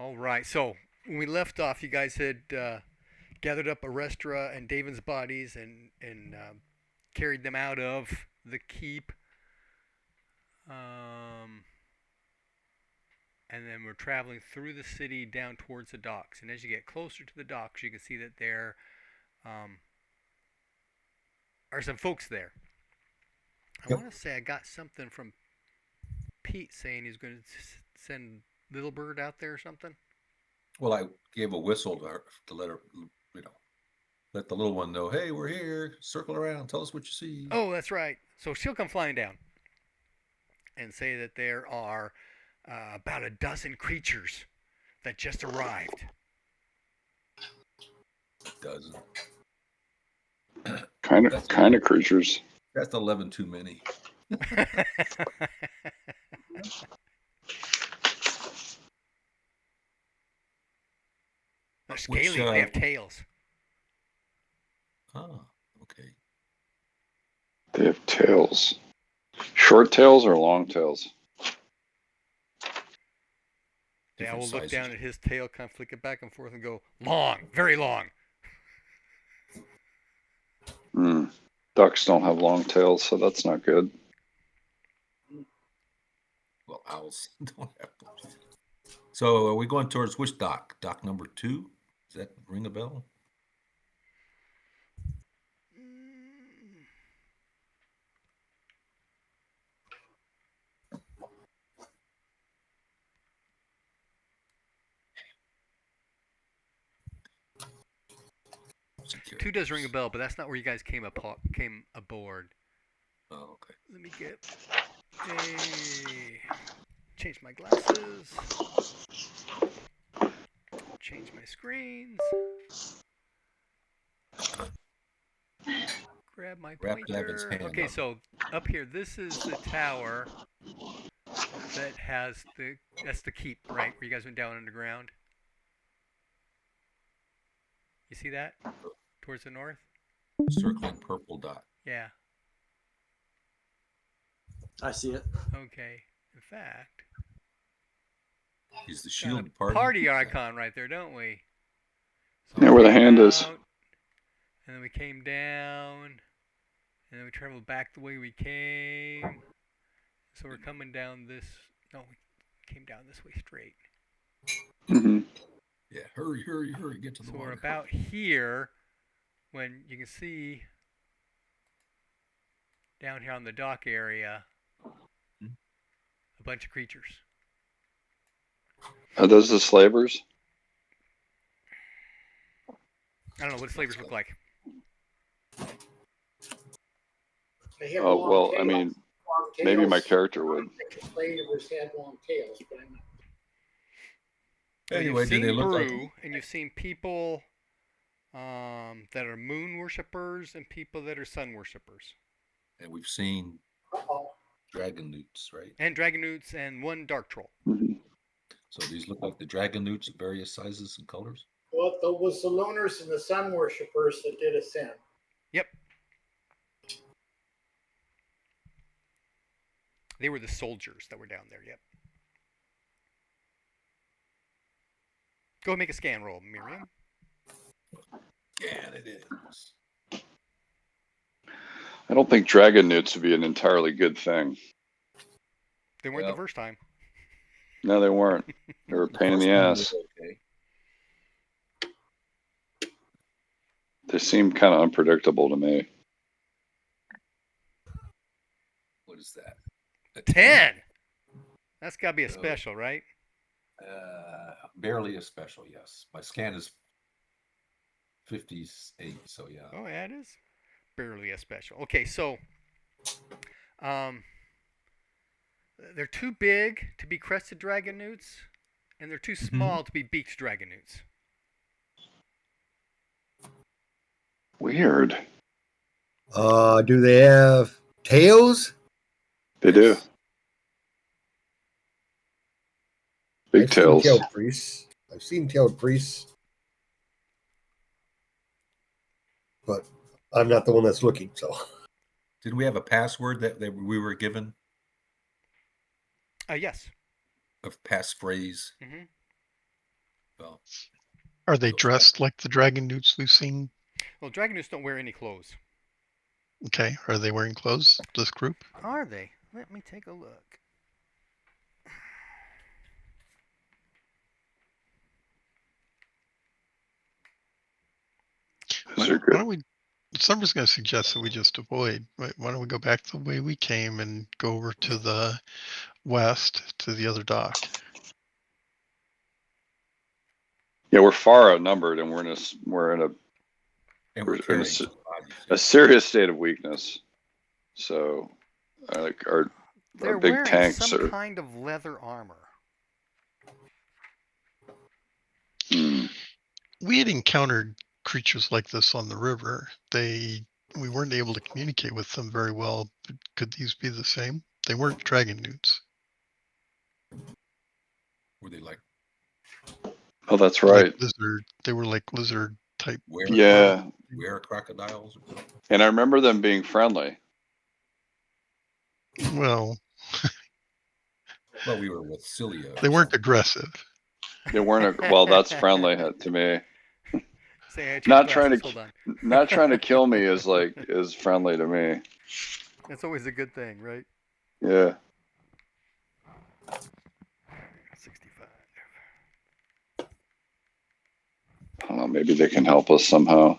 All right. So when we left off, you guys had gathered up Arestra and David's bodies and carried them out of the keep. And then we're traveling through the city down towards the docks. And as you get closer to the docks, you can see that there are some folks there. I want to say I got something from Pete saying he's going to send Little Bird out there or something. Well, I gave a whistle to her to let her, let the little one know, hey, we're here. Circle around. Tell us what you see. Oh, that's right. So she'll come flying down and say that there are about a dozen creatures that just arrived. Dozen. Kind of creatures. That's 11 too many. They're scaly. They have tails. Oh, okay. They have tails. Short tails or long tails? Yeah, I will look down at his tail, kind of flick it back and forth and go, long, very long. Ducks don't have long tails, so that's not good. Well, owls don't have those. So are we going towards which dock? Dock number 2? Does that ring a bell? Two does ring a bell, but that's not where you guys came aboard. Oh, okay. Let me get change my glasses. Change my screens. Grab my pointer. Okay, so up here, this is the tower that has that's the keep, right? Where you guys went down underground. You see that? Towards the north? Circling purple dot. Yeah. I see it. Okay. In fact, is the shield party icon right there, don't we? So yeah, where the hand is. And then we came down, and then we traveled back the way we came. So we're coming down this. No, we came down this way straight. Mm-hmm. Yeah, hurry, get to the water. So we're about here when you can see down here on the dock area a bunch of creatures. Are those the slavers? I don't know what slavers look like. Oh, well, I mean, maybe my character would. Slavers had long tails, but I'm not. Anyway, you've seen do they look Brew, like... and you've seen people that are moon worshippers and people that are sun worshippers. And we've seen dragon newts, right? And dragon newts and one dark troll. Mm-hmm. So these look like the dragon newts of various sizes and colors? Well, it was the lunars and the sun worshippers that did ascend. Yep. They were the soldiers that were down there, yep. Go ahead and make a scan roll, Miriam. Scan it is. I don't think dragon newts would be an entirely good thing. They weren't the first time. No, they weren't. They were a pain in the ass. Okay. They seem kind of unpredictable to me. What is that? A 10! That's got to be a special, right? Barely a special, yes. My scan is 58, so yeah. Oh, yeah, it is barely a special. Okay, so they're too big to be crested dragon newts, and they're too small to be beaked dragon newts. Weird. Do they have tails? They do. Big tails. I've seen tailed priests, but I'm not the one that's looking. So, did we have a password that we were given? Yes. A passphrase. Mm-hmm. Well, Are they Those- dressed like the dragon newts we've seen? Well, dragon newts don't wear any clothes. Okay. Are they wearing clothes, this group? Are they? Let me take a look. Those Why are good. don't we? Somebody's going to suggest that we just avoid. Why don't we go back the way we came and go over to the west to the other dock? Yeah, we're far outnumbered, and we're in a and we're we're in carrying a some bodies. a serious state of weakness. So, like our They're big wearing tanks some are. kind of leather armor. Hmm. We had encountered creatures like this on the river. We weren't able to communicate with them very well. Could these be the same? They weren't dragon newts. Were they like Oh, that's Like right. lizard. They were like lizard type. Yeah, were crocodiles? and I remember them being friendly. Well, Well, we were with Cilia. they weren't aggressive. They weren't. Well, that's friendly to me. Say I had to change Not trying glasses. to Hold on. not trying to kill me is friendly to me. That's always a good thing, right? Yeah. 65. I don't know. Maybe they can help us somehow.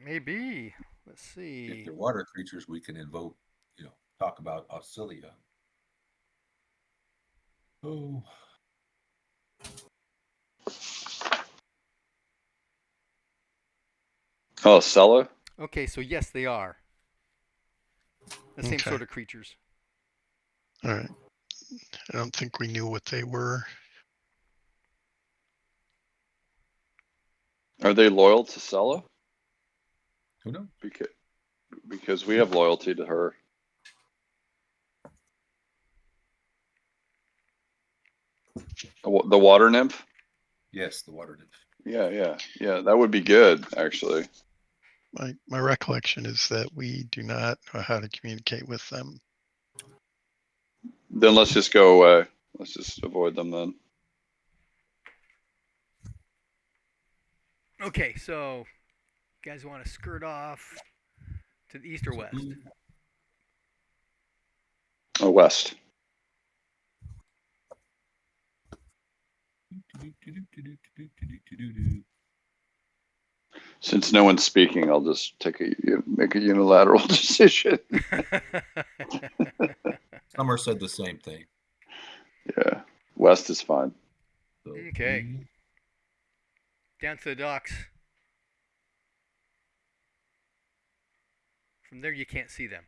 Maybe. Let's If see. they're water creatures, we can invoke, talk about Auxilia. Oh, Oh, Sella? Okay, so yes, they are. The same Okay. sort of creatures. All right. I don't think we knew what they were. Are they loyal to Sella? who knows? Because we have loyalty to her. The water nymph? Yes, the water nymph. Yeah. That would be good, actually. My recollection is that we do not know how to communicate with them. Then let's just go away. Let's just avoid them then. Okay, so you guys want to skirt off to the east or west? Oh, west. Since no one's speaking, I'll just make a unilateral decision. Summer said the same thing. Yeah, west is fine. So Okay. Down to the docks. From there, you can't see them.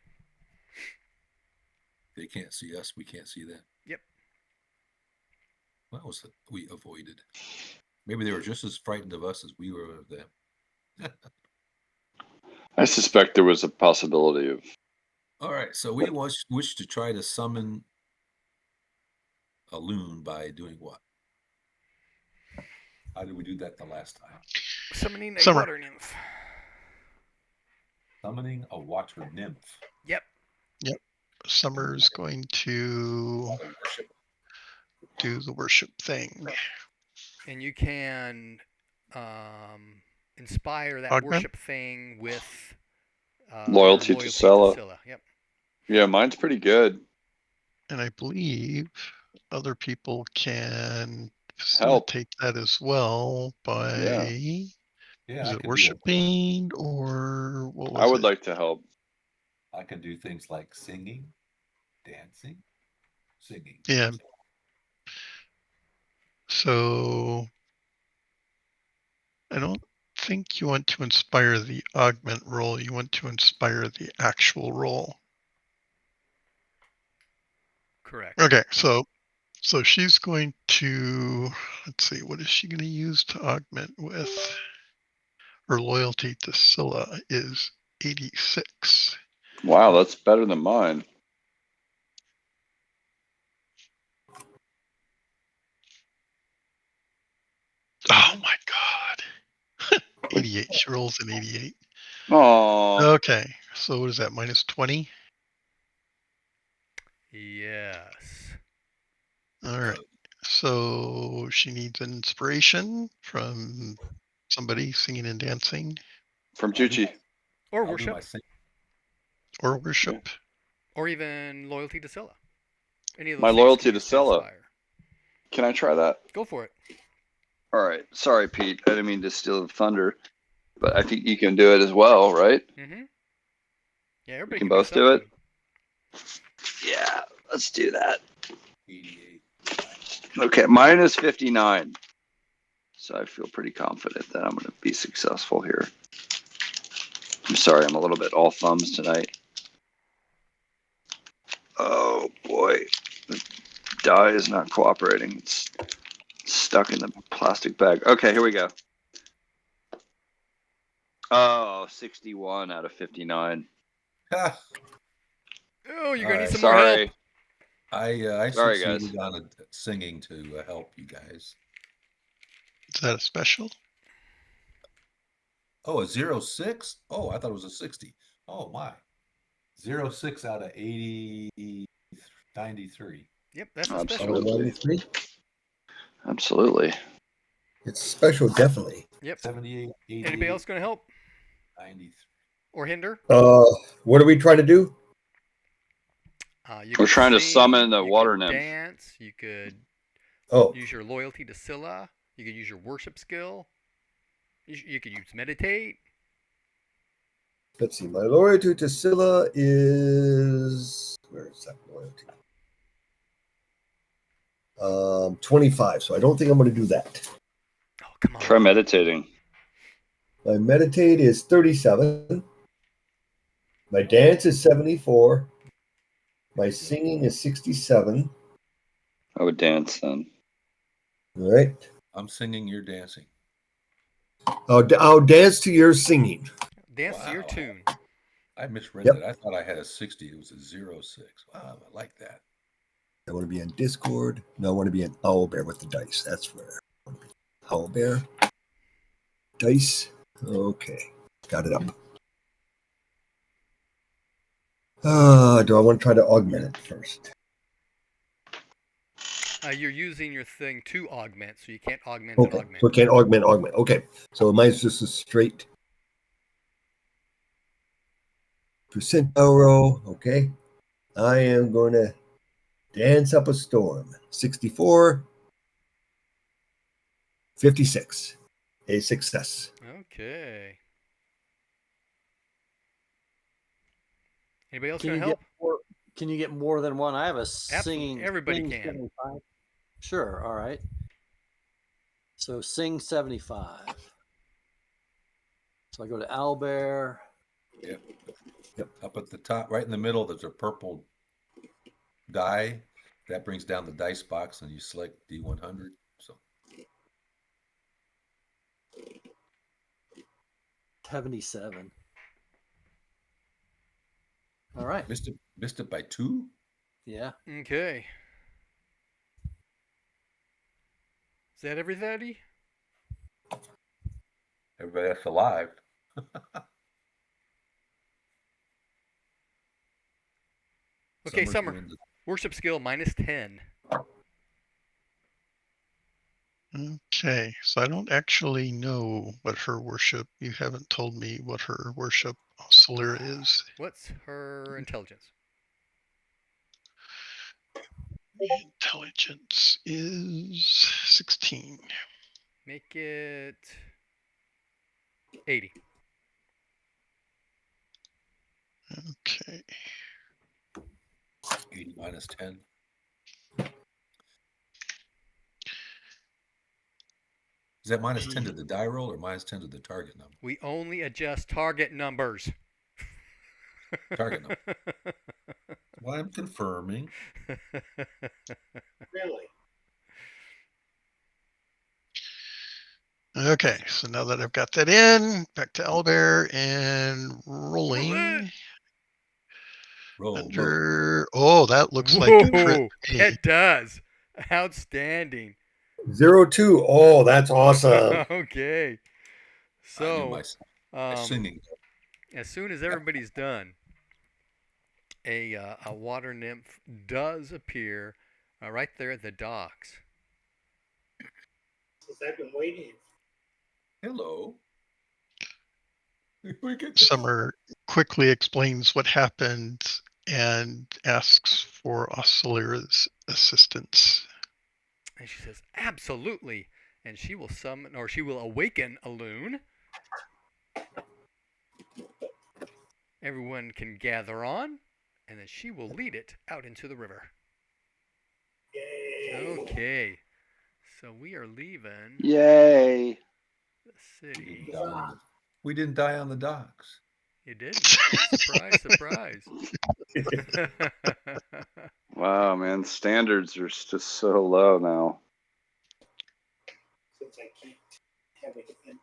They can't see us. We can't see them. Yep. What was it we avoided? Maybe they were just as frightened of us as we were of them. I suspect there was a possibility of. All right, so we wish to try to summon a loon by doing what? How did we do that the last time? Summoning a Summer. water nymph. Summoning a water nymph. Yep. Summer's going to Worship. do the worship thing. And you can inspire that Augment? worship thing with Loyalty to Scylla. Yep. Yeah, mine's pretty good. And I believe other people can Help. facilitate that as well by Yeah, is I it could worshiping or what was I would it? like to help. I can do things like singing, dancing, singing. Yeah. So I don't think you want to inspire the augment roll. You want to inspire the actual roll. Correct. Okay, so she's going to, let's see, what is she going to use to augment with? Her loyalty to Scylla is 86. Wow, that's better than mine. Oh my god. 88. She rolls an 88. Oh, Okay, so what is that, minus 20? Yes. All right. So she needs an inspiration from somebody singing and dancing From I'll do Juchi. Or I'll do my worship. sing. or worship. Or even loyalty to Scylla. Any of those My things loyalty can to use Scylla. inspire. Can I try that? Go for it. All right. Sorry, Pete. I didn't mean to steal the thunder, but I think you can do it as well, right? Mm-hmm. Yeah, everybody can can both do it? something. Yeah. Let's do that. 88. Okay. Mine is 59. So I feel pretty confident that I'm going to be successful here. I'm sorry. I'm a little bit all thumbs tonight. Oh, boy. The die is not cooperating. It's stuck in the plastic bag. Okay, here we go. Oh, 61 out of 59. Ha! Oh, you're All gonna need right. some more help. Sorry. I Sorry, succeeded guys. on singing to help you guys. Is that a special? Oh, a 06? Oh, I thought it was a 60. Oh my. 06 out of 80, 93. Yep, that's a Out special. of Absolutely. 93. Absolutely. It's special, definitely. Yep. 78, 88, Anybody else gonna help 93. or hinder? What are we trying to do? You We're could trying to sing, summon the you water could nymph. dance. You could Oh, use your loyalty to Scylla. You could use your worship skill. You could use meditate. let's see. My loyalty to Scylla is, where is that loyalty? 25. So I don't think I'm going to do that. Oh, come on. Try meditating. My meditate is 37. My dance is 74. My singing is 67. I would dance then. All right. I'm singing, you're dancing. I'll dance to your singing. Dance to your Wow. tune. I misread Yep. that. I thought I had a 60. It was a 06. Wow, I like that. I want to be in Discord. No, I want to be in Owlbear with the dice. That's where I want to be. Owlbear. Dice. Okay. Got it up. Do I want to try to augment it first? You're using your thing to augment, so you can't augment Okay. and augment. So it can't augment. Okay. So mine's just a straight percentile row. Okay. I am going to dance up a storm. 64. 56. A success. Okay. Anybody else Can gonna you help? get more? Can you get more than one? I have a singing. Everybody sing can. 75. Sure. All right. So sing 75. So I go to Owlbear. Yep. Up at the top, right in the middle, there's a purple die. That brings down the dice box and you select D100. So 77. All right. missed it by 2? Yeah. Okay. Is that everybody? Everybody that's alive. Okay, Summer's Summer. doing the- Worship skill -10. Okay, so I don't actually know what her worship. You haven't told me what her worship auxiliary is. What's her intelligence? Intelligence is 16. Make it 80. Okay. 80 minus 10. Is that minus 10 to the die roll or minus 10 to the target number? We only adjust target numbers. Target number. Well, I'm confirming. Really? Okay, so now that I've got that in, back to Owlbear and rolling. Roll. Under, oh, that looks like a crit. Whoa, it does. Outstanding. 02. Oh, that's awesome. Okay. I knew So, my singing. as soon as everybody's done, a water nymph does appear right there at the docks. I've been waiting. Hello. We get Summer quickly explains what happened and asks for Oscillera's assistance. And she says, absolutely. And she will summon, or she will awaken a loon. Everyone can gather on, and then she will lead it out into the river. Yay. Okay. So we are leaving Yay. the city. We didn't die on the docks. You didn't. Surprise, surprise. Wow, man. Standards are just so low now. Since I can't have it in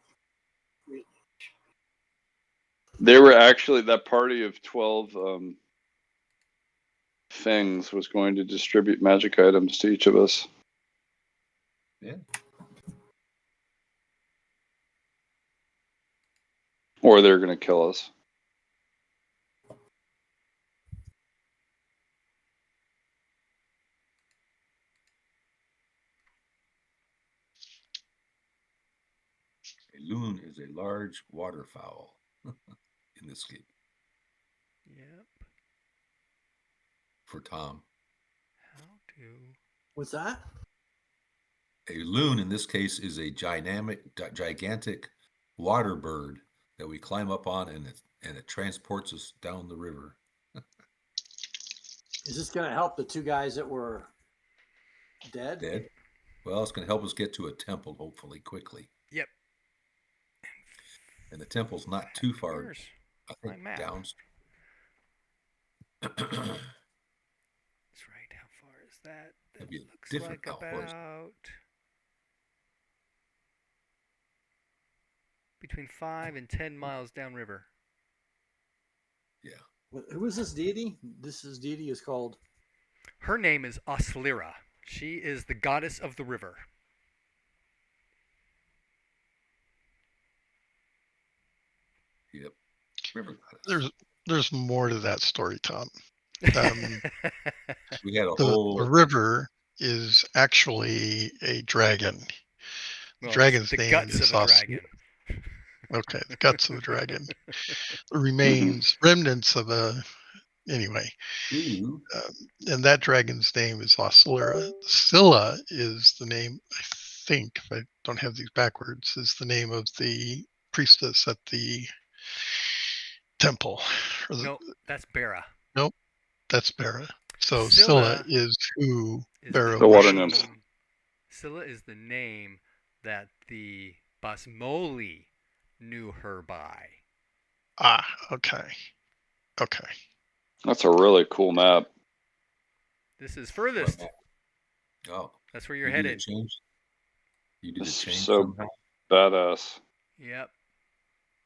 really. They were actually, that party of 12 things was going to distribute magic items to each of us. Yeah. Or they're going to kill us. A loon is a large waterfowl in this game Yep. for Tom. How to? What's that? A loon in this case is a gigantic water bird that we climb up on, and it transports us down the river. Is this going to help the two guys that were dead? Dead? Well, it's going to help us get to a temple, hopefully, quickly. Yep. And the temple's not too far, Where's I my think, map? downstream. That's right. How far is that? That That'd be a looks different like outpost. about between 5 and 10 miles downriver. Yeah. Who is this deity? This deity is called. Her name is Oscillera. She is the goddess of the river. Yep. River goddess. There's more to that story, Tom. We had a The whole. river is actually a dragon. The Well, dragon's the name guts is of a dragon. Okay, the guts of the dragon. The remains, remnants of a. Anyway, Ooh. and that dragon's name is Oscillera. Scylla is the name, I think, if I don't have these backwards, is the name of the priestess at the temple. No, that's Bera. Nope, that's Bera. So Scylla Scylla is who Is Bera The water name- nymphs. Scylla is the name that the Basmoli knew her by. Ah, okay. Okay. That's a really cool map. This is furthest. Oh. That's where you're You did headed. a change? You did a This is change so somehow? badass. Yep.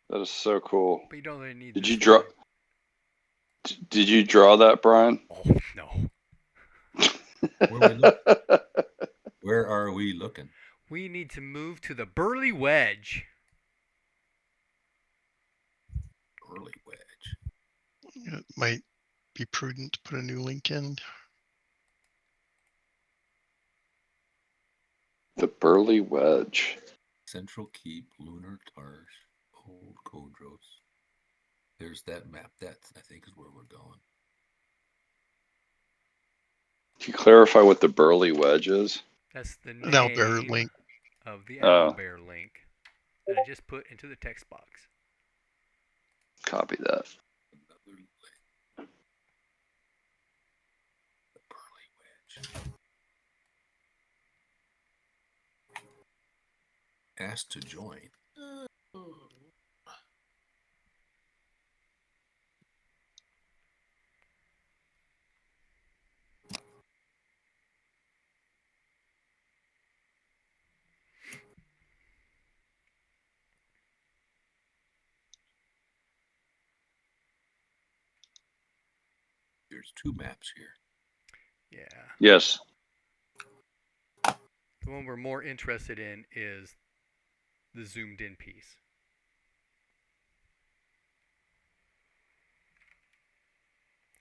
That is so cool. But you don't really need Did this you draw? one. Did you draw that, Brian? Oh, no. Where are we looking? We need to move to the Burly Wedge. Early wedge. It might be prudent to put a new link in. The Burly Wedge. Central Keep, Lunar Tars, Old Kodros. There's that map. That, I think, is where we're going. Can you clarify what the Burly Wedge is? That's the An Albert name link. of the Oh. Owlbear link that I just put into the text box. Copy that. Another lake. The Burly Wedge. Asked to join. There's two maps here. Yeah. Yes. The one we're more interested in is the zoomed in piece.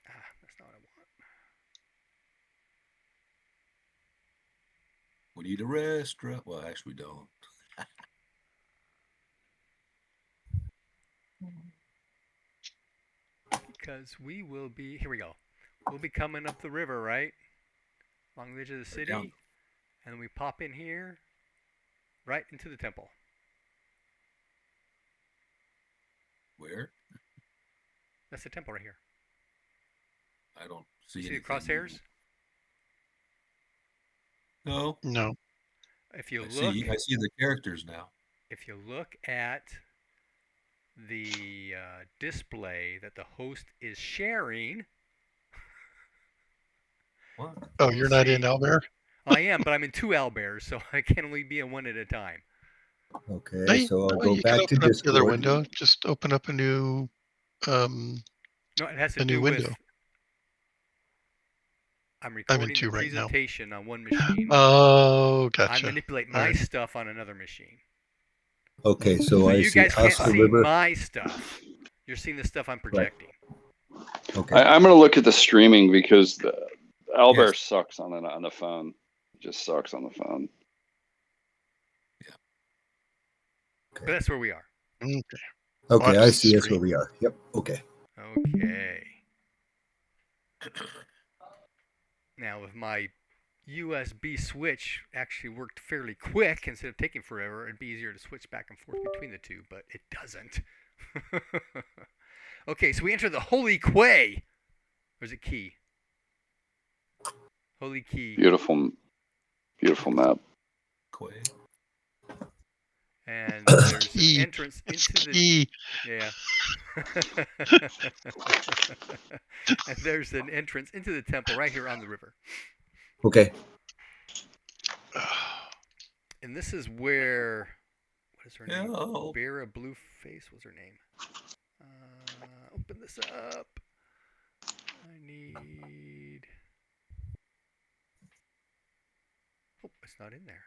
That's not what I want. We need a restaurant. Well, actually, we don't. because we will be. Here we go. We'll be coming up the river, right? Along the edge of the city. down. And then we pop in here, right into the temple. Where? That's the temple right here. I don't see See the anything. crosshairs? No. No. If you I look, see the characters now. if you look at the display that the host is sharing, What? Oh, We'll you're not in see. Albert? I am, but I'm in two owlbears, so I can only be in one at a time. Okay, so I'll No, go you can back to open up the other Discord. window. Just open up a new No, it has to a new do with. window. I'm I'm in recording the two right now. presentation on one machine. Oh, I gotcha. manipulate All my right. stuff on another machine. Okay, So so I you see guys can't us, the see river. my stuff. You're seeing the stuff I'm projecting. Okay, I'm gonna look at the streaming because the Albert Yes. sucks on the phone. Just sucks on the phone. But that's where we are. Okay. okay, Watch I the see us stream. where we are. Yep. Okay. Okay. Now, if my USB switch actually worked fairly quick instead of taking forever, it'd be easier to switch back and forth between the two, but it doesn't. Okay, so we enter the Holy Quay. Or is it Key? Holy Key. Beautiful map. Quay. And there's an Key. entrance It's into the... key. Yeah. And there's an entrance into the temple right here on the river. Okay. And this is where... What is her name? Help. Vera Blueface was her name. Open this up. I need... Oh, it's not in there.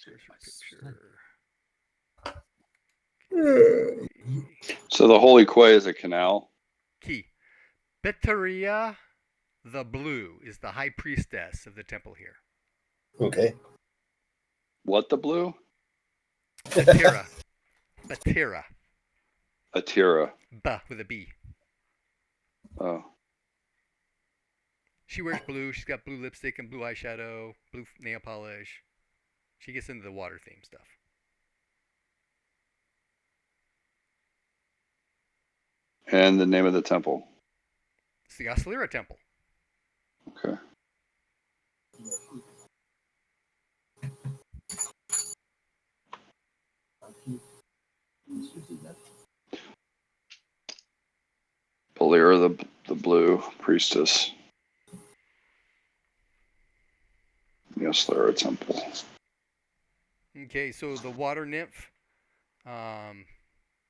Where's her picture? So the Holy Quay is a canal. Key. Beteria the Blue is the high priestess of the temple here. Okay. What the blue? Betira. Betira. Atira. Ba with a B. Oh. She wears blue. She's got blue lipstick and blue eyeshadow, blue nail polish. She gets into the water theme stuff. And the name of the temple. It's the Oslira Temple. Okay. Balira the blue priestess. The Oslira temple. Okay, so the water nymph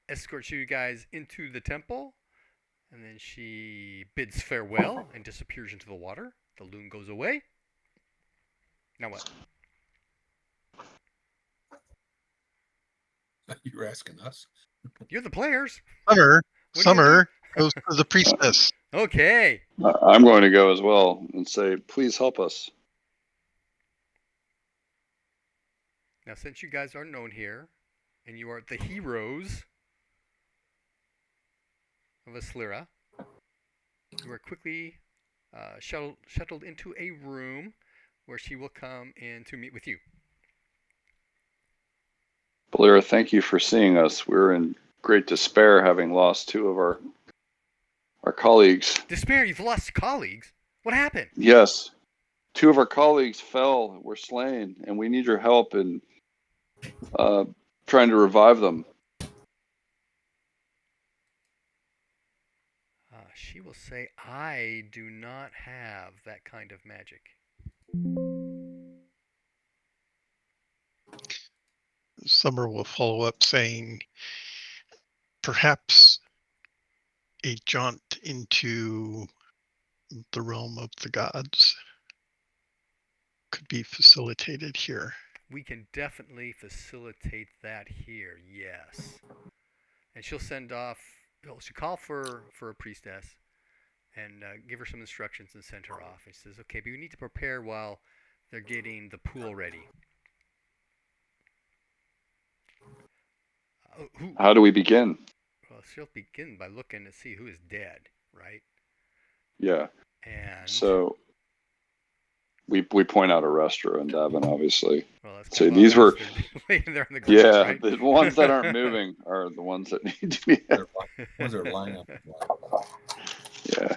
escorts you guys into the temple, and then she bids farewell and disappears into the water. The loon goes away. Now what? You were asking us. You're the players. Summer. What do you Summer goes to the priestess. Okay. I'm going to go as well and say, please help us. Now, since you guys are known here, and you are the heroes of Aslira, you are quickly shuttled into a room where she will come in to meet with you. Balira, thank you for seeing us. We're in great despair, having lost two of our colleagues. Despair, you've lost colleagues. What happened? Yes, two of our colleagues fell, were slain, and we need your help in trying to revive them. She will say, I do not have that kind of magic. Summer will follow up saying, perhaps a jaunt into the realm of the gods could be facilitated here. We can definitely facilitate that here, yes. And she'll send off, she'll call for a priestess and give her some instructions and send her off. And she says, okay, but we need to prepare while they're getting the pool ready. Who? How do we begin? Well, she'll begin by looking to see who is dead, right? Yeah. And So we point out a restaurant in Devon, obviously. well, that's So kind of these were, obvious. They're laying there in the ground, yeah, right? the ones that aren't moving are the ones that need to be. They're ones that are lying up. Yeah.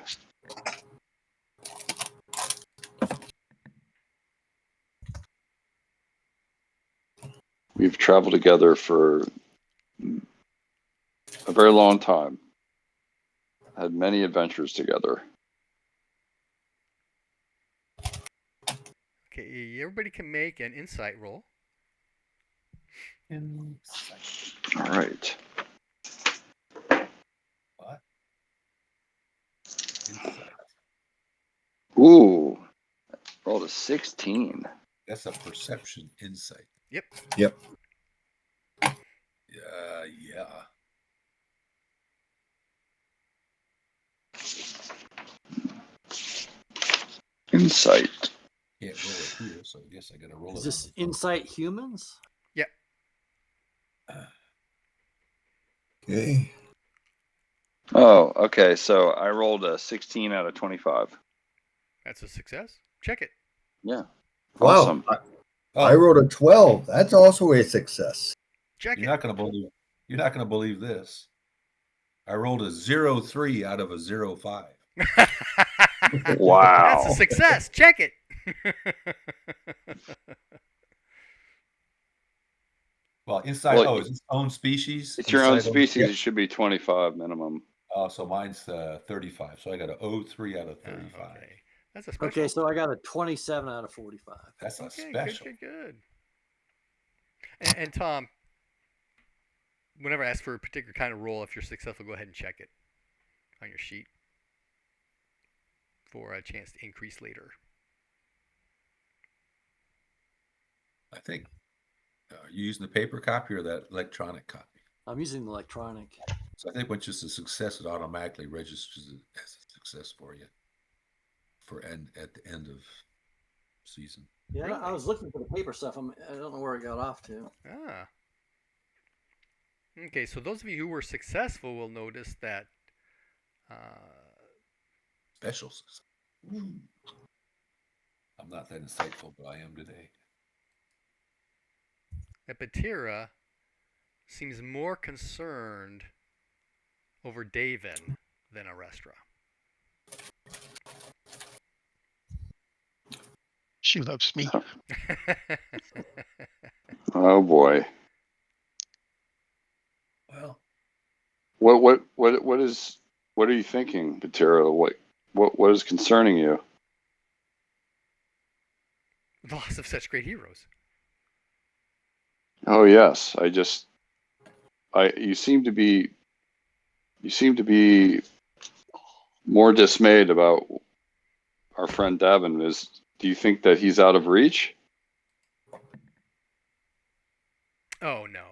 We've traveled together for a very long time. Had many adventures together. Okay, everybody can make an insight roll. Insight. All right. What? Insight. Ooh, rolled a 16. That's a perception insight. Yep. Yep. Yeah. Insight. Can't roll it here, so I guess I gotta roll Is it. this Insight Humans? Okay. Oh, okay. So I rolled a 16 out of 25. That's a success. Check it. Yeah. Wow. Awesome. I wrote a 12. That's also a success. Check You're it. not gonna believe this. I rolled a 0.3 out of a 0.5. Wow. That's a success. Check it. Well, inside. Well, It's its own species. It's your own Inside species. Yep. It should be 25 minimum. Oh, so mine's 35. So I got a 0.3 out of 35. Okay. That's a special. Okay, so I got a 27 out of 45. That's a Okay, special. good. And Tom, whenever I ask for a particular kind of roll, if you're successful, go ahead and check it on your sheet for a chance to increase later. I think. Are you using the paper copy or that electronic copy? I'm using the electronic. So I think once it's a success, it automatically registers it as a success for you. At the end of season. Yeah, Really? I was looking for the paper stuff. I don't know where it got off to. Ah. Okay, so those of you who were successful will notice that Special success. I'm not that insightful, but I am today. that Batira seems more concerned over Davin than Arestra. She loves me. Oh boy. Well, What are you thinking, Patera? What is concerning you? The loss of such great heroes. Oh yes, you seem to be more dismayed about our friend Davin. Do you think that he's out of reach? Oh no.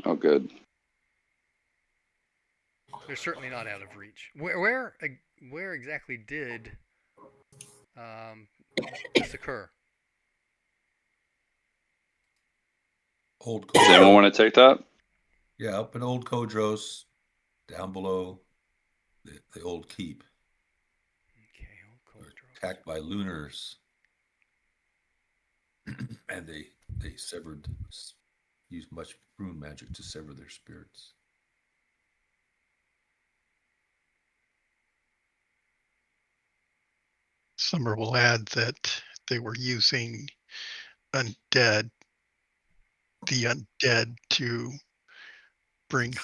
Oh good. They're certainly not out of reach. Where exactly did this occur? Old Does anyone Kodros. want to take that? Yeah, up in Old Kodros, down below the old keep. Okay, Old Kodros. Attacked by Lunars. And they used much rune magic to sever their spirits. Summer will add that they were using the undead to bring,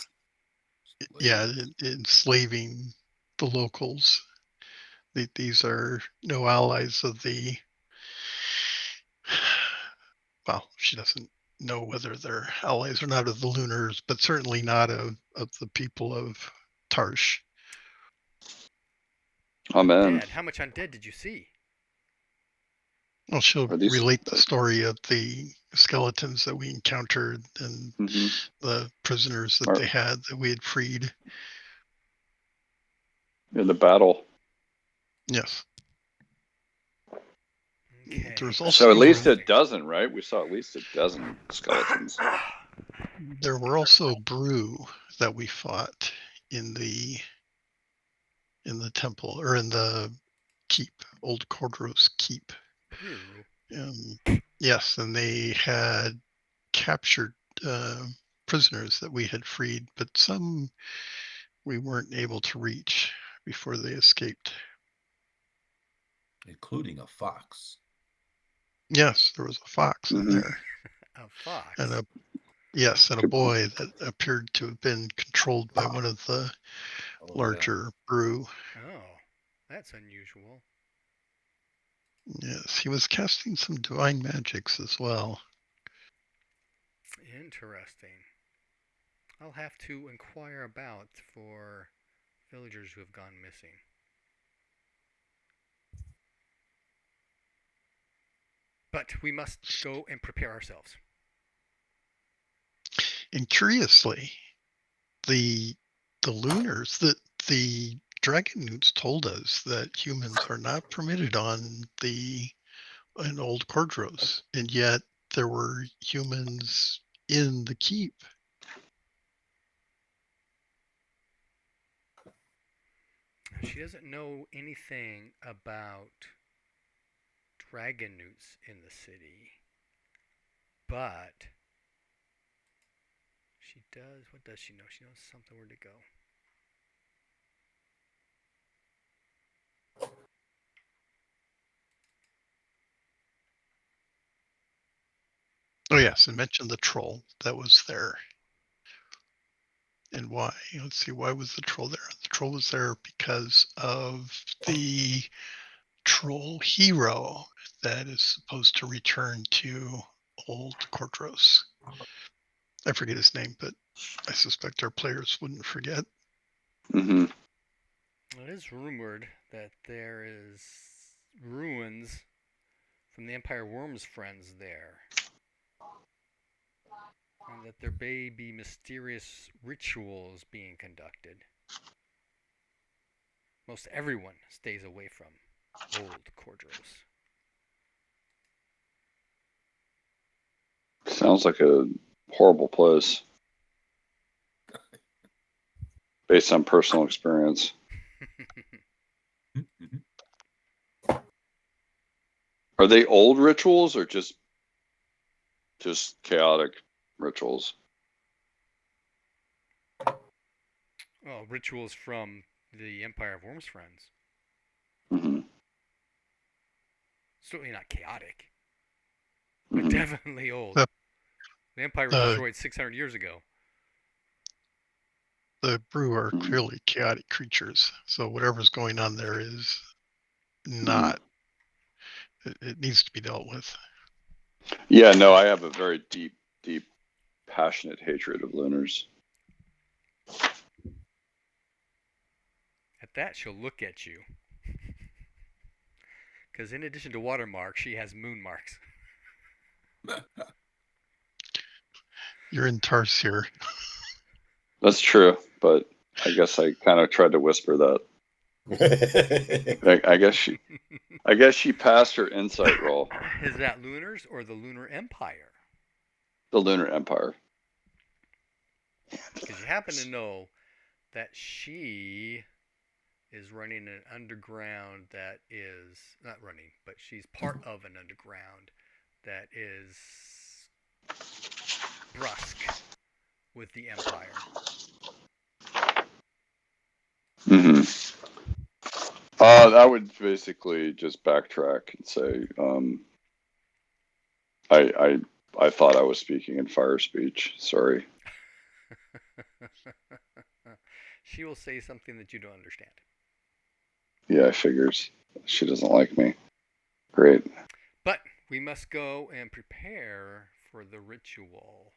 enslaving the locals. These are no allies of the, well, she doesn't know whether they're allies or not of the Lunars, but certainly not of the people of Tarsh. Amen. Undead. How much undead did you see? Well, she'll Are these- relate the story of the skeletons that we encountered and the prisoners that they had that we had freed. In the battle. Yes. Okay. There's So also at least a Interesting. dozen, right? We saw at least a dozen skeletons. there were also brew that we fought in the temple, or in the keep, Old Cordros Keep. Brew. Yes, and they had captured prisoners that we had freed, but some we weren't able to reach before they escaped. Including a fox. Yes, there was a fox in Mhm. there, A fox. and a boy that appeared to have been controlled by one of the Oh, larger brew. Oh, that's unusual. Yes, he was casting some divine magics as well. Interesting. I'll have to inquire about for villagers who have gone missing. But we must go and prepare ourselves. And curiously, the lunars, the dragon newts told us that humans are not permitted on in Old Cordros, and yet there were humans in the keep. She doesn't know anything about dragon newts in the city, but she does. What does she know? She knows something where to go. Oh yes, and mentioned the troll that was there. And why? Let's see, why was the troll there? The troll was there because of the troll hero that is supposed to return to Old Cordros. I forget his name, but I suspect our players wouldn't forget. Mm-hmm. It is rumored that there is ruins from the Empire Worm's friends there, and that there may be mysterious rituals being conducted. Most everyone stays away from Old Cordros. Sounds like a horrible place based on personal experience. Mhm. Are they old rituals or just chaotic rituals? Oh, rituals from the Empire of Worm's friends. Mm-hmm. Certainly not chaotic, but Mm-hmm. definitely old. The The Empire was the, destroyed 600 years ago. the brew are Mhm. clearly chaotic creatures, so whatever's going on there is Mm-hmm. not. It needs to be dealt with. Yeah, no, I have a very deep, passionate hatred of lunars. At that, she'll look at you. Because in addition to watermarks, she has moon marks. You're in Tarsier. That's true, but I guess I kind of tried to whisper that. I guess she passed her insight roll. Is that Lunars or the Lunar Empire? The Lunar Empire. Because you happen to know that she is running an underground that is not running, but she's part of an underground that is brusque with the Empire. Mm-hmm. I would basically just backtrack and say, I thought I was speaking in fire speech. Sorry. She will say something that you don't understand. Yeah, I figures she doesn't like me. Great. But we must go and prepare for the ritual.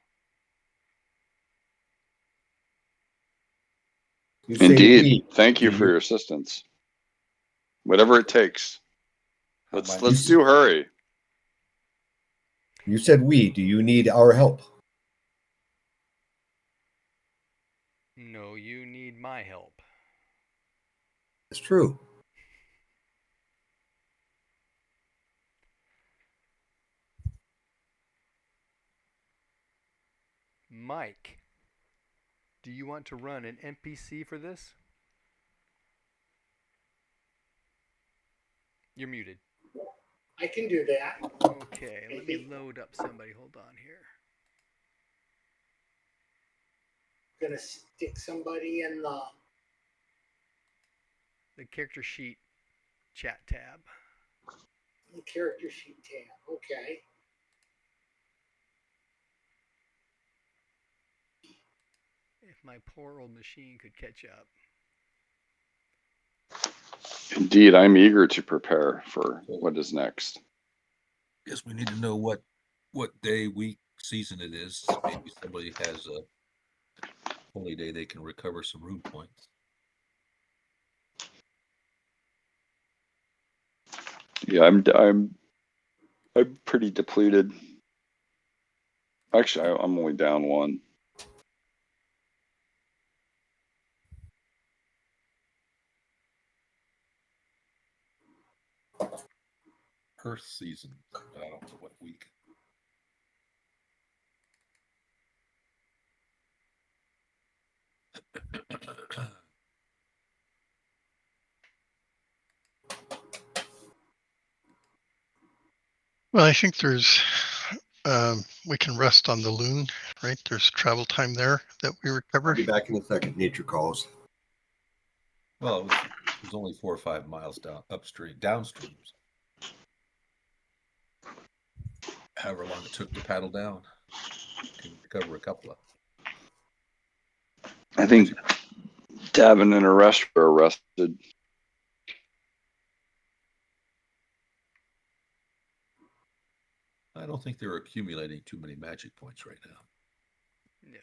You say Indeed. we. Thank you Do for your assistance. Whatever it takes. How Let's might- let's do hurry. You said we. Do you need our help? No, you need my help. It's true. Mike, do you want to run an NPC for this? You're muted. I can do that. Okay, let me load up somebody. Hold on here. Gonna stick somebody in The character sheet chat tab. the character sheet tab. Okay. If my poor old machine could catch up. Indeed, I'm eager to prepare for what is next. Guess we need to know what day, week, season it is. Maybe somebody has a holy day they can recover some rune points. Yeah, I'm pretty depleted. Actually, I'm only down one. Earth season. I don't know what week. Well, I think there's, we can rest on the loon, right? There's travel time there that we I'll recover. be back in a second. Nature calls. Well, it was only 4 or 5 miles downstream. However long it took to paddle down, can recover a couple of. I think Davin and Arrest were arrested. I don't think they're accumulating too many magic points right now. Nope.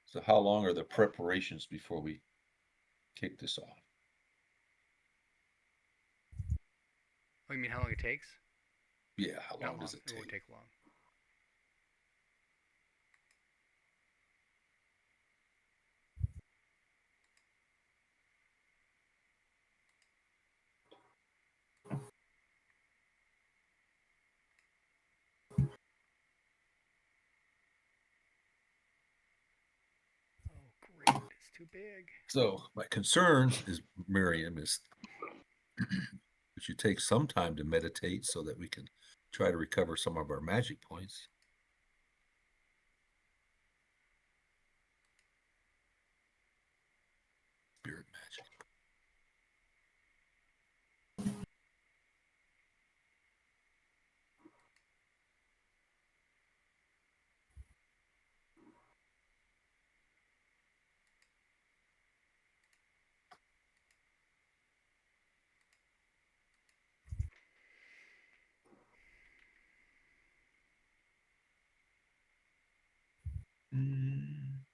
So how long are the preparations before we kick this off? Oh, you mean how long it takes? Yeah, how Not long does it It won't take? take long. Oh, great. It's too big. So my concerns is, Miriam, is we should take some time to meditate so that we can try to recover some of our magic points. Spirit magic. Mm.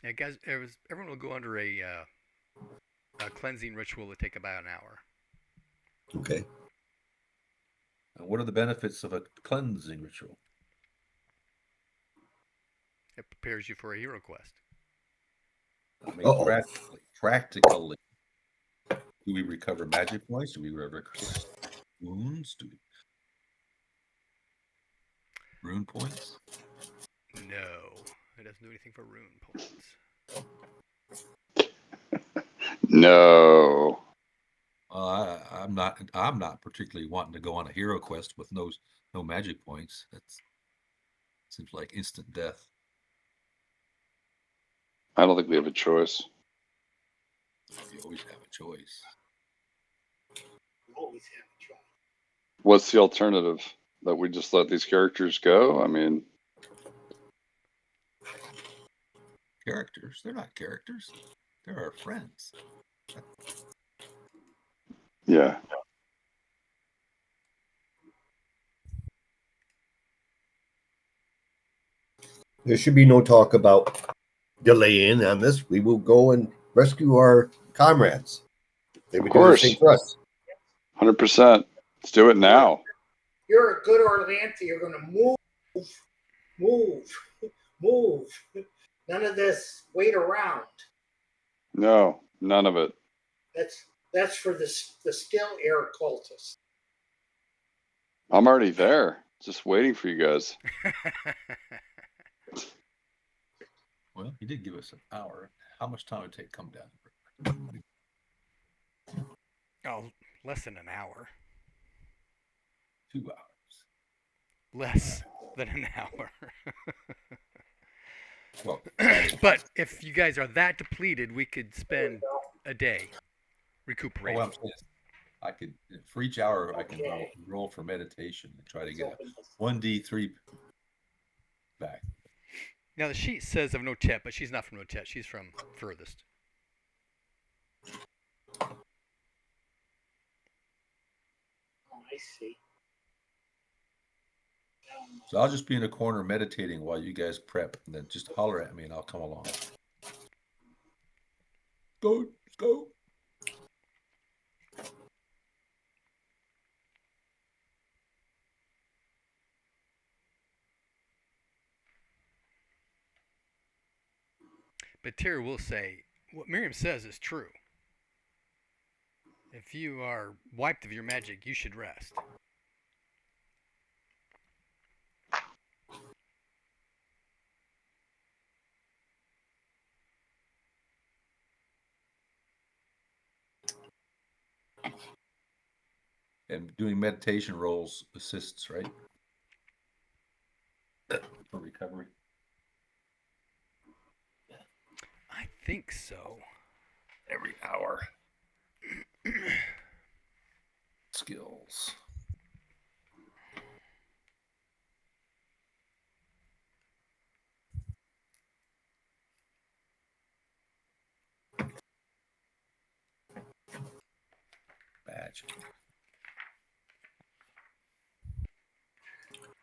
Yeah, guys, everyone will go under a cleansing ritual that take about an hour. Okay. And what are the benefits of a cleansing ritual? It prepares you for a hero quest. I mean, Uh-oh. practically, do we recover magic points? Do we recover wounds? Do we rune points? No, it doesn't do anything for rune points. No. I'm not particularly wanting to go on a hero quest with no magic points. That seems like instant death. I don't think we have a choice. You always have a choice. Always have a choice. What's the alternative? That we just let these characters go? I mean, Characters? They're not characters. They're our friends. yeah. There should be no talk about delaying on this. We will go and rescue our comrades. They would Of do the course. same for us. 100%. Let's do it now. You're a good Orlante. You're going to move. None of this wait around. No, none of it. That's for the still air cultists. I'm already there. Just waiting for you guys. Well, you did give us an hour. How much time would it take to come down? Oh, less than an hour. 2 hours. Less than an hour. Well, But if you guys are that depleted, we could spend a day recuperating. I'm saying is I could, for each hour, I can roll for meditation and try to get a 1d3 back. Now the sheet says of Notet, but she's not from Notet. She's from furthest. Oh, I see. So I'll just be in a corner meditating while you guys prep, and then just holler at me and I'll come along. Go, let's go. But Terry will say, what Miriam says is true. If you are wiped of your magic, you should rest. And doing meditation rolls assists, right? For recovery. I think so. Every hour. Skills. Magic.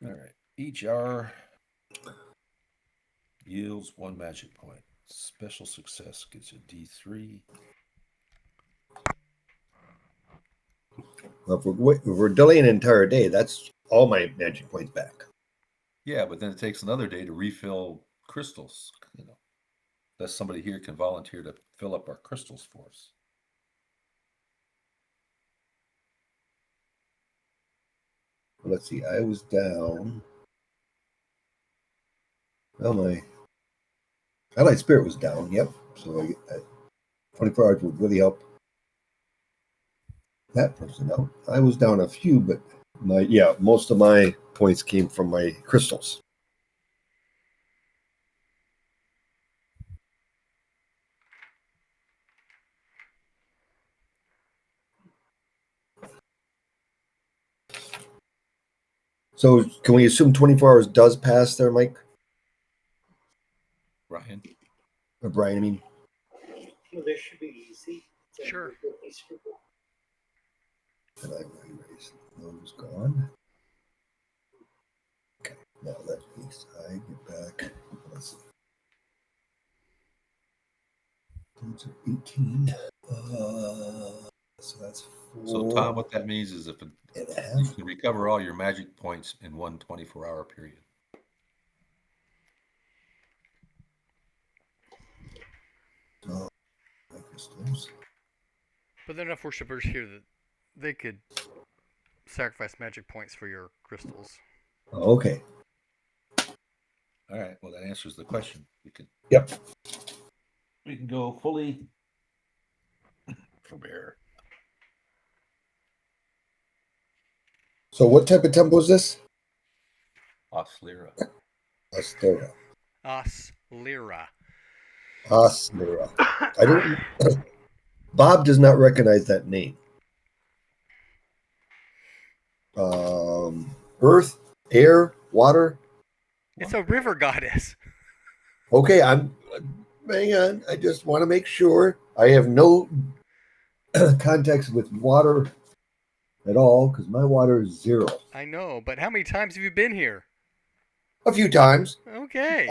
All right. Each hour yields 1 magic point. Special success gets a D3. Well, if we're delaying an entire day, that's all my magic points back. Yeah, but then it takes another day to refill crystals. Unless somebody here can volunteer to fill up our crystals for us. Let's see. I was down. Well, my Allied Spirit was down. Yep. So I 24 hours would really help that person out. I was down a few, but most of my points came from my crystals. So can we assume 24 hours does pass there, Mike? Brian? Or Brian, I mean. Well, this should be easy. Sure. And I erase those gone. Okay, now that piece I get back. Let's see. Those are 18. So that's 4. So Tom, what that means is if and a you half. can recover all your magic points in one 24-hour period. So, crystals. But there are enough worshippers here that they could sacrifice magic points for your crystals. Okay. All right. Well, that answers the question. Yep. We can go fully for bear. So what type of temple is this? Oslira. Astera. Oslira. Oslira. I don't. Bob does not recognize that name. Earth, air, water. It's a river goddess. Okay, hang on. I just want to make sure. I have no context with water at all because my water is 0. I know, but how many times have you been here? A few times. Okay.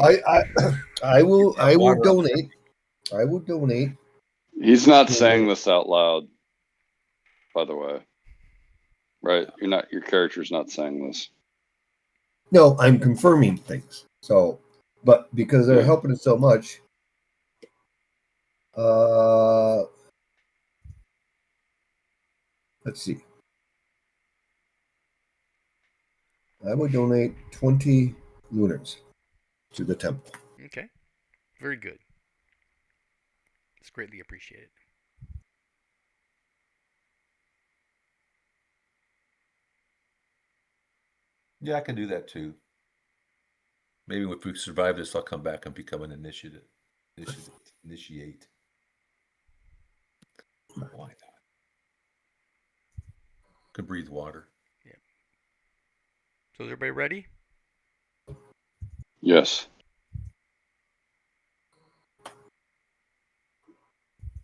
I will water on donate. I will donate. He's not saying this out loud, by the way. Right? Your character's not saying this. No, I'm confirming things. So, but because they're Yeah. helping us so much, let's see. I would donate 20 lunars to the temple. Okay. Very good. It's greatly appreciated. Yeah, I can do that too. Maybe if we survive this, I'll come back and become an initiate. Why not? Could breathe water. Yeah. So is everybody ready? Yes.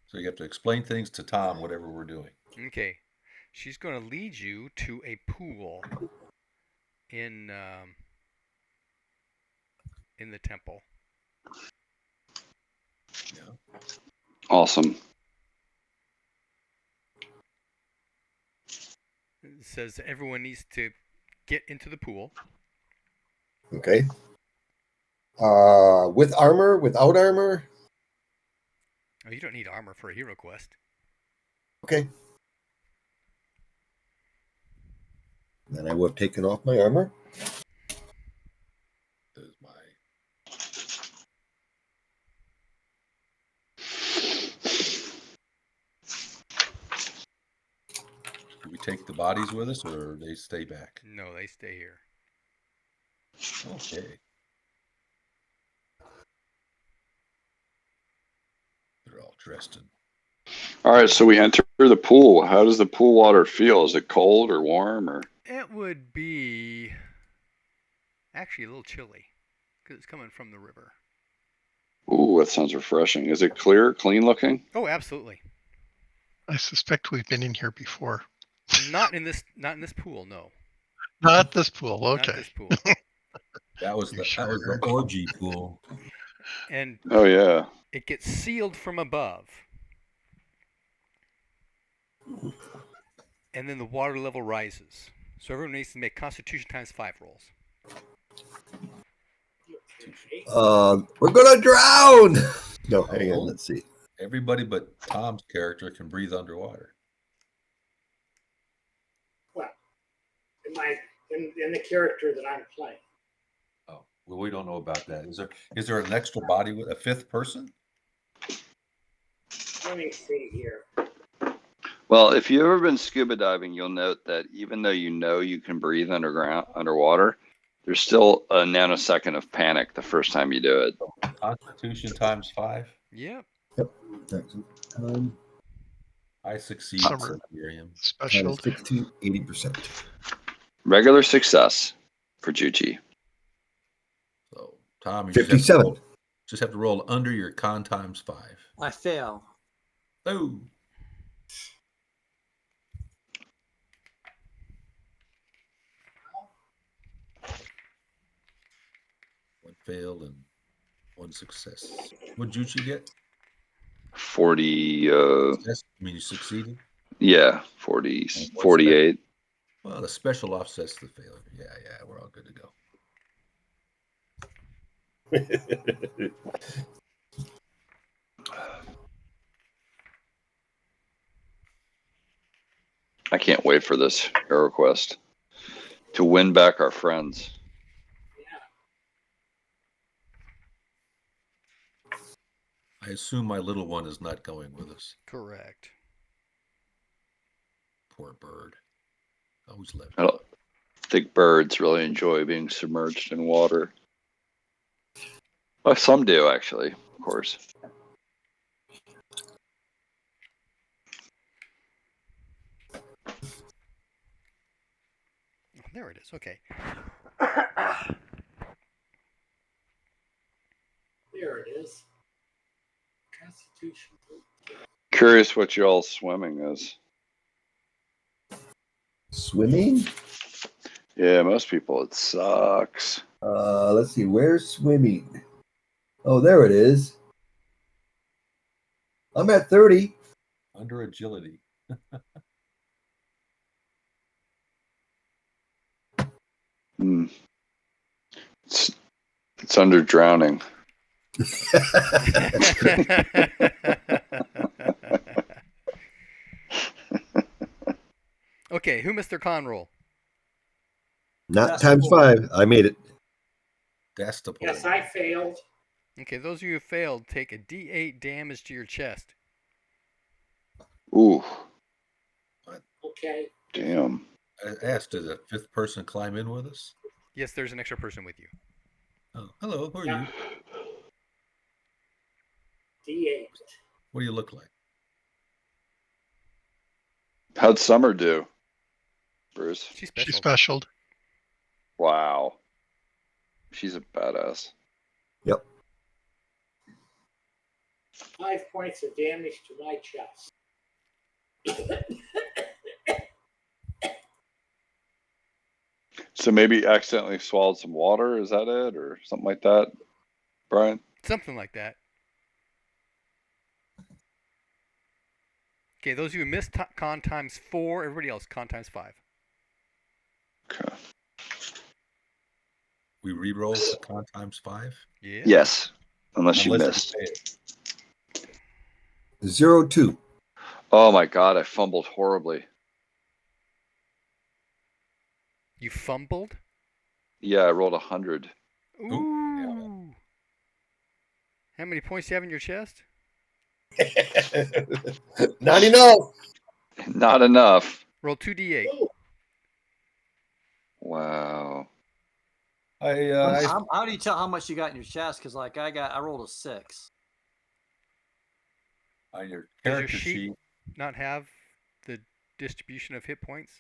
So you have to explain things to Tom, whatever we're doing. Okay. She's going to lead you to a pool in the temple. Yeah. Awesome. It says everyone needs to get into the pool. Okay. With armor, without armor. Oh, you don't need armor for a hero quest. Okay. Then I would have taken off my armor. There's my. Do we take the bodies with us, or they stay back? No, they stay here. Okay. They're all dressed in. All right, so we enter the pool. How does the pool water feel? Is it cold or warm or? It would be actually a little chilly because it's coming from the river. Ooh, that sounds refreshing. Is it clear, clean looking? Oh, absolutely. I suspect we've been in here before. Not in this pool, no. Not this pool. Not Okay. this pool. That was You the orgy pool. And Oh yeah. it gets sealed from above. And then the water level rises. So everyone needs to make Constitution times 5 rolls. We're gonna drown. No, hang on. Oh. Let's see. Everybody but Tom's character can breathe underwater. Well, in the character that I'm playing. Oh, well, we don't know about that. Is there an extra body with a 5th person? Let me see here. Well, if you've ever been scuba diving, you'll note that even though you can breathe underwater, there's still a nanosecond of panic the first time you do it. Constitution times 5. Yep. I succeed. Summer. Said Miriam. Special. 60, 80%. Regular success for Juchi. So Tom, you 57. just have to roll under your con times 5. I fail. Oh. One failed and one success. What'd Juchi get? 40. That's, I mean, you succeeded. Yeah, 40, And what's 48. Well, the special offsets the failure. Yeah, we're all good to go. I can't wait for this hero quest to win back our friends. I assume my little one is not going with us. Correct. Poor bird. Always left. I don't think birds really enjoy being submerged in water. Well, some do, actually, of course. Oh, there it is. Okay. There it is. Constitution. Curious what y'all swimming is. Swimming? Yeah, most people, it sucks. Let's see. Where's swimming? Oh, there it is. I'm at 30. Under agility. It's under drowning. Okay, who missed their con roll? Not That's times cool. 5. I made it. That's the point. Yes, I failed. Okay, those of you who failed, take a D8 damage to your chest. Ooh, Okay. damn. I asked, did a fifth person climb in with us? Yes, there's an extra person with you. Oh, hello. Who are Yeah. you? D8. What do you look like? How'd Summer do, Bruce? She's special. She's special. Wow. She's a badass. Yep. 5 points of damage to my chest. So maybe accidentally swallowed some water, is that it? Or something like that, Brian? Something like that. Okay, those of you who missed con times 4, everybody else con times 5. Okay. We re-roll the con times 5? Yeah. Yes, unless you Unless missed. you fail. 0-2. Oh my god, I fumbled horribly. You fumbled? Yeah, I rolled 100. Ooh. How many points do you have in your chest? Not enough. Not enough. Roll 2d8. Ooh, Wow. How do you tell how much you got in your chest? Because like I rolled a 6. On your Does your character sheet sheet, not have the distribution of hit points?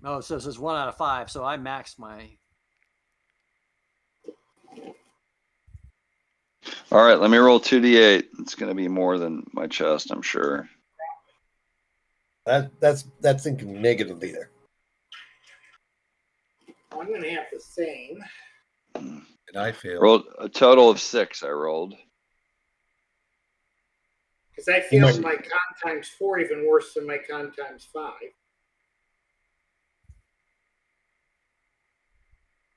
No, so it says 1 out of 5. So I maxed my. All right, let me roll 2d8. It's going to be more than my chest, I'm sure. That's thinking negatively there. I'm going to have the same. and I failed. Rolled a total of 6. I rolled. Because I failed my con times 4 even worse than my con times 5.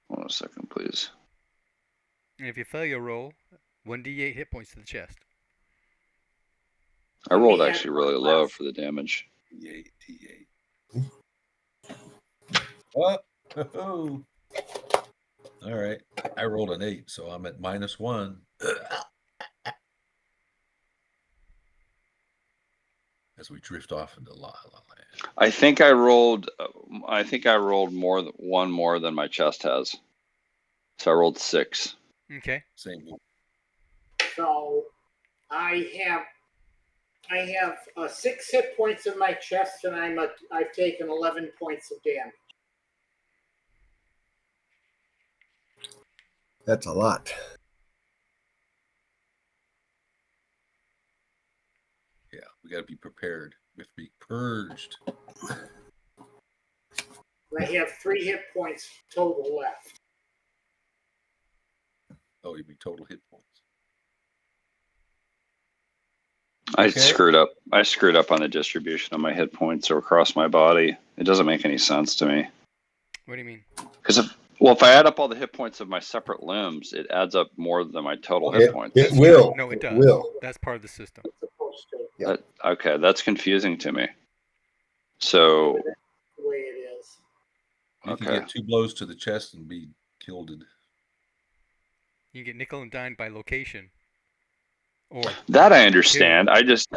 Hold on a second, please. And if you fail your roll, 1d8 hit points to the chest. I rolled actually really low for the damage. T8. Oh, all right. I rolled an 8, so I'm at -1. As we drift off into La La Land. I think I rolled one more than my chest has. So I rolled 6. Okay. Same here. So I have 6 hit points in my chest, and I've taken 11 points of damage. That's a lot. Yeah, we got to be prepared. We have to be purged. I have 3 hit points total left. Oh, you mean total hit points? I Okay. screwed up. I screwed up on the distribution of my hit points or across my body. It doesn't make any sense to me. What do you mean? Because if I add up all the hit points of my separate limbs, it adds up more than my total hit points. It will. No, it does. Will. That's part of the system. It's supposed to, Yeah. Okay, that's confusing to me. So, the way it is. You can okay. get 2 blows to the chest and be killed. You can get nickel and dime by location. Or That I understand. I just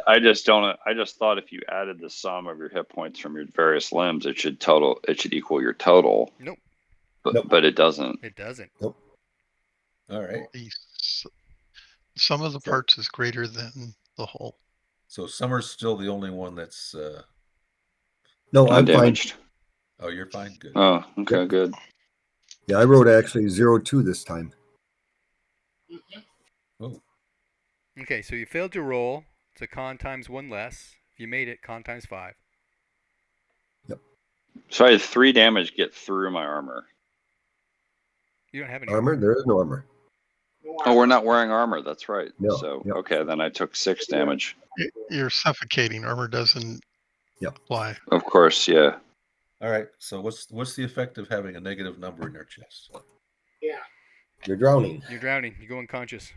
don't. I just thought if you added the sum of your hit points from your various limbs, it should equal your total. Nope. But Nope. but it doesn't. It doesn't. All right. The sum of the parts is greater than the whole. So Summer's still the only one that's. No, I'm fine. Undamaged. Oh, you're fine. Good. Oh, okay, Yep. good. Yeah, I wrote actually 0-2 this time. Oh, Okay, so you failed to roll. It's a con times 1 less. If you made it, con times 5. So I had 3 damage get through my armor. You don't have any Armor? There is no armor. No Oh, we're not wearing armor. That's right. No, So yep. okay, then I took 6 damage. You're suffocating. Armor doesn't Yep. apply. Of course, yeah. all right. So what's the effect of having a negative number in your chest? Yeah. You're drowning. You're drowning. You go unconscious.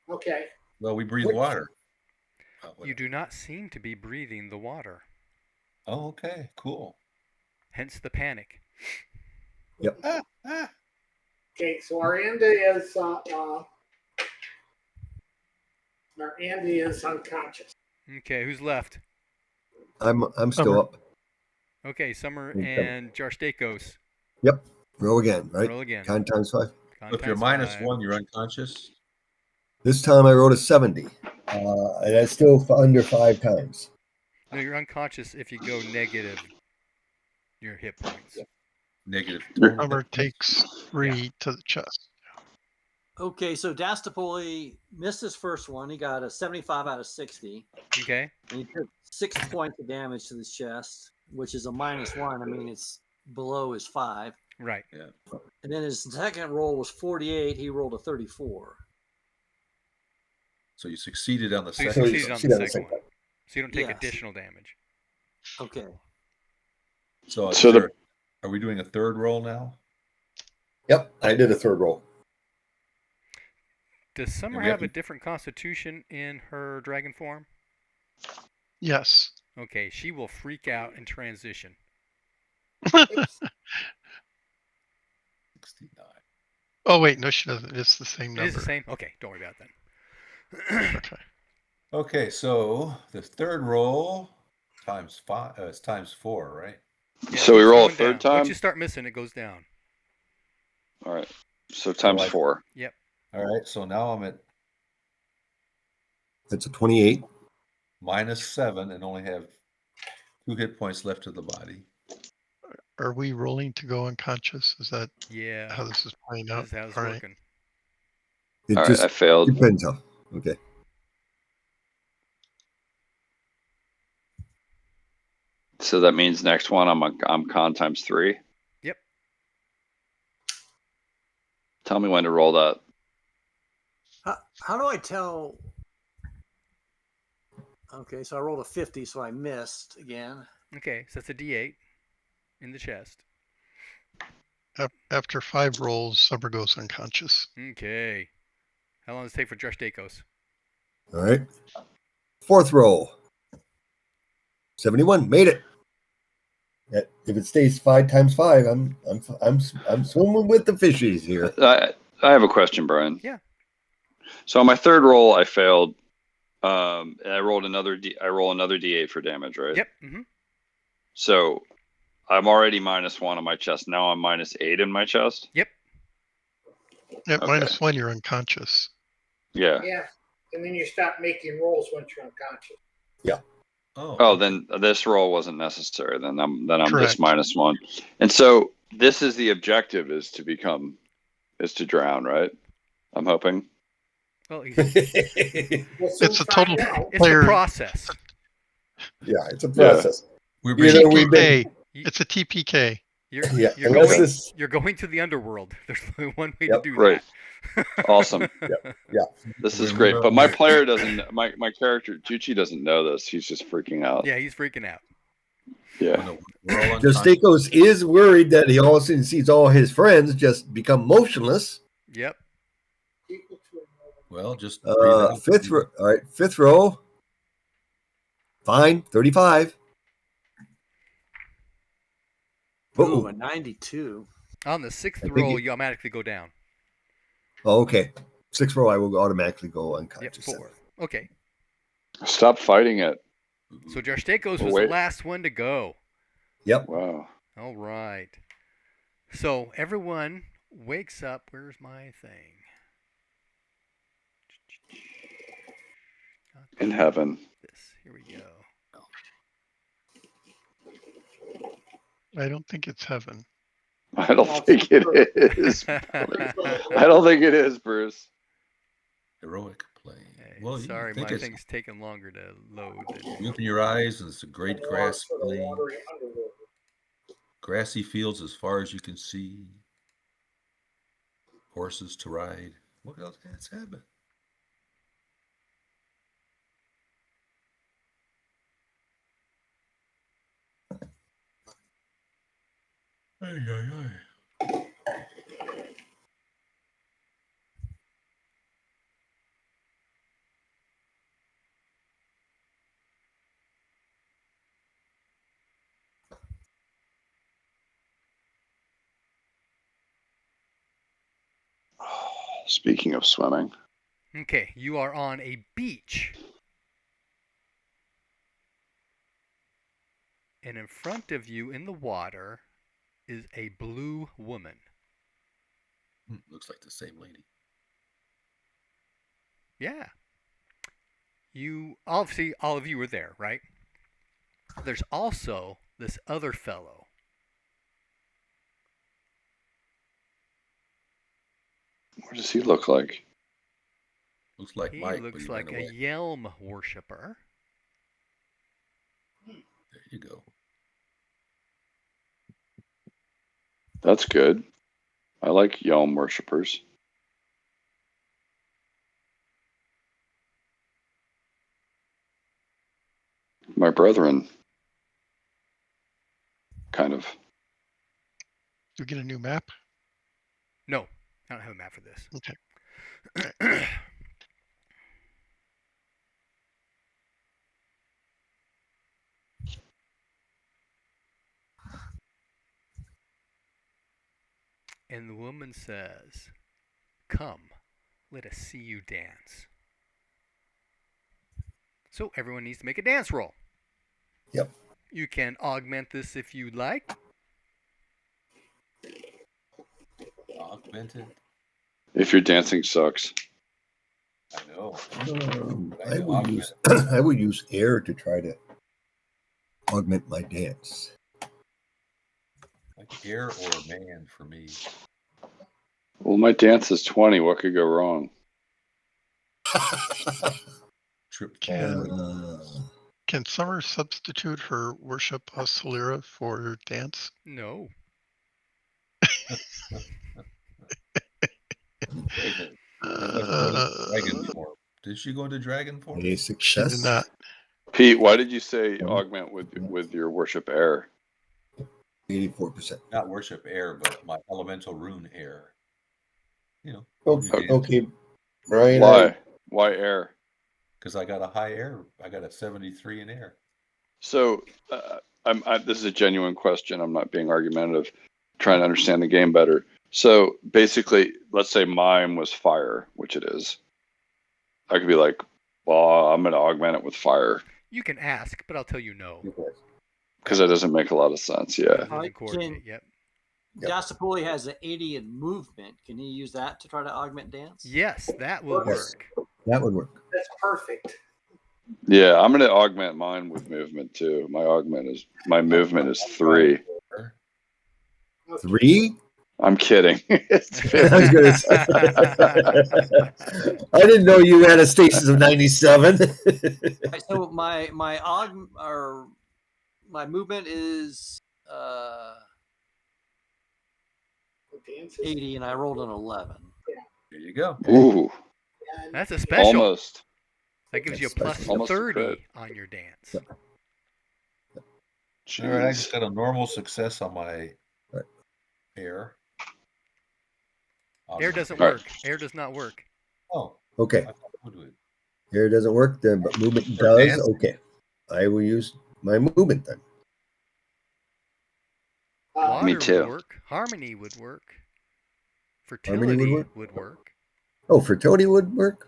Okay. Well, we breathe Which- water. Oh, You whatever. do not seem to be breathing the water. Oh, okay. Cool. Hence the panic. Ah, ah. Okay. So our Andy is unconscious. Okay, who's left? I'm still Summer. up. Okay, Summer Okay. and Jarstakos. Roll again, right? Roll again. Con times 5. Con So if you're times five. -1, you're unconscious. This time I wrote a 70. And that's still under 5 times. No, you're unconscious if you go negative your hit points. Negative. Summer takes 3 to the chest. Okay, so Dastapoli missed his first one. He got a 75 out of 60. Okay? And he took 6 points of damage to the chest, which is a -1. I mean, it's below his 5. Right. And then his second roll was 48. He rolled a 34. So you succeeded on the So you second. succeeded on see the that second one. So you don't take Yes. additional damage. Okay. So, So are we doing a third roll now? Yep, I did a third roll. Does Summer we have have a to- different constitution in her dragon form? Yes. Okay, she will freak out and transition. 69. Oh wait, no, she doesn't. It's the same It number. is the same? Okay, don't worry about it then. Okay. Okay, so the third roll times 5 is times 4, right? Yeah, So we keeps roll a going third down. time? Once you start missing, it goes down. All right. So times Like- 4. All right, so now I'm at That's a 28. -7 and only have 2 hit points left to the body. Are we rolling to go unconscious? Is that Yeah, how this is playing out? this is how it's All right. working. It All right, just I failed. depends how. Okay. So that means next one I'm con times 3. Yep. Tell me when to roll that. How do I tell? Okay, so I rolled a 50, so I missed again. Okay, so that's a D8 in the chest. After 5 rolls, Summer goes unconscious. Okay. How long does it take for Jarstakos? All right. Fourth roll. 71. Made it. If it stays 5 times 5, I'm swimming with the fishies here. I have a question, Brian. Yeah. So on my third roll, I failed. And I rolled another another D8 for damage, right? Yep. Mm-hmm. So I'm already -1 on my chest. Now I'm -8 in my chest. At Okay. -1, you're unconscious. Yeah. Yeah. And then you stop making rolls once you're unconscious. Oh, then this roll wasn't necessary. Then I'm just Correct. -1. And so this is the objective: is to drown, right? I'm hoping. Well, it's We'll soon It's a find total- out. the Player- process. Yeah, it's a process. We're You know, being, we've been- TPK. It's a TPK. You're Yeah, you're unless going this. you're going to the underworld. There's only one way Yep. to do Right. that. Awesome. Yeah. This is Remember great. But my when- player doesn't. My character Juchi doesn't know this. He's just freaking out. Yeah, he's freaking out. Yeah. when we're all Justicos is worried that he all of a sudden sees all his friends just become motionless. Yep. Equal to another. Well, just breathe out. Fifth row. All right, fifth row. Fine, 35. Ooh, Uh-oh. a 92. On the sixth I think roll, it- you automatically go down. Oh, okay. Sixth row, I will automatically go Yep, unconscious. 4. Okay. Stop fighting it. So Jarstekos Oh, was wait. the last one to go. Yep. Wow. All right. So everyone wakes up. Where's my thing? In heaven. This. Here we go. I don't think it's heaven. I don't think it is. I don't think it is, Bruce. Heroic play. Hey, Well, you sorry, think my it's thing's taking longer to load. you open your eyes and it's a great grass For the plain, watery underworld. grassy fields as far as you can see, horses to ride. What else has happened? Ay, ay, ay. Speaking of swimming. Okay, you are on a beach. And in front of you in the water is a blue woman. Looks like the same lady. Yeah. You obviously all of you were there, right? There's also this other fellow. What does he look like? Looks like He Mike. but looks he like ran a away. Yelm worshiper. There you go. That's good. I like Yelm worshippers. My brethren. Kind of. Do we get a new map? No, I don't have a map for this. Okay. And the woman says, "Come, let us see you dance." So everyone needs to make a dance roll. Yep. You can augment this if you'd like. Augmented. If your dancing sucks. I know. I would use I would use air to try to augment my dance. Like air or man for me. Well, my dance is 20. What could go wrong? Trip Can- forward. Can Summer substitute her worship of Solera for dance? No. Dragon form. Did she go into dragon form? A She success. did not. Pete, why did you say augment with your worship air? 84%. Not worship air, but my elemental rune air. You know. Okay, Brian. Why? Why air? Because I got a high air. I got a 73 in air. So, this is a genuine question. I'm not being argumentative. Trying to understand the game better. So basically, let's say mine was fire, which it is. I could be like, well, I'm going to augment it with fire You can ask, but I'll tell you no. because that doesn't make a lot of sense. Yeah. Doesn't I coordinate. Yep. Yep. Jastapuli has an 80 in movement. Can he use that to try to augment dance? Yes, that will Yes. work. That would work. That's perfect. Yeah, I'm going to augment mine with movement too. My movement is 3. 3? I'm kidding. It's I was 50. gonna say. I didn't know you had a stasis of 97. Right, so my movement is Dance is 80, and I rolled an 11. There you go. Ooh, and That's a special. almost. That gives you a That's plus special. Almost a 30 crit. on your dance. All right, I Jeez. just got a normal success on my Right. air. Air doesn't All right. work. Air does not work. Oh, Okay. I thought it would do it. Here it doesn't work, then, but movement For does. dance? Okay. I will use my movement then. Water Me too. would work. Harmony would work. Harmony Fertility would work? would work. Oh, fertility would work?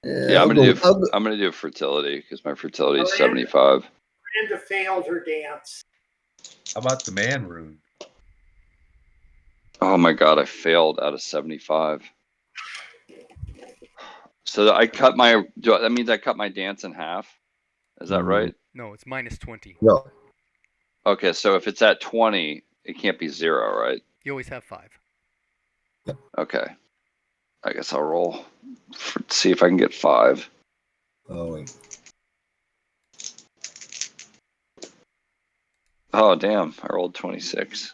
Yeah, I'll go- I'll go- I'm gonna do fertility because my fertility is Miranda- 75. Miranda failed her dance. How about the man rune? Oh my god, I failed out of 75. So I cut my. That means I cut my dance in half. Is that Mm. right? No, it's minus 20. No. Okay, so if it's at 20, it can't be 0, right? You always have 5. Okay. I guess I'll roll. See if I can get 5. Oh, wait. Oh damn! I rolled 26.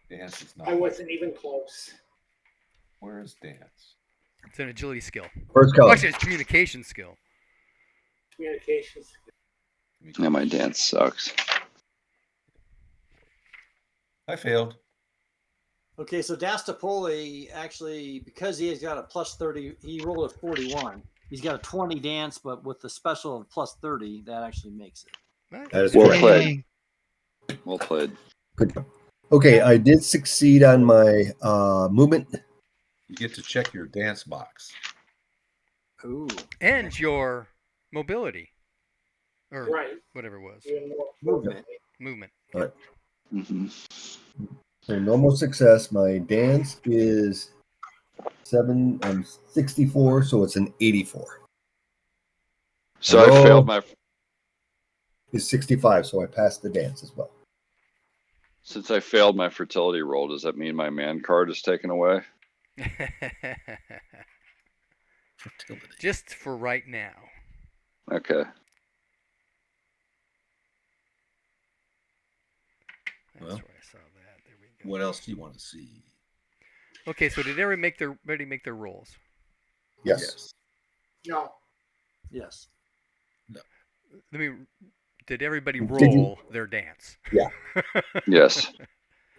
Dance is not. I wasn't even close. Where is dance? It's an agility skill. First Well, color. actually, it's communication skill. Communications. Yeah, my dance sucks. I failed. Okay, so Dastapoli actually, because he has got a plus 30, he rolled a 41. He's got a 20 dance, but with the special of plus 30, that actually makes it. Right? That is Well correct. played. Well played. Good job. Okay, I did succeed on my movement. You get to check your dance box. Ooh. And your mobility. Or Right. whatever it was. Even more Movement. Movement. hmm So normal success. My dance is 64, so it's an 84. So I Hello? failed my. It's 65, so I passed the dance as well. Since I failed my fertility roll, does that mean my man card is taken away? Fertility. Just for right now. Okay. That's Well, where I saw that. There we go. What else do you want to see? Okay, so did everybody make their rolls? Yes. No. Yes. Let me. Did everybody Did roll you- their dance? Yeah. Yes.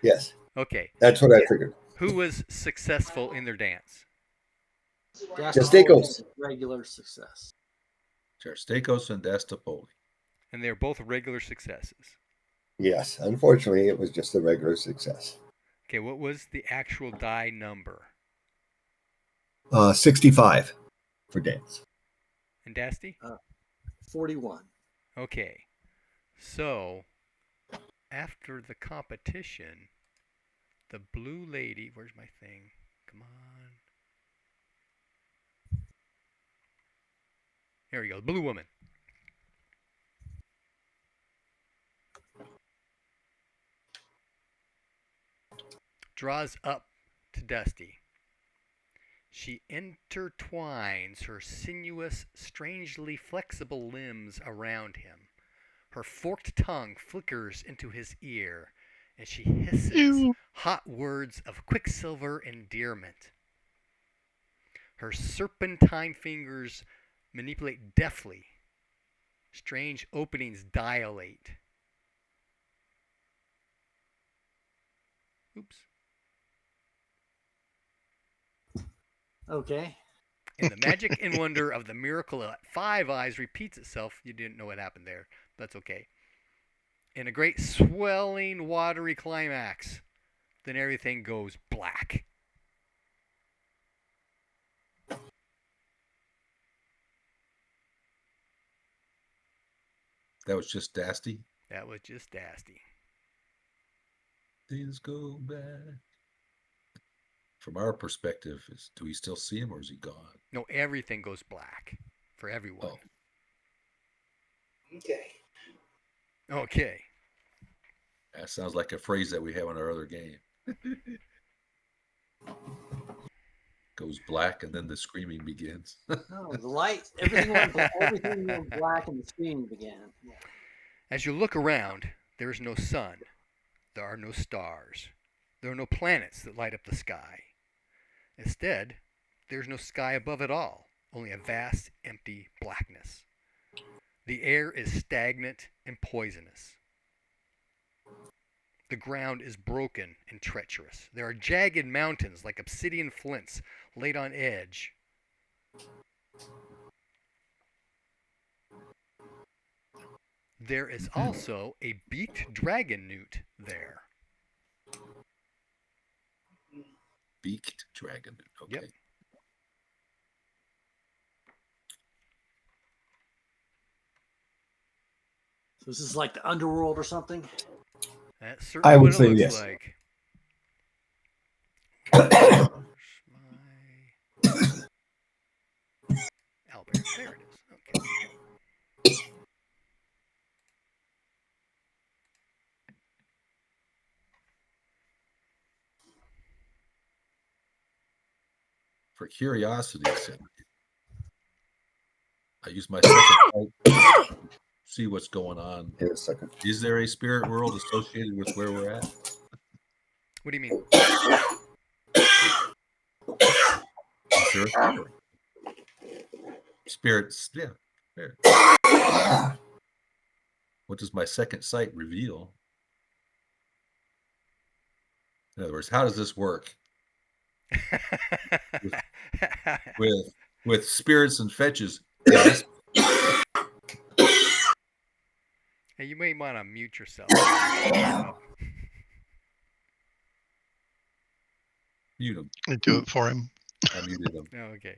Yes. Okay. That's what I figured. Who was successful in their dance? Jastakos. Regular success. Cherstakos and Dastapoli. And they're both regular successes. Yes. Unfortunately, it was just a regular success. Okay, what was the actual die number? 65 for dance. And Dasty? 41. Okay. So, after the competition, the blue lady, where's my thing? Come on. Here we go, blue woman. Draws up to Dusty. She intertwines her sinuous, strangely flexible limbs around him. Her forked tongue flickers into his ear, and she hisses Ew. hot words of quicksilver endearment. Her serpentine fingers manipulate deftly. Strange openings dilate. Oops. Okay. And the magic and wonder of the miracle at 5 eyes repeats itself. You didn't know what happened there. That's okay. In a great swelling, watery climax, then everything goes black. That was just Dasty. That was just Dasty. Things go back. From our perspective, do we still see him or is he gone? No, everything goes black for everyone. Oh. Okay. Okay. That sounds like a phrase that we have in our other game. Goes black and then the screaming begins. No, the light, everything went black and the screen began. Yeah. As you look around, there is no sun. there are no stars. There are no planets that light up the sky. Instead, there's no sky above at all, only a vast, empty blackness. The air is stagnant and poisonous. The ground is broken and treacherous. There are jagged mountains like obsidian flints laid on edge. There is also a beaked dragon newt there. Beaked dragon. Okay. Yep. So this is like the underworld or something. That's certainly I would what it say looks yes. like. Albert, there it is. Okay. For curiosity's sake, I use my second sight to see what's going on. In a second. Is there a spirit world associated with where we're at? What do you mean? Is there a spirit? Spirits, yeah. Spirit. What does my second sight reveal? In other words, how does this work with spirits and fetches? Yes. Hey, you may want to mute yourself. Mute him. I do it for him. I muted him. Oh, okay.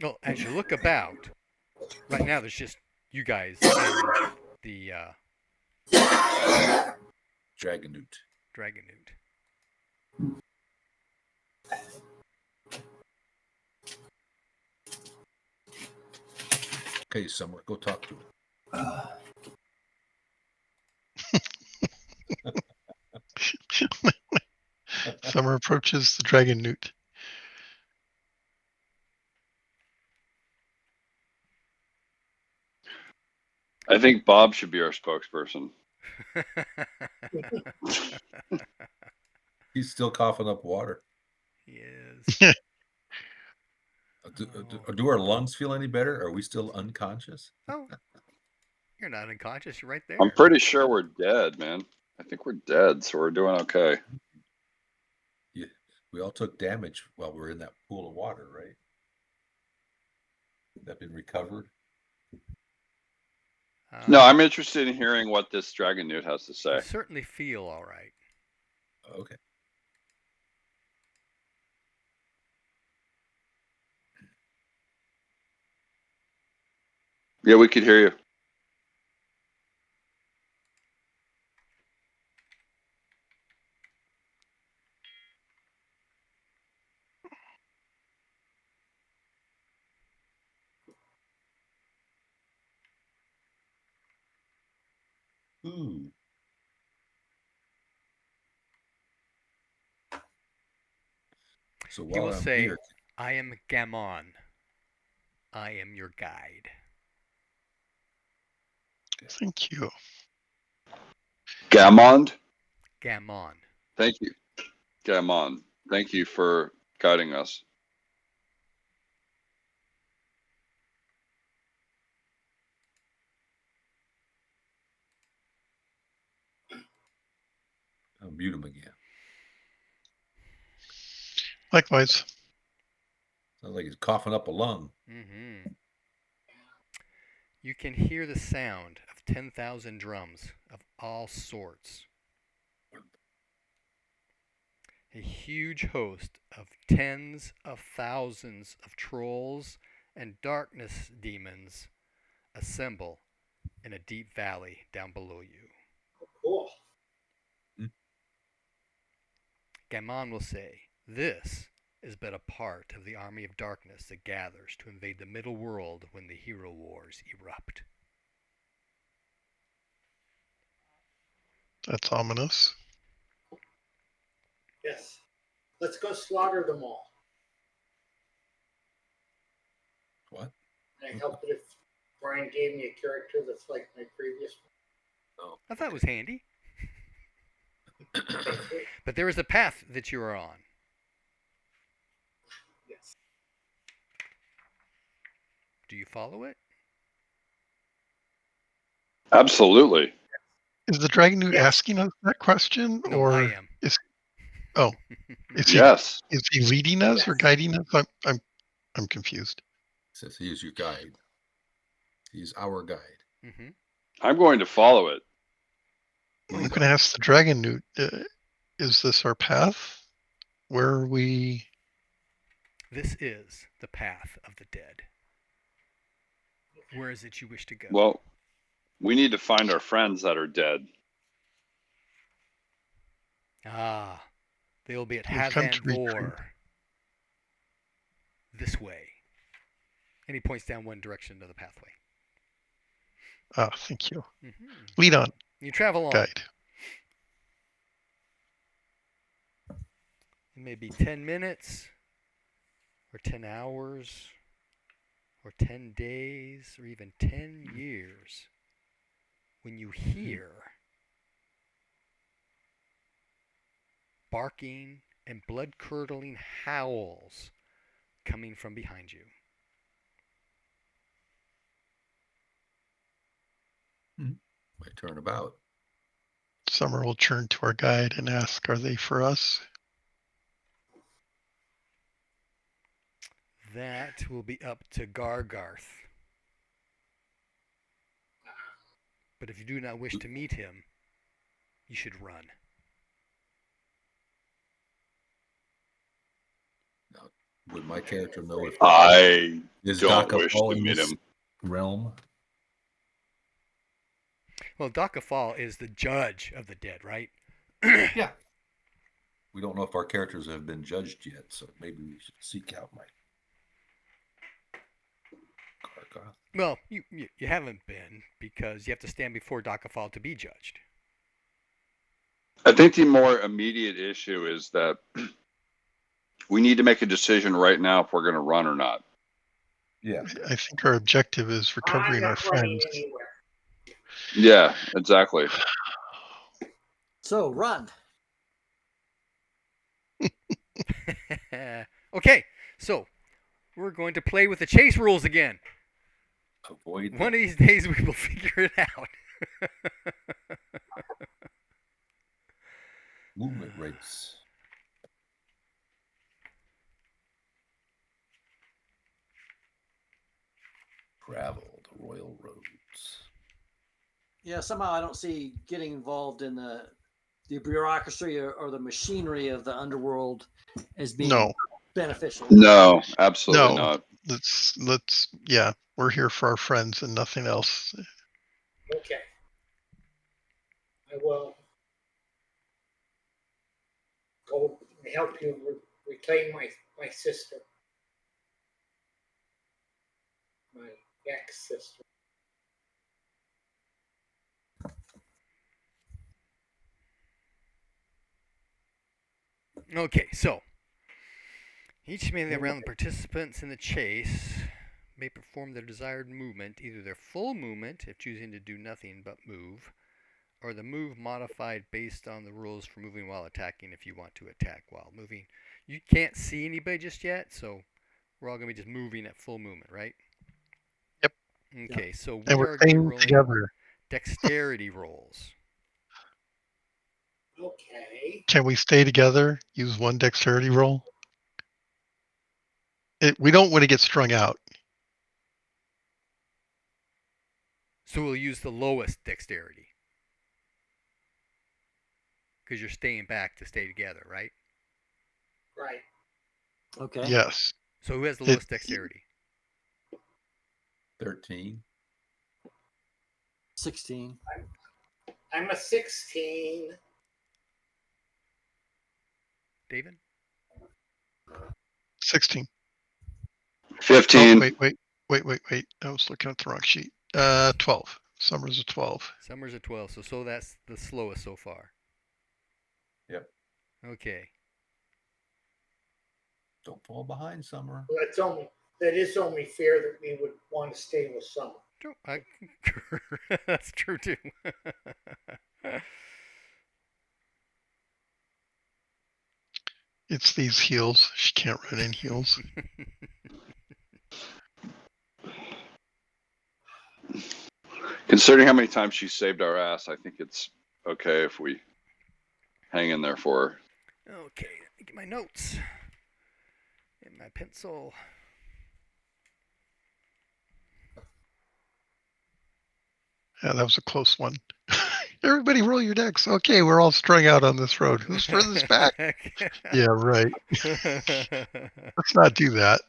Well, as you look about, right now there's just you guys and the Dragon newt. dragon newt. Okay, Summer, go talk to him. Summer approaches the dragon newt. I think Bob should be our spokesperson. He's still coughing up water. He is. Do our lungs feel any better? Are we still unconscious? Oh, you're not unconscious. You're right there. I'm pretty sure we're dead, man. I think we're dead, so we're doing okay. Yeah, we all took damage while we were in that pool of water, right? That been recovered? No, I'm interested in hearing what this dragon newt has to say. You certainly feel all right. Okay. Yeah, we could hear you. Ooh. So He while will I'm say, here, I am Gammon. I am your guide. Thank you. Gammond? Gammon. Thank you. Gammon. Thank you for guiding us. I'll mute him again. Likewise. Sounds like he's coughing up a lung. Mm-hmm. You can hear the sound of 10,000 drums of all sorts. A huge host of tens of thousands of trolls and darkness demons assemble in a deep valley down below you. Cool. Gammon will say, this is but a part of the army of darkness that gathers to invade the middle world when the hero wars erupt. That's ominous. Yes. Let's go slaughter them all. What? Can I help it if Brian gave me a character that's like my previous Oh, I thought it was handy. one? But there is a path that you are on. Yes. Do you follow it? Absolutely. Is the Dragon Newt Yes. asking us that question, No, or I am. is is Yes. he leading us or Yes. guiding us? I'm confused. says he is your guide. He's our guide. Mm-hmm. I'm going to follow it. I'm Lead going to on. ask the Dragon Newt, is this our path? Where are we? This is the path of the dead. Where is it you wish to go? Well, we need to find our friends that are dead. Ah, they will be at We've come to Hazan Vor. This way. And he points down one direction of the pathway. Ah, thank you. Mm-hmm. Lead on, You travel on. guide. It may be 10 minutes, or 10 hours, or 10 days, or even 10 years when you hear barking and blood-curdling howls coming from behind you. I turn about. Summer will turn to our guide and ask, are they for us? That will be up to Gargarth. But if you do not wish to meet him, you should run. Would my character know if I is don't Daka wish Fall to in meet this him. realm? Well, Dakafal is the judge of the dead, right? Yeah. We don't know if our characters have been judged yet, so maybe we should seek out my Gargoth. Well, you haven't been because you have to stand before Dakafal to be judged. I think the more immediate issue is that we need to make a decision right now if we're going to run or not. Yeah. I think our objective is recovering I'm our not running friends. anywhere. Yeah, exactly. So run. Okay, so we're going to play with the chase rules again. Avoid One of these days we will figure it out. movement rates. Travel the royal roads. Yeah, somehow I don't see getting involved in the bureaucracy or the machinery of the underworld as being No, beneficial. No, absolutely no. not. Yeah, we're here for our friends and nothing else. Okay. I will go help you reclaim my sister. My ex-sister. Okay, so each melee round the participants in the chase may perform their desired movement, either their full movement if choosing to do nothing but move, or the move modified based on the rules for moving while attacking if you want to attack while moving. You can't see anybody just yet, so we're all going to be just moving at full movement, right? Yep. Okay, so we And are we're going to be staying rolling together. dexterity rolls. Okay. Can we stay together? Use one dexterity roll? We don't want to get strung out. So we'll use the lowest dexterity. Because you're staying back to stay together, right? Right. Okay. Yes. So who has the lowest dexterity? 13. 16. I'm a 16. David? 16. 15. Oh, wait. I was looking at the wrong sheet. 12. Summer's a 12. Summer's a 12, so that's the slowest so far. Yep. Okay. Don't fall behind, Summer. Well, that is only fair that we would want to stay with Summer. I concur. That's true too. It's these heels. She can't run in heels. Considering how many times she saved our ass, I think it's okay if we hang in there for her. Okay, let me get my notes and my pencil. Yeah, that was a close one. Everybody roll your decks. Okay, we're all strung out on this road. Who's furthest back? Yeah, right. Let's not do that.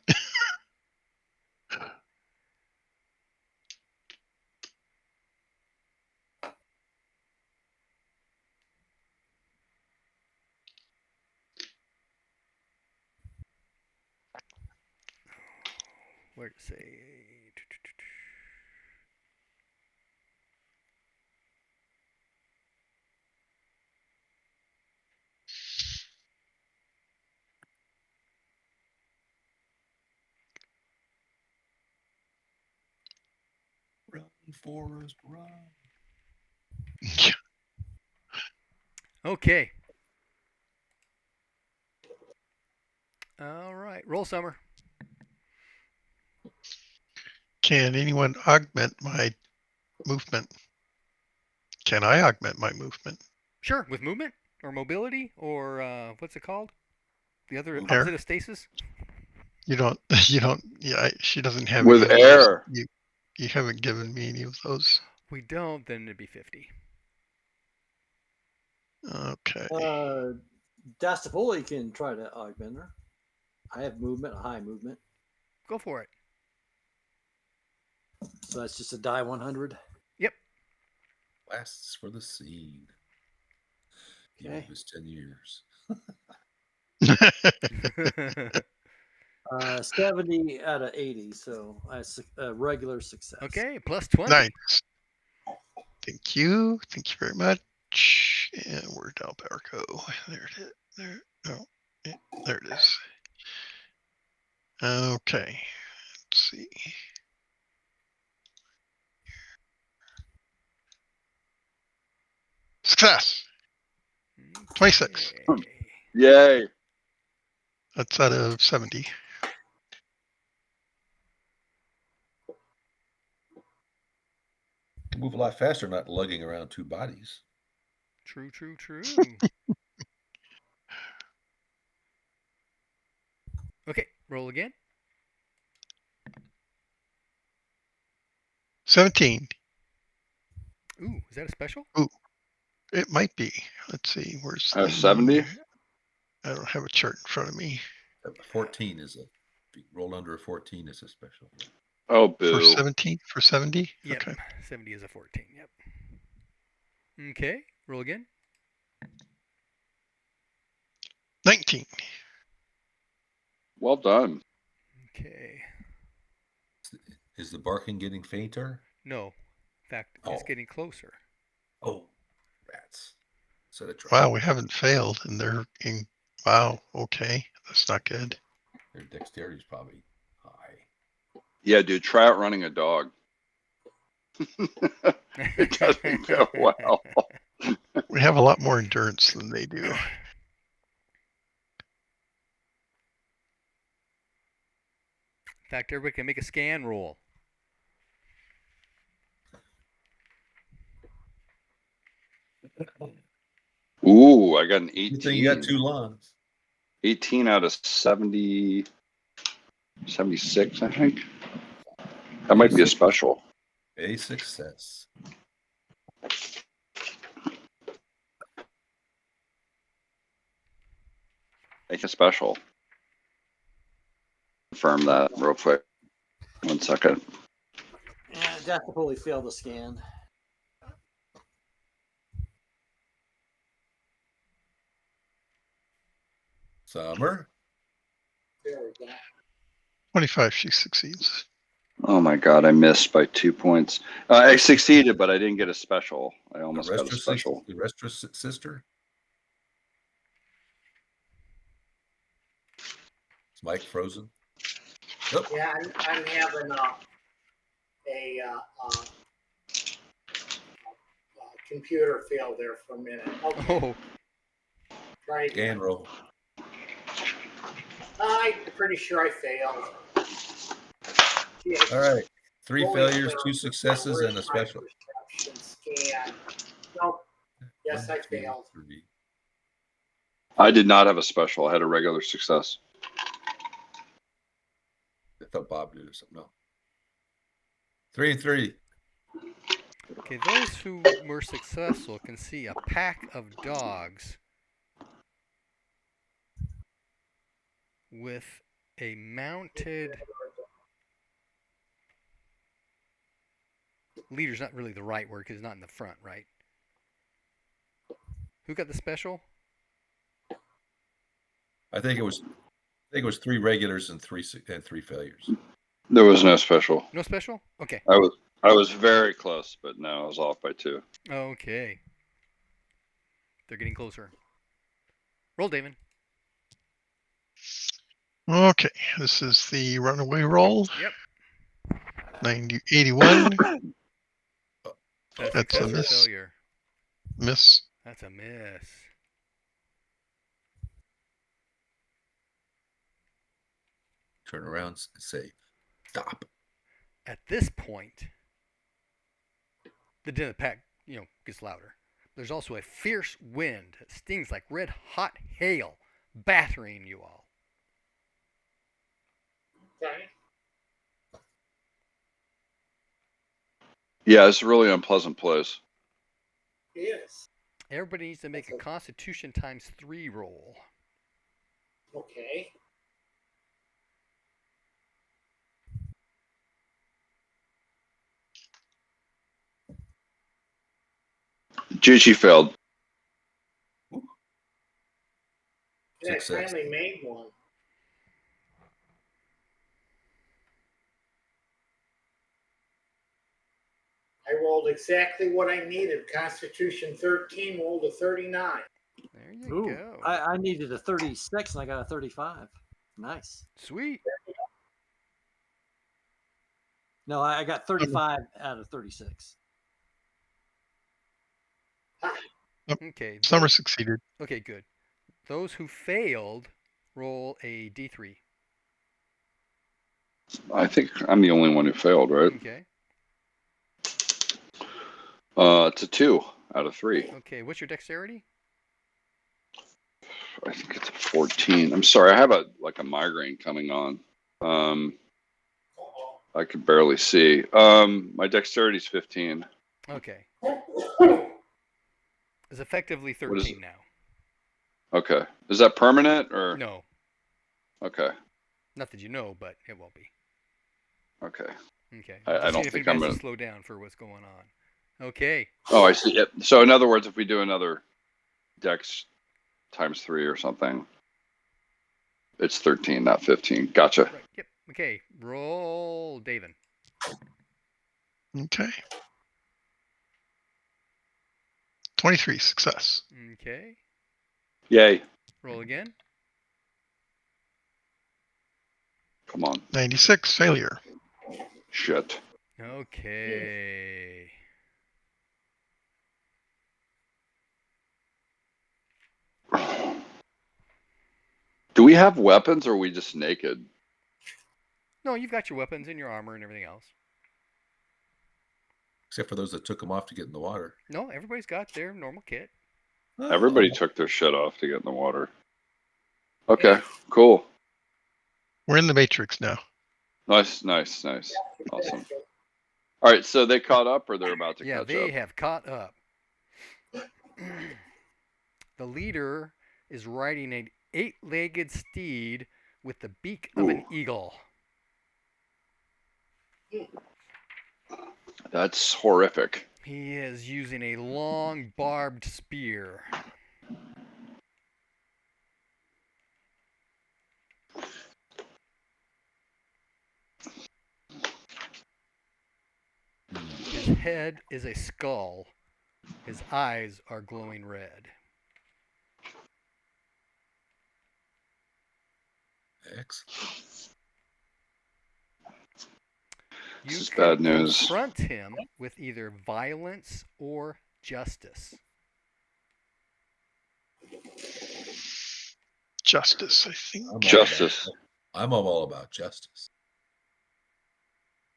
Where to say? Run, Forrest, run. Okay. All right. Roll Summer. Can anyone augment my movement? Can I augment my movement? Sure, with movement or mobility or what's it called? The other Air. opposite of stasis. You don't. Yeah, she doesn't have With any of those. air. You haven't given me any of those. We don't, then it'd be 50. Okay. Dastapoli can try to augment her. I have movement, a high movement. Go for it. So that's just a die 100. Yep. Lasts for the seed. Okay. It was 10 years. 70 out of 80, so a regular success. Okay, plus 20. Nice. Thank you. Thank you very much. And where'd Albert go? There it is. There. No. Yeah, there it is. Okay. Let's see. Success. 26. Okay. Yay. That's out of 70. You move a lot faster, not lugging around two bodies. True. Okay, roll again. 17. Ooh, is that a special? It might be. Let's see. Where's I have 70. I don't have a chart in front of me. 14 is if you roll under a 14 is a special. Oh, For boo. 17? For 70? Yep. Okay. 70 is a 14. Yep. Okay, roll again. 19. Well done. Okay. Is the barking getting fainter? No. In fact, it's Oh. getting closer. Oh, rats. Set a trap. Wow, we haven't failed, and they're in. Wow. Okay, that's not good. Their dexterity is probably high. Yeah, dude, try out running a dog. It doesn't go well. We have a lot more endurance than they do. In fact, everybody can make a scan roll. Ooh, I got an 18. You think you got two lungs? 18 out of 70, 76, I think. That might be a special. A success. Make a special. Confirm that real quick. 1 second. Yeah, Dastapoli failed the scan. Summer. There we go. 25, she succeeds. Oh my god, I missed by 2 points. I succeeded, but I didn't get a special. I almost got a special. The Restrous sister. Is Mike frozen? Yeah, I'm having a computer fail there for a minute. Okay, Oh, try again. And roll. I'm pretty sure I failed. Gee, I All right. 3 going failures, there. 2 successes, Where's and a my special. perception scan? Nope. Yes, 1, I 2, failed. 3. I did not have a special. I had a regular success. I thought Bob did or something. No. 3 and 3. okay. Those who were successful can see a pack of dogs with a mounted leader's not really the right word because it's not in the front, right? Who got the special? I think it was 3 regulars and 3 failures. There was no special. No special? Okay. I was very close, but no, I was off by 2. Okay. They're getting closer. Roll, Damon. Okay, this is the runaway roll. Yep. 81. That's That's a success or miss. failure. Miss. That's a miss. Turn around and say, stop. At this point, the din of the pack, gets louder. There's also a fierce wind that stings like red hot hail, battering you all. Okay. Yeah, it's a really unpleasant place. Yes. Everybody needs to make a Constitution times 3 roll. Okay. Gigi failed. And I Success. finally made one. I rolled exactly what I needed. Constitution 13 rolled a 39. There you Ooh, go. I needed a 36 and I got a 35. Nice. Sweet. No, I got 35 out of 36. Okay. Summer succeeded. Okay, good. Those who failed roll a d3. I think I'm the only one who failed, right? Okay. It's a 2 out of 3. Okay. What's your dexterity? I think it's a 14. I'm sorry, I have a migraine coming on. I could barely see. My dexterity's 15. Okay. It's effectively What is 13 it? now. Okay. Is that permanent or? No. Okay. Not that you know, but it won't be. Okay. Okay. I Just don't seeing if think anybody I'm has gonna. to slow down for what's going on. Okay. Oh, I see. Yep. So in other words, if we do another dex times 3 or something, it's 13, not 15. Gotcha. Right. Yep. Okay. Roll, David. Okay. 23, success. Okay. Yay. Roll again. Come on. 96, failure. Shit. Okay. Do we have weapons or are we just naked? No, you've got your weapons and your armor and everything else. Except for those that took them off to get in the water. No, everybody's got their normal kit. Everybody took their shit off to get in the water. Okay, cool. We're in the Matrix now. Nice. Awesome. All right, so they caught up or they're about to Yeah, catch they up? have caught up. The leader is riding an 8-legged steed with the beak of an eagle. That's horrific. He is using a long barbed spear. His head is a skull. His eyes are glowing red. X. This You is can bad news. confront him with either violence or justice. Justice, I think. Justice. I'm all about justice.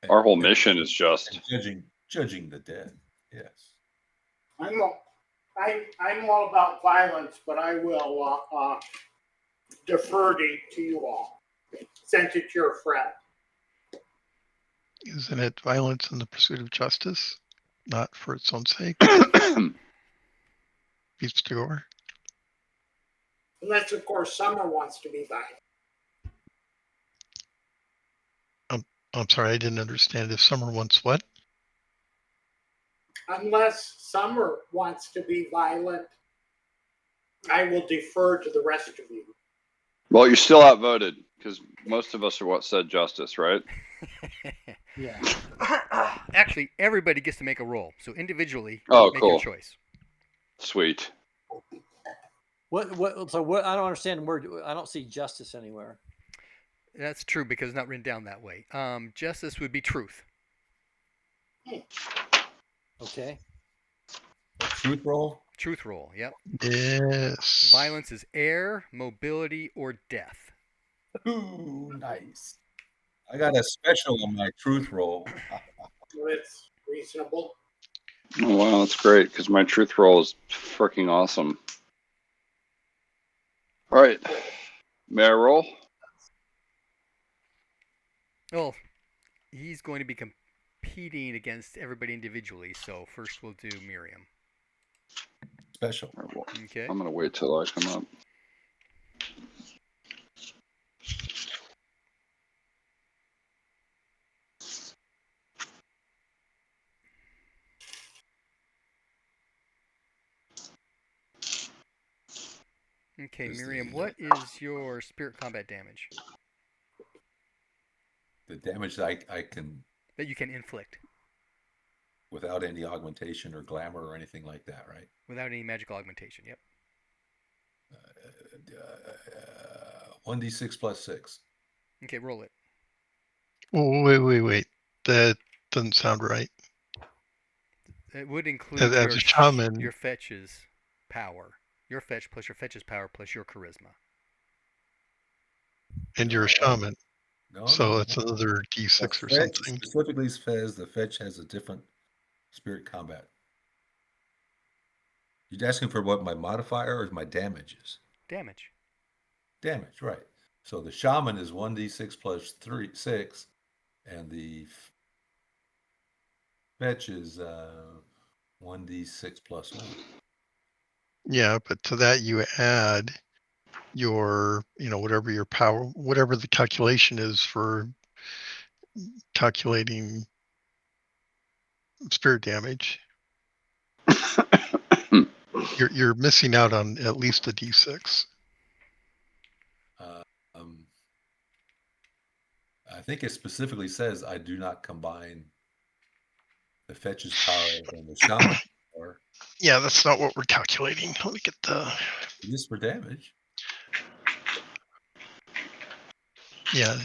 Our whole And- mission is just. and judging the dead. Yes. I'm all about violence, but I will defer to you all, since it's your friend. Isn't it violence in the pursuit of justice? Not for its own sake. Keeps to gore. Unless, of course, Summer wants to be violent. I'm sorry, I didn't understand. If Summer wants what? Unless Summer wants to be violent, I will defer to the rest of you. Well, you're still outvoted because most of us are what said justice, right? Yeah. Actually, everybody gets to make a roll. So individually, Oh, make cool. your choice. Sweet. What? So what? I don't understand. I don't see justice anywhere. That's true because it's not written down that way. Justice would be truth. Okay. Truth roll. Truth roll. Yep. Yes. Violence is air, mobility, or death. Ooh, nice. I got a special on my truth roll. It's reasonable. Oh, wow, that's great because my truth roll is freaking awesome. All right. May I roll? Well, he's going to be competing against everybody individually. So first we'll do Miriam. Special. All right, well, Okay. I'm going to wait till I come up. Okay, Is Miriam, the, what is your spirit combat damage The damage that I can, that you can inflict without any augmentation or glamour or anything like that, right? without any magical augmentation? Yep. 1d6 plus 6. Okay, roll it. Oh, wait. That doesn't sound right. It would include As a shaman, your fetch's power. Your fetch plus your fetch's power plus your charisma. and you're a shaman, No, so no. it's another The D6 or fetch something. specifically says the fetch has a different spirit combat. You're asking for what my modifier or my damage is? Damage. Damage, right. So the shaman is 1d6 plus 6, and the fetch is 1d6 plus 1. Yeah, but to that you add your, whatever your power, whatever the calculation is for calculating spirit damage. You're missing out on at least a D6. I think it specifically says I do not combine the fetch's power and the shaman's power. Yeah, that's not what we're calculating. Let me get the. It is for damage. Yeah,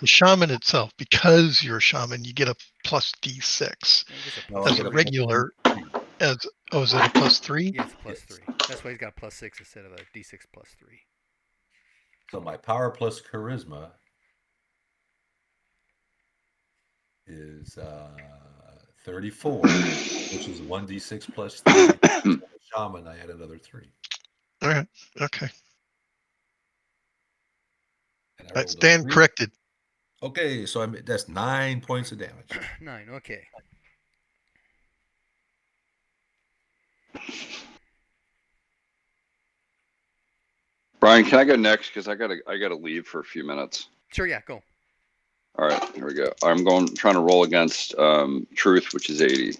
the shaman itself, because you're a shaman, you get a plus D6. I guess a No, plus I As get a a three. regular, is it a plus 3? Yeah, it's a plus Yes. 3. That's why he's got a plus 6 instead of a d6 plus 3. So my power plus charisma is 34, which is 1d6 plus 3. So the shaman, I add another 3. All right. Okay. And I I rolled a stand 3. corrected. Okay, so that's 9 points of damage. 9. Okay. Brian, can I go next? Because I gotta leave for a few minutes. Sure. Yeah. Go. All right, here we go. I'm trying to roll against truth, which is 80.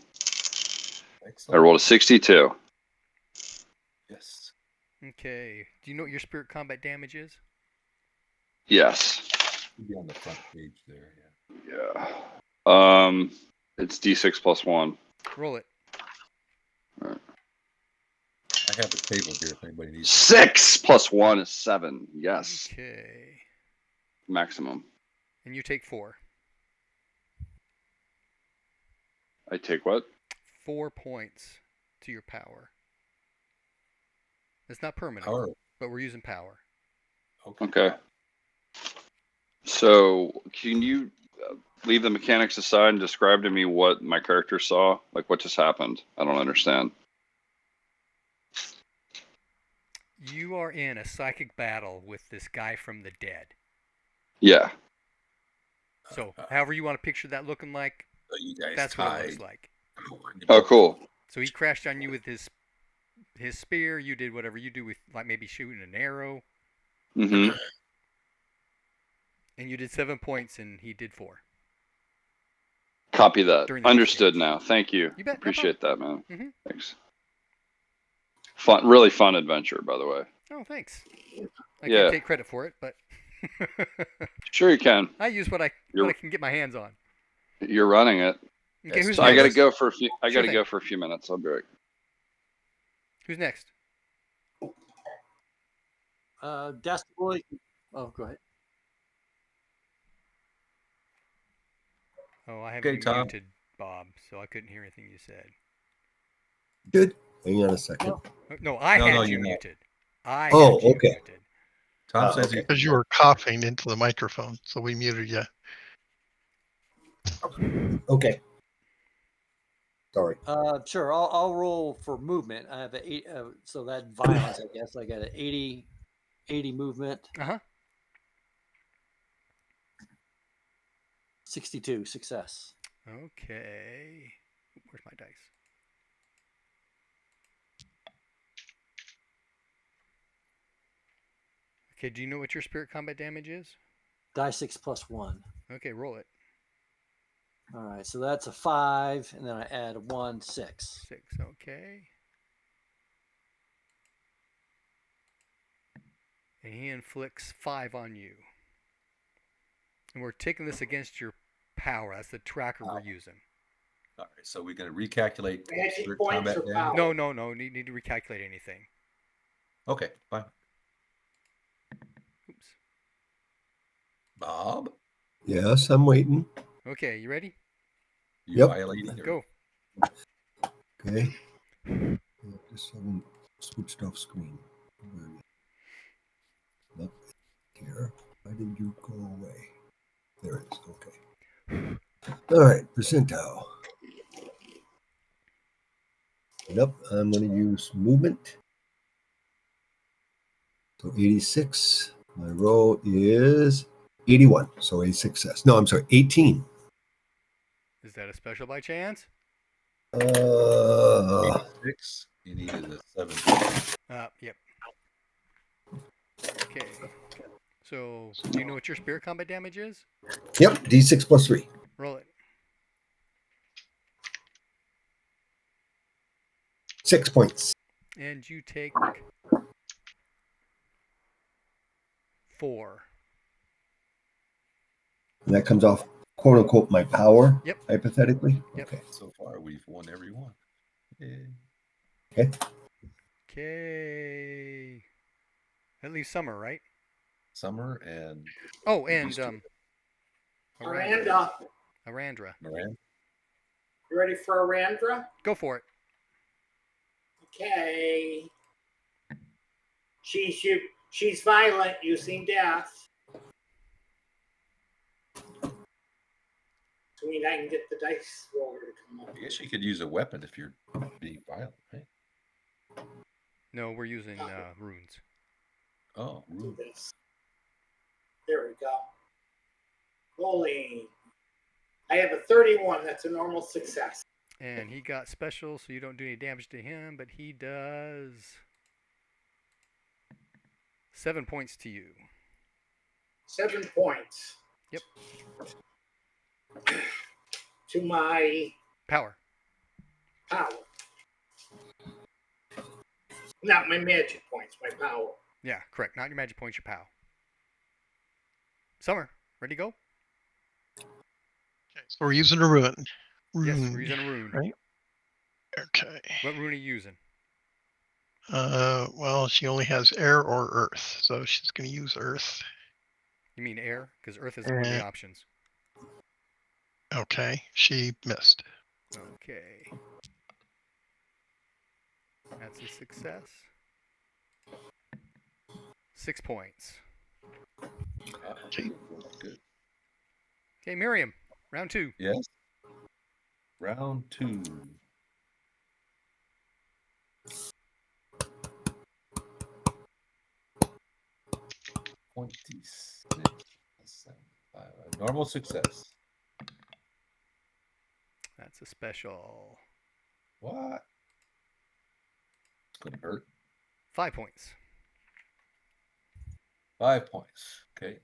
I Excellent. rolled a 62. Yes. Okay. Do you know what your spirit combat damage is? Yes. Should be on the front page there. Yeah. Yeah. It's D6 plus 1. Roll it. I have a table here if anybody needs. 6 plus 1 is 7. Yes. Okay. Maximum. And you take 4. I take what? 4 points to your power. It's not permanent, Power. but we're using power. Okay. So can you leave the mechanics aside and describe to me what my character saw? Like what just happened? I don't understand. You are in a psychic battle with this guy from the dead. Yeah. So, however you want to picture that looking like, So you guys that's what it tied. looks like. Oh, cool. So he crashed on you with his spear. You did whatever you do with, like maybe shooting an arrow, Mm-hmm. and you did 7 points, and he did 4. Copy that. During the Understood exchange. now. Thank you. You bet. No Appreciate that, man. Mhm. Thanks. Fun, really fun adventure, by the way. Oh, thanks. I Yeah. can't take credit for it, but Sure you can. I use what I can get my hands on. You're running it. Okay, Yes, who's So I next? gotta go for a few. I Sure gotta thing. go for a few minutes. I'll be right. Who's next? Dastapoli. Oh, go ahead. Oh, I have Okay, you Tom. muted, Bob, so I couldn't hear anything you said. Good. Hang on a second. No, I No, had no, you you're not. muted. I Oh, had you okay. muted. Tom says okay. Because you were coughing into the microphone, so we muted you. Okay. Sorry. Sure. I'll roll for movement. I have a 8. So that violence, I guess. I got an 80 movement. Uh-huh. 62 success. Okay. Where's my dice? Okay, do you know what your spirit combat damage is? Die 6 plus 1. Okay, roll it. All right. So that's a 5, and then I add a 1, 6. 6, okay. And he inflicts 5 on you. And we're taking this against your power. That's the tracker we're using. All right, so we're going to recalculate Magic spirit points combat or damage? power? No. Need to recalculate anything. Okay, fine. Oops. Bob, Yes, I'm waiting. Okay, you ready? you Yep. violating? Or... Go. Okay. Just haven't switched off screen. Where are you? Look here. Why did you go away? There it is. Okay. All right. Percentile. Yep. I'm going to use movement. So 86. My roll is 81. So a success. No, I'm sorry. 18. Is that a special by chance? 6. You needed a 7. Yep. Okay. So, do you know what your spirit combat damage is? Yep. D6 plus 3. Roll it. 6 points. And you take 4. And that comes off, quote unquote, my power. Yep. Hypothetically. Yep. Okay. So far, we've won every one. Yeah. Okay. That leaves Summer, right? Summer and Oh, and Miranda, Arandra. Miranda. you ready for Arandra? Go for it. Okay. She's violent, using death. So I can get the dice roller to come up. I guess you could use a weapon if you're being violent, right? No, we're using runes. Oh, Do rude. this. There we go. Rolling. I have a 31. That's a normal success. And he got special, so you don't do any damage to him, but he does 7 points to you. 7 points. Yep. To my Power. power. Not my magic points, my power. Yeah, correct. Not your magic points, your POW. Summer, ready to go? Okay, so we're using a rune. Yes, we're using a rune. Right? Okay. What rune are you using? Well, she only has air or earth, so she's going to use earth. You mean air? Because earth isn't one of the options. Okay, she missed. Okay. That's a success. 6 points. Okay. Good. Okay, Miriam, round 2. Yes. Round 2. Normal success. That's a special. What? It's gonna hurt. 5 points. 5 points. Okay.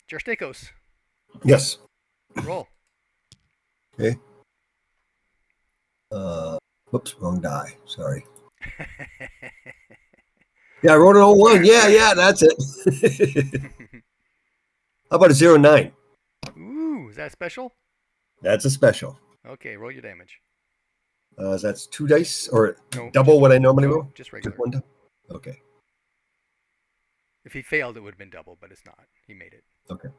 Jerstakos, Yes. roll. Okay. Whoops, wrong die. Sorry. Yeah, I wrote an 01. Yeah, that's it. How about a 09? Ooh, is that special? That's a special. Okay, roll your damage. That's 2 dice or No, double just- what I normally no, roll? just regular. Just 1 die? Okay. If he failed, it would have been double, but it's not. He made it. Okay.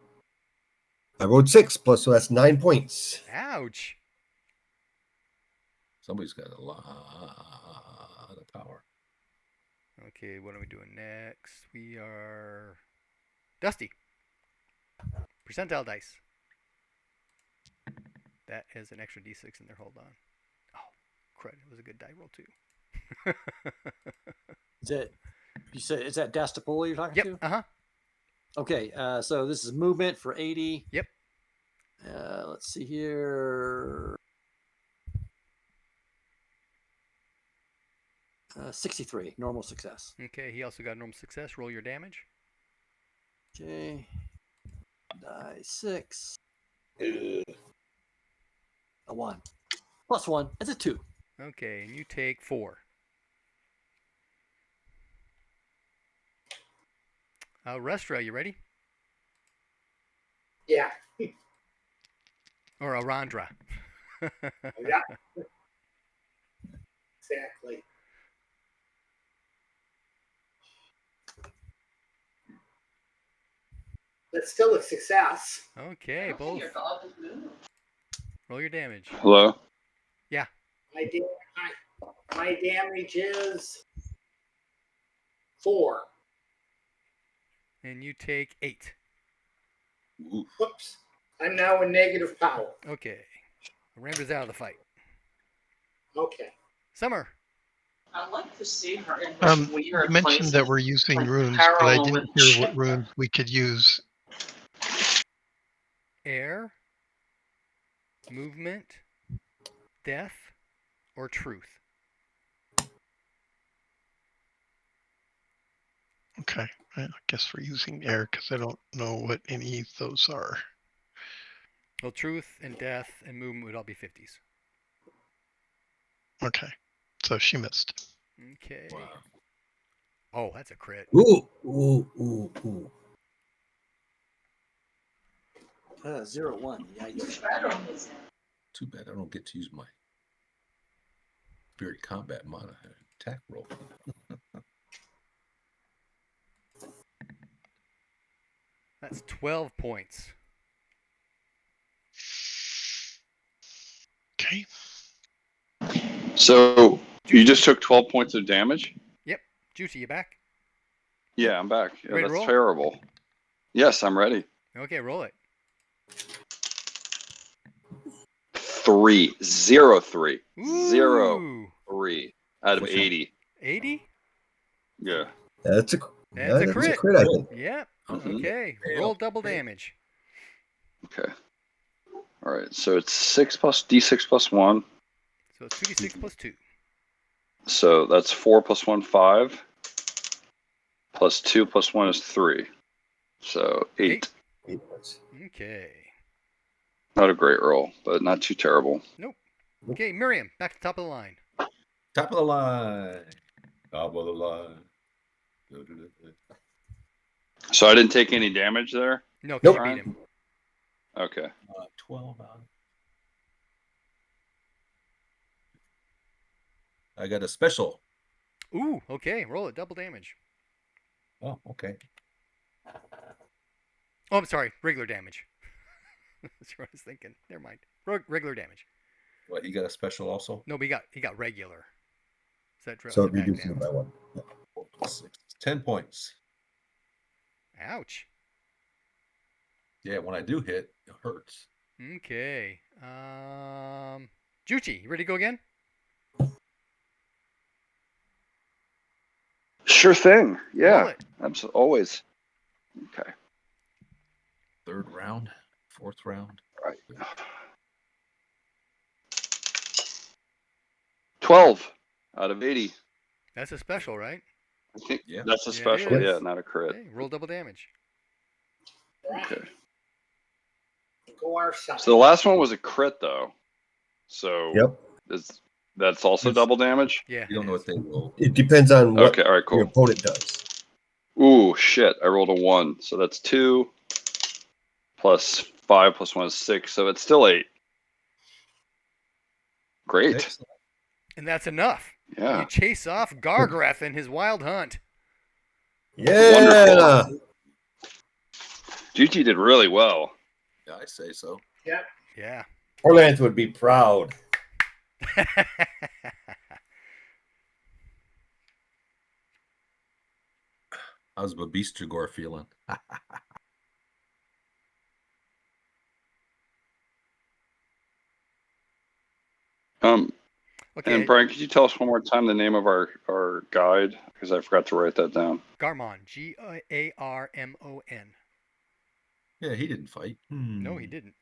I rolled 6 plus, so that's 9 points. Ouch. Somebody's got a lot of power. Okay, what are we doing next? We are Dusty. Percentile dice. That is an extra d6 in there. Hold on. Oh, crud. It was a good die roll, too. Is it? You said is that Dastapoli you're talking Yep. to? Uh-huh. Okay. So this is movement for 80. Yep. Let's see here. 63, normal success. Okay, he also got normal success. Roll your damage. Okay. Die 6. A 1. Plus 1. That's a 2. Okay, and you take 4. Restra, you ready? Yeah. Or Arandra. Yeah. Exactly. That's still a success. Okay, both. Roll your damage. Hello. My damage is 4. And you take 8. Oof. Whoops. I'm now in negative power. Okay. Arandra's out of the fight. Okay. Summer. I like to see her in those You weird mentioned places, that we're using like runes, but I parallel didn't with hear what shit. runes we could use. Air, movement, death, or truth. Okay, I guess we're using air because I don't know what any of those are. Well, truth and death and movement would all be 50s. Okay, so she missed. Okay. Wow. Oh, that's a crit. Ooh, ooh, ooh, ooh. 0-1. Yikes. Which bedroom is it? Too bad I don't get to use my spirit combat mana attack roll. That's 12 points. Okay, So you just took 12 points of damage? Juicy, you back? Yeah, I'm back. Yeah, Ready to that's roll? terrible. Yes, I'm ready. Okay, roll it. 3, 0, 3, 0, Ooh. 3 out of 80. 80? Yeah. That's a That's a that's crit. a crit, I think. Yep. Mhm. Okay. Fail. Roll double Fail. damage. Okay. All right. So it's 6 plus D6 plus 1. So it's 2d6 plus 2. So that's 4 plus 1, 5. Plus 2 plus 1 is 3. So 8. 8. 8 points. Okay. Not a great roll, but not too terrible. Nope. Okay, Miriam, back to the top of the line. Top of the line. Top of the line. So I didn't take any damage there? No, 'cause Nope. you beat Ryan? him. Okay. 12 out. I got a special. Ooh, okay. Roll it. Double damage. Oh, okay. Oh, I'm sorry. Regular damage. That's what I was thinking. Never mind. Regular damage. What, he got a special also? No, but he got regular. So that drops So it it back reduces down. it by one. Yeah. 10 points. Ouch. Yeah, when I do hit, it hurts. Okay. Juchi, you ready to go again? Sure thing. Roll Yeah. it. Absolutely. Always. Okay. Third round, fourth round. Right. 12 out of 80. That's a special, right? I think Yeah. that's a Yeah, it special. is. Yeah, not a crit. Okay, roll double damage. Okay. Go our side. So the last one was a crit, though. So Yep. that's also Yes. double damage? Yeah. You don't it know is. what they roll. It depends on what Okay, all right, your cool. opponent does. Ooh, shit. I rolled a 1. So that's 2 plus 5 plus 1 is 6. So it's still 8. Great. Excellent. And that's enough. Yeah. You chase off Gargrath in his wild hunt. Yeah. GT did really well. Yeah, I say so. Yeah. Orlanth would be proud. How's Babistagor feeling? Okay. And Brian, could you tell us one more time the name of our guide? Because I forgot to write that down. Garmon. Garmon. Yeah, he didn't fight. No, he didn't.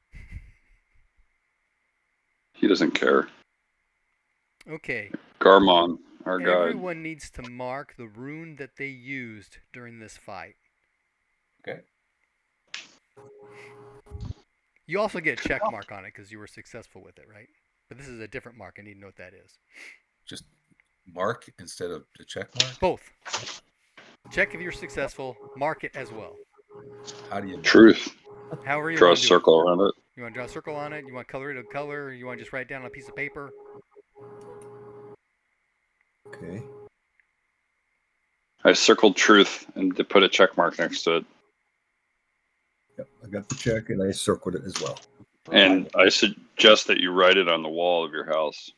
He doesn't care. Okay. Garmon, our guide. Everyone needs to mark the rune that they used during this fight. Okay. You also get a check mark on it because you were successful with it, right? But this is a different mark. I need to know what that is. Just mark instead of the check mark? Both. Check if you're successful. Mark it as well. How do you know? Truth. However you Draw a want to do circle around it. it. You want to draw a circle on it? You want to color it a color? You want to just write it down on a piece of paper? Okay. I circled truth and to put a check mark next to it. Yep. I got the check and I circled it as well. And I suggest that you write it on the wall of your house.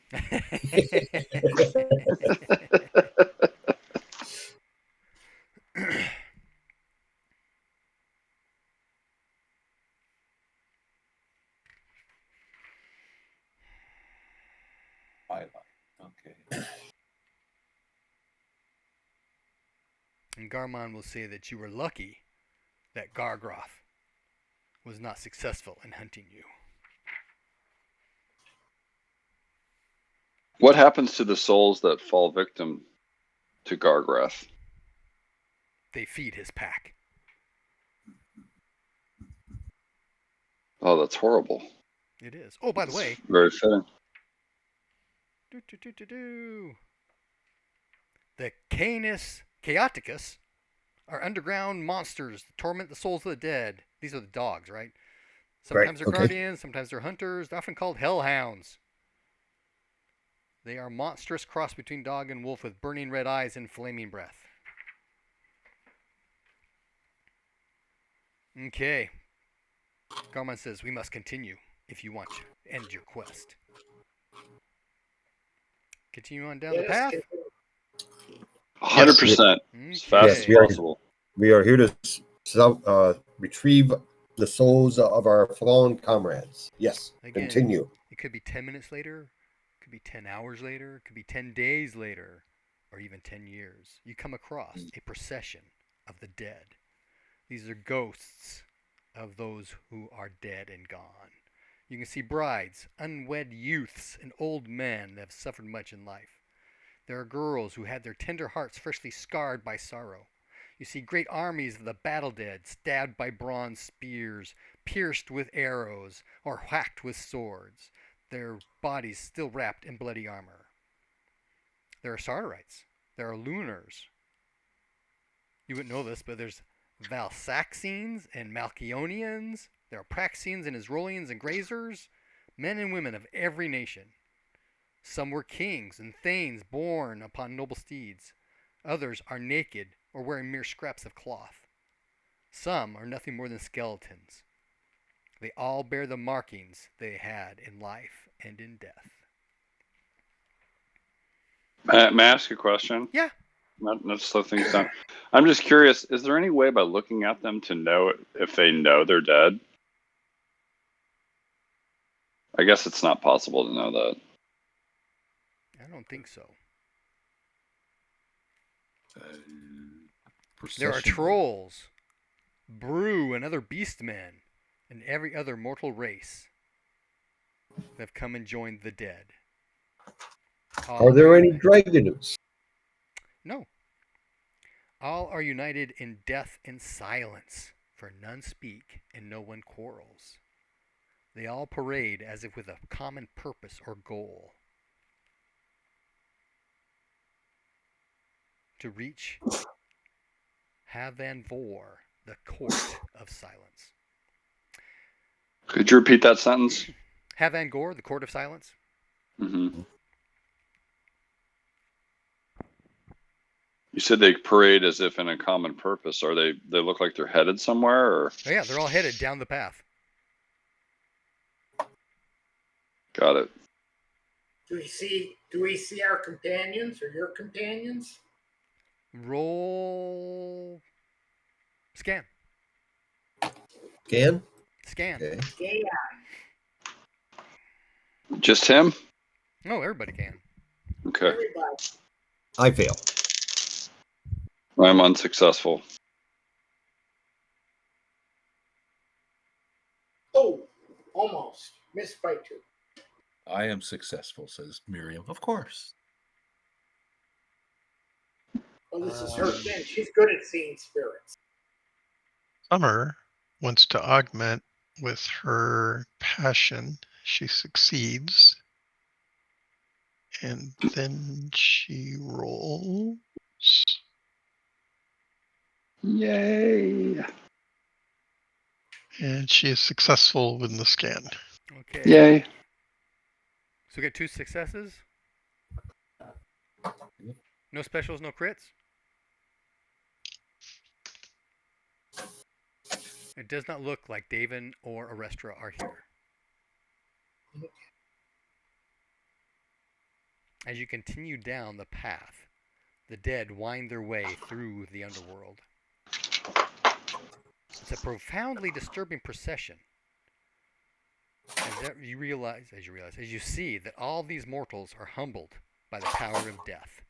Okay. And Garmon will say that you were lucky that Gargroth was not successful in hunting you. What happens to the souls that fall victim to Gargrath? They feed his pack. Oh, that's horrible. It is. Oh, by the way, Very fitting. the Canis Chaoticus are underground monsters that torment the souls of the dead. These are the dogs, right? Sometimes they're guardians, sometimes they're hunters. They're often called hellhounds. They are monstrous cross between dog and wolf with burning red eyes and flaming breath. Okay. Garmon says we must continue if you want to end your quest. Continue on down the path. 100%. As fast as possible. We are here to retrieve the souls of our fallen comrades. Yes. Again, Continue. It could be 10 minutes later. It could be 10 hours later. It could be 10 days later. Or even 10 years. You come across a procession of the dead. These are ghosts of those who are dead and gone. You can see brides, unwed youths, and old men that have suffered much in life. There are girls who had their tender hearts freshly scarred by sorrow. You see great armies of the battle dead, stabbed by bronze spears, pierced with arrows, or whacked with swords, their bodies still wrapped in bloody armor. There are Sartorites. There are Lunars. You wouldn't know this, but there's Valsaxines and Malchionians. There are Praxians and Israelians and Grazers, men and women of every nation. Some were kings and thanes born upon noble steeds. Others are naked or wearing mere scraps of cloth. Some are nothing more than skeletons. They all bear the markings they had in life and in death. May I ask a question? Yeah. Not slow things down. I'm just curious, is there any way by looking at them to know if they know they're dead? I guess it's not possible to know that. I don't think so. There are Procession. trolls, brew, and other beastmen, and every other mortal race that have come and joined the dead. Are there any dragons? No. All are united in death and silence, for none speak and no one quarrels. They all parade as if with a common purpose or goal. To reach Havan Vor, the court of silence. Could you repeat that sentence? Havan Gor, the court of silence. Mm-hmm. You said they parade as if in a common purpose. Are they look like they're headed somewhere, or? Oh yeah, they're all headed down the path. Got it. Do we see our companions or your companions? Roll scan. Can? Scan. Okay. Yeah. Just him? No, everybody can. Okay. Everybody. I fail. I'm unsuccessful. Oh, almost. Missed by 2. I am successful, says Miriam. Of course. Oh, this is her thing. She's good at seeing spirits. Summer wants to augment with her passion. She succeeds. And then she rolls. Yay. And she is successful in the scan. Okay. Yay. So we get 2 successes. No specials, no crits. It does not look like Davin or Arestra are here. As you continue down the path, the dead wind their way through the underworld. It's a profoundly disturbing procession. As you see that all these mortals are humbled by the power of death.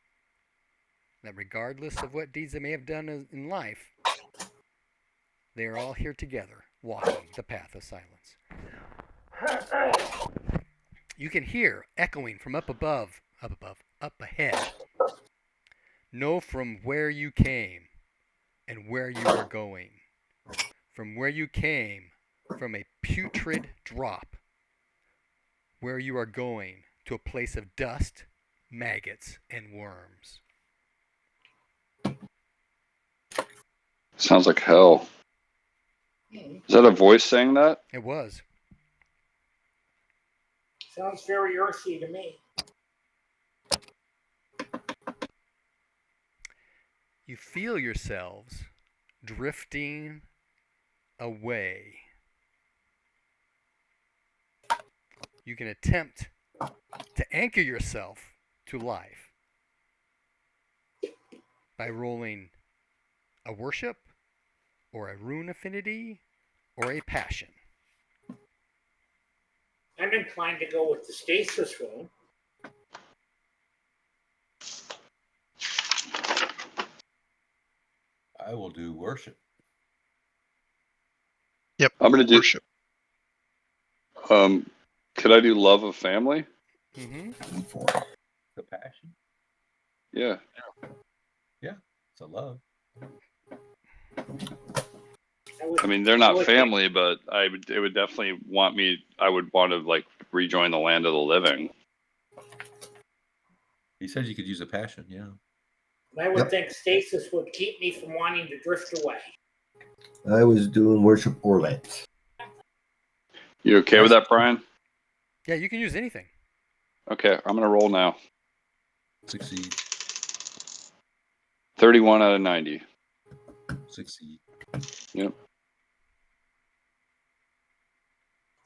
That regardless of what deeds they may have done in life, they are all here together, walking the path of silence. You can hear echoing from up ahead. Know from where you came and where you are going. From where you came, from a putrid drop, where you are going to a place of dust, maggots, and worms. Sounds like hell. Is that a voice saying that? It was. Sounds very earthy to me. You feel yourselves drifting away. You can attempt to anchor yourself to life by rolling a worship or a rune affinity or a passion. I'm inclined to go with the stasis rune. I will do worship. Yep. I'm gonna do worship. Could I do love of family? Mm-hmm. The passion. Yeah. Yeah, it's a love. I mean, they're not family, but it would definitely I would want to like rejoin the land of the living. He said you could use a passion, yeah. I would think stasis would keep me from wanting to drift away. I was doing worship or Lance. You okay with that, Brian? Yeah, you can use anything. Okay, I'm gonna roll now. Succeed. 31 out of 90. Succeed. Yep.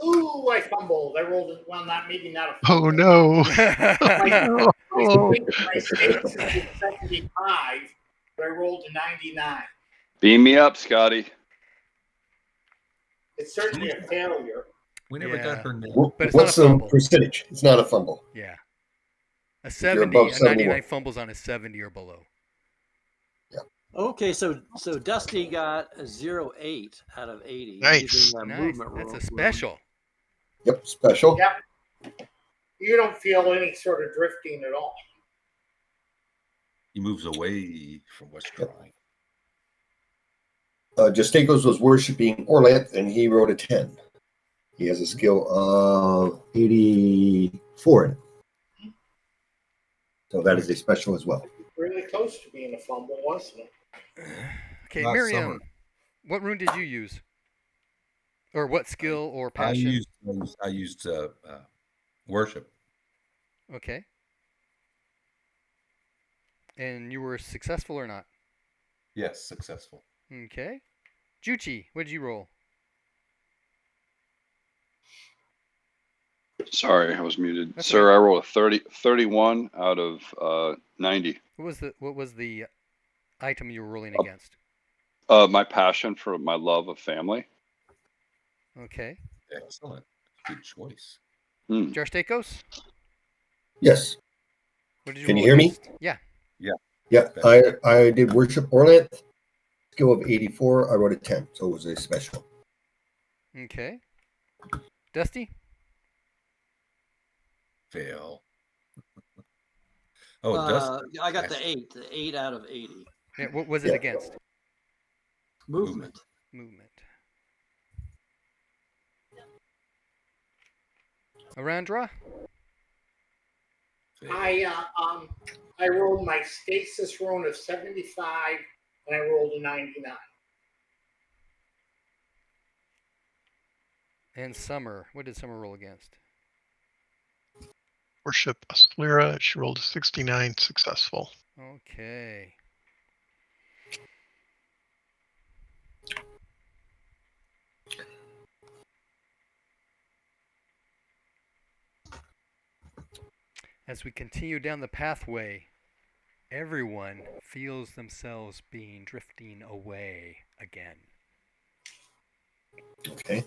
Ooh, I fumbled. I rolled it. Well, maybe not a Oh fumble. no! My, Oh, my stakes is 75, but I rolled a 99. Beam me up, Scotty. It's certainly a failure. We never Yeah. got her name. But it's not What's a the fumble. percentage? It's not a fumble. Yeah. A you're 70, above a 99 71. fumbles on a 70 or below. Okay, so Dusty got a 0.8 out of 80. Nice. Using a Nice. movement That's a roll. special. Yep, special. Yep. You don't feel any sort of drifting at all. He moves away from what's drawing. Justakos was worshiping Orlanth, and he wrote a 10. He has a skill of 84 in it. So that is a special as well. Really close to being a fumble, wasn't it? Okay, Last Miriam, summer. what rune did you use? Or what skill or I passion? used worship. Okay. And you were successful or not? Yes, successful. Okay. Juchi, what did you roll? – Sorry, I was muted. That's Sir, okay. I rolled a 31 out of 90. What was the item you were rolling Oh. against? My passion for my love of family. Okay. Excellent. Good choice. Hmm. Jarstakos, Yes. what did you Can roll you hear me? against? Yeah. Yeah, I did worship Orlanth. Skill of 84. I wrote a 10, so it was a special. Okay. Dusty? Fail. Oh, Dusty. I got the 8 out of 80. Yeah, what was it Yeah. against? Movement. Movement. Arandra? Fail. I rolled my stasis rune of 75, and I rolled a 99. And Summer. What did Summer roll against? worship Aslira. She rolled a 69, successful. Okay. As we continue down the pathway, everyone feels themselves being drifting away again. Okay.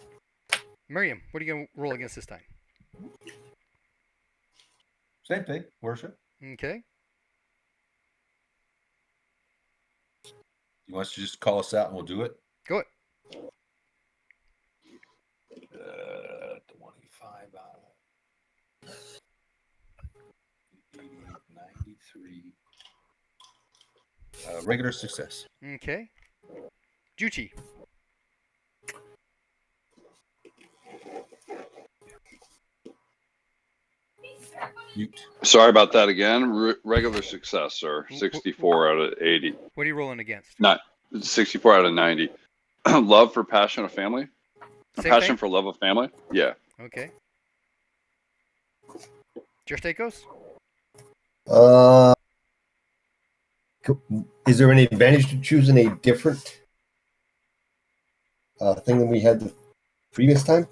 Miriam, what are you going to roll against this time? Same thing. Worship. Okay. You want us to just call us out and we'll do it? Go it. 25 out of 93. Regular success. Okay. Juchi. Mute. Sorry about that again. Regular success, sir. 64 out of 80. What are you rolling against? Not 64 out of 90. Love for passion of family. Same Passion thing? for love of family. Yeah. Okay. Jarstakos? Is there any advantage to choosing a different thing than we had the previous time?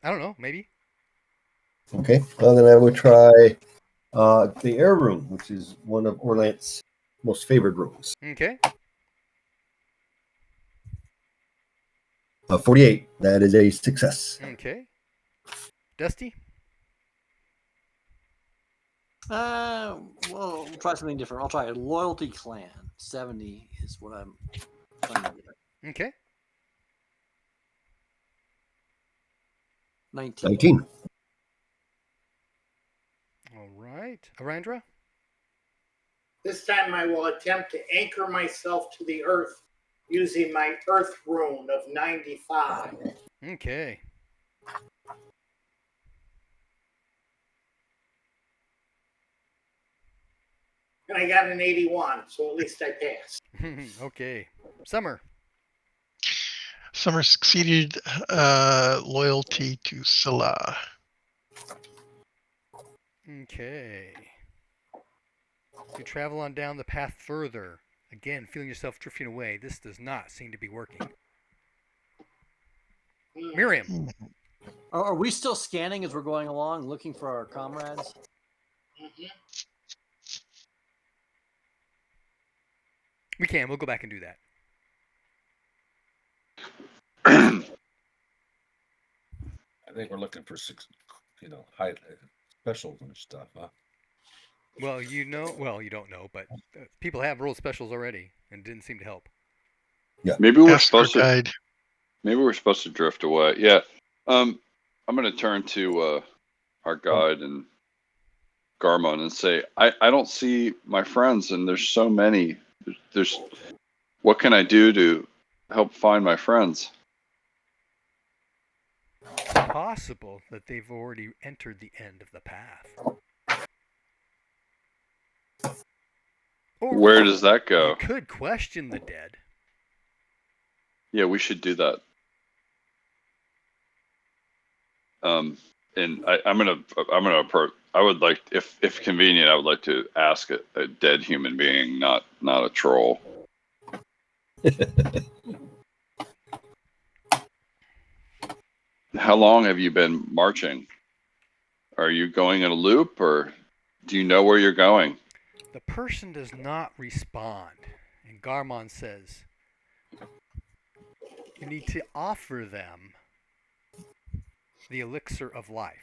I don't know. Maybe. Okay. Well, then I would try the air room, which is one of Orlanth's most favored rooms. Okay. 48. That is a success. Okay. Dusty? Well, we'll try something different. I'll try a loyalty clan. 70 is what I'm trying to get. Okay. 19. 19. All right. Arandra? This time I will attempt to anchor myself to the earth using my earth rune of 95. Okay. And I got an 81, so at least I passed. Okay. Summer. Summer succeeded loyalty to Scylla. Okay. You travel on down the path further. Again, feeling yourself drifting away. This does not seem to be working. Miriam. Are we still scanning as we're going along, looking for our comrades? Mhm. We can. We'll go back and do that. I think we're looking for high specials and stuff, huh? Well, you don't know, but people have rolled specials already and didn't seem to help. Maybe we're Ask our supposed to. guide. Maybe we're supposed to drift away. Yeah. I'm going to turn to our guide and Garmon and say, I don't see my friends, and there's so many. There's what can I do to help find my friends? Possible that they've already entered the end of the path. Or Where does that go? you could question the dead. Yeah, we should do that. And I'm gonna approach. I would like, if convenient, I would like to ask a dead human being, not a troll. How long have you been marching? Are you going in a loop, or do you know where you're going? The person does not respond, and Garmon says, you need to offer them the elixir of life.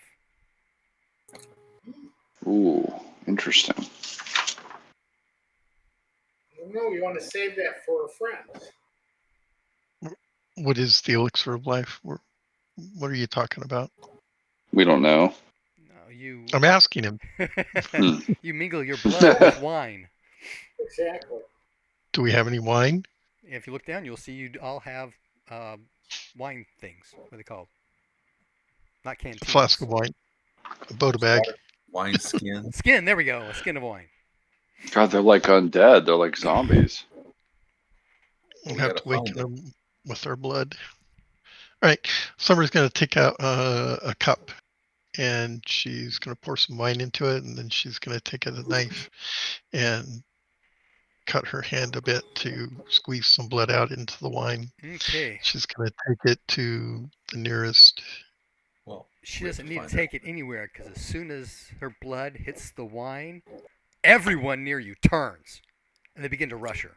Ooh, interesting. No, you want to save that for a friend. What is the elixir of life? What are you talking about? We don't know. No, you I'm asking him. you mingle your blood with wine. Exactly. Do we have any wine? If you look down, you'll see you all have wine things. What are they called? Not canteens. A flask of wine. A Boda bag. Wine skin. Skin. There we go. A skin of wine. God, they're like undead. They're like zombies. We'll We have gotta to waken find them. them with our blood. All right. Summer's going to take out a cup, and she's going to pour some wine into it, and then she's going to take out a knife and cut her hand a bit to squeeze some blood out into the wine. Okay. She's going to take it to the nearest. Well, She we have doesn't need to find take it anywhere because as soon as her blood hits the wine, everyone near you turns and they begin to rush her.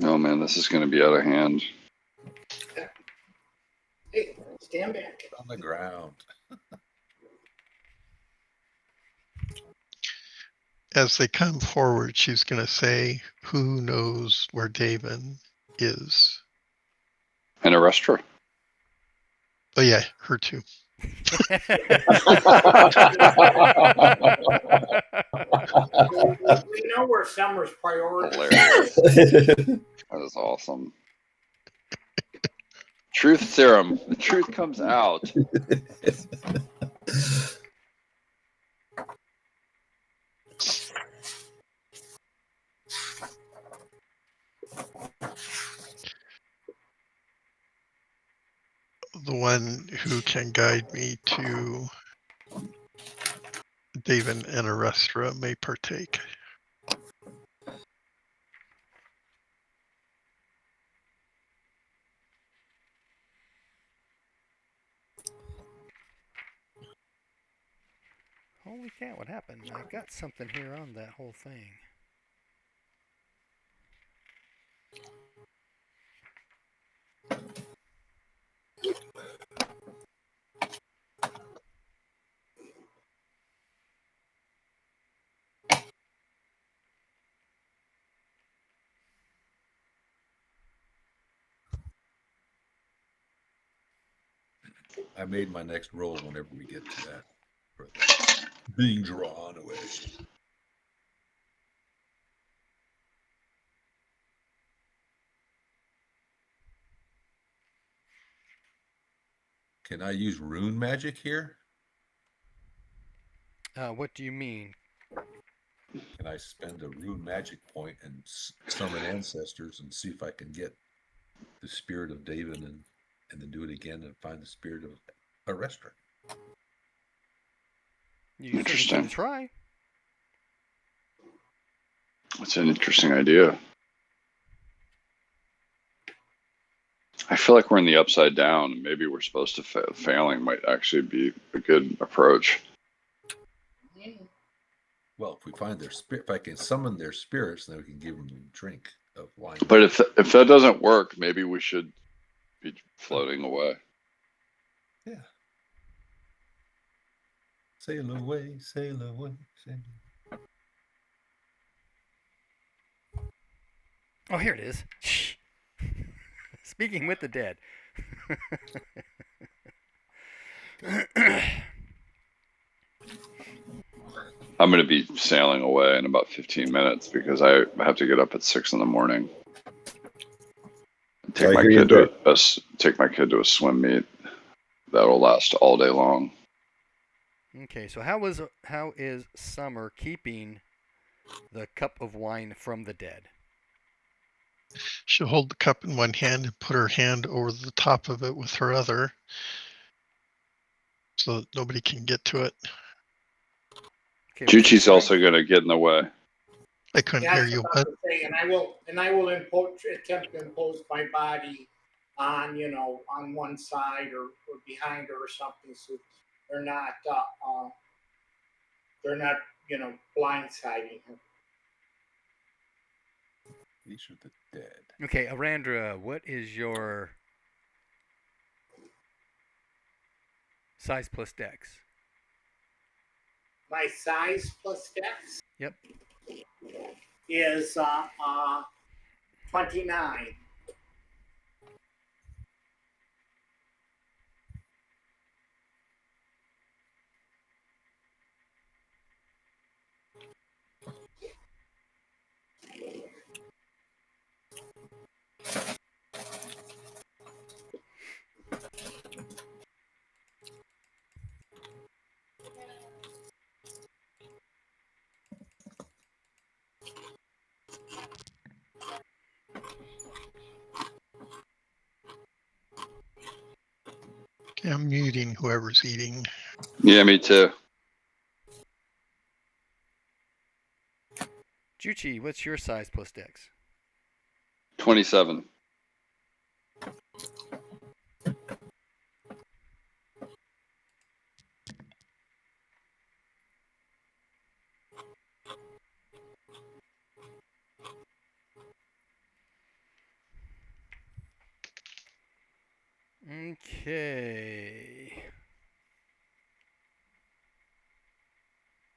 Oh man, this is going to be out of hand. Hey, stand back. on the ground. As they come forward, she's going to say, "Who knows where David is?" And arrest her. Oh yeah, her too. We know where Summer's priority Hilarious. That is awesome. Truth serum. The truth comes out. The one who can guide me to David and Arestra may partake. Holy cow, what happened? I got something here on that whole thing. I made my next roll whenever we get to that. For being drawn away. Can I use rune magic here? What do you mean? Can I spend a rune magic point and summon ancestors and see if I can get the spirit of David and then do it again and find the spirit of Arestra? You certainly Interesting. can try. That's an interesting idea. I feel like we're in the upside down, and maybe we're supposed to failing might actually be a good approach. Well, if we find their spirit, if I can summon their spirits, then we can give them a drink of wine. But if that doesn't work, maybe we should be floating away. Yeah. Sail away, sail away, sail away. Oh, here it is. Shh. Speaking with the dead. I'm going to be sailing away in about 15 minutes because I have to get up at 6 in the morning. Take my kid to a swim meet that'll last all day long. Okay, so how is Summer keeping the cup of wine from the dead? She'll hold the cup in one hand and put her hand over the top of it with her other so that nobody can get to it. Okay, Juchi's also going to get in the way. I couldn't hear you. That's what I was saying, and I will attempt to impose my body on, on one side or behind her or something, so they're not blindsiding her. These are the dead. Okay, Arandra, what is your size plus dex? My size plus dex? Yep. Is 29. Okay, I'm muting whoever's eating. Yeah, me too. Juchi, what's your size plus dex? 27. Okay.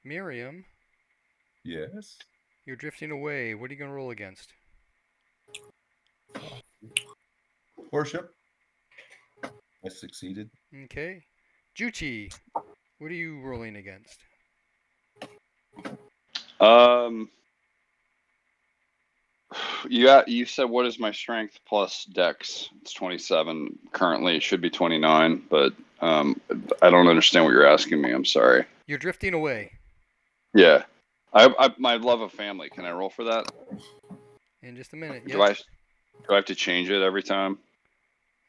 Miriam, Yes. you're drifting away. What are you going to roll against? Worship. I succeeded. Okay. Juchi, what are you rolling against? You said what is my strength plus dex? It's 27 currently. It should be 29, but I don't understand what you're asking me. I'm sorry. You're drifting away. Yeah, I my love of family. Can I roll for that? In just a minute. Do Yes. I have to change it every time?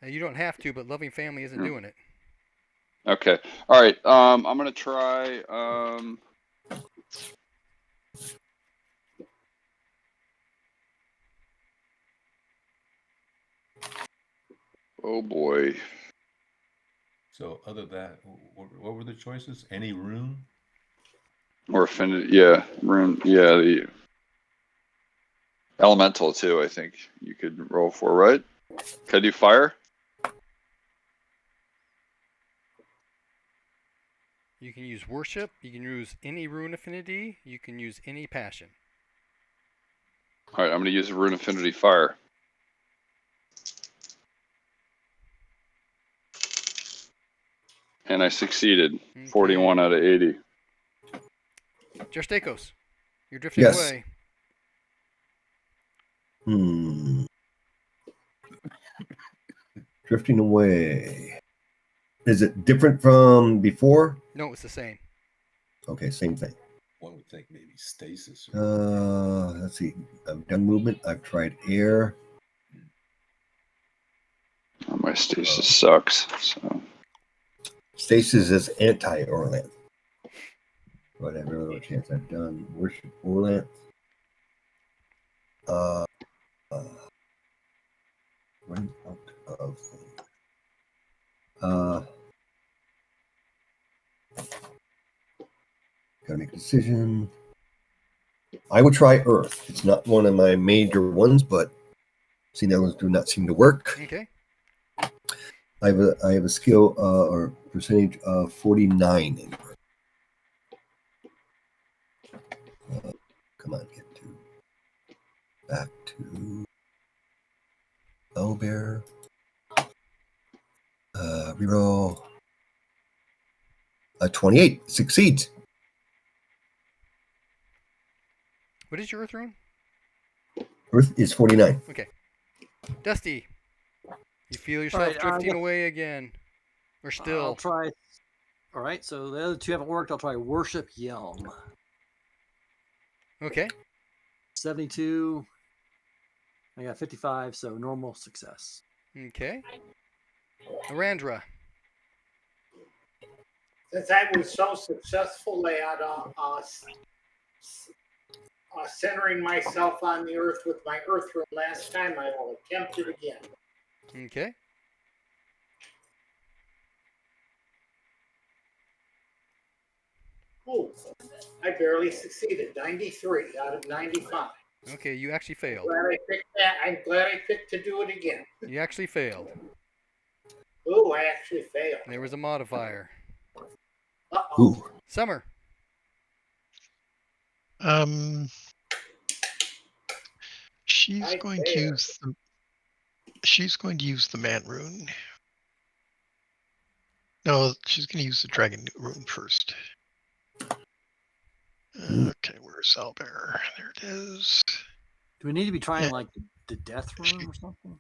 You don't have to, but loving family isn't doing it. Okay. All right. I'm gonna try. Oh boy. So other than that, what were the choices? Any rune? Or affinity. Yeah. Rune. Yeah. The elemental too. I think you could roll for, right? Can I do fire? You can use worship. You can use any rune affinity. You can use any passion. All right. I'm gonna use rune affinity fire. And I succeeded. Okay. 41 out of 80. Justekos, you're drifting Yes. away. Drifting away. Is it different from before? No, it's the same. Okay, same thing. One would think maybe stasis. Let's see. I've done movement. I've tried air. Oh, my stasis sucks. So. Stasis is anti-Orlanth. But I have really no chance. I've done worship Orlanth. Running out. of. Gotta make a decision. I would try Earth. It's not one of my major ones, but see, those do not seem to work. Okay. I have a skill or percentage of 49 in Earth. Come on, get back to Owlbear. Reroll. 28 succeeds. What is your Earth rune? Earth is 49. Okay. Dusty, you feel yourself right, drifting away again. Or I'll still. try. All right, so the other two haven't worked. I'll try Worship Yelm. Okay. 72. I got 55, so normal success. Okay. Arandra. Since I was so successful at centering myself on the earth with my earth rune last time, I will attempt it again. Okay. Ooh, I barely succeeded. 93 out of 95. Okay, you actually failed. Glad I picked that. I'm glad I picked to do it again. You actually failed. Ooh, I actually failed. There was a modifier. Uh-oh. Ooh. Summer. She's I going to failed. use the. She's going to use the man rune. No, she's going to use the dragon rune first. Okay, where's Owlbear? There it is. Do we need to be trying Yeah. like the death rune or something?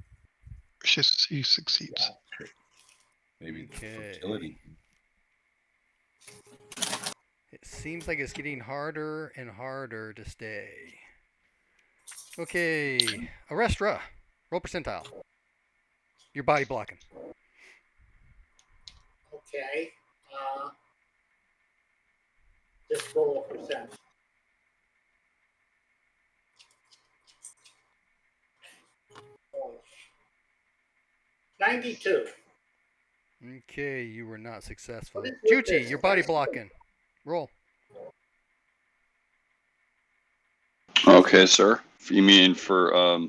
She succeeds. Maybe Okay. fertility. It seems like it's getting harder and harder to stay. Okay. Arestra. Roll percentile. Your body blocking. Okay. Just roll a percent. Oh. 92. Okay, you were not successful. What is with Juchi, this? your body blocking. Roll. Okay, sir. You mean for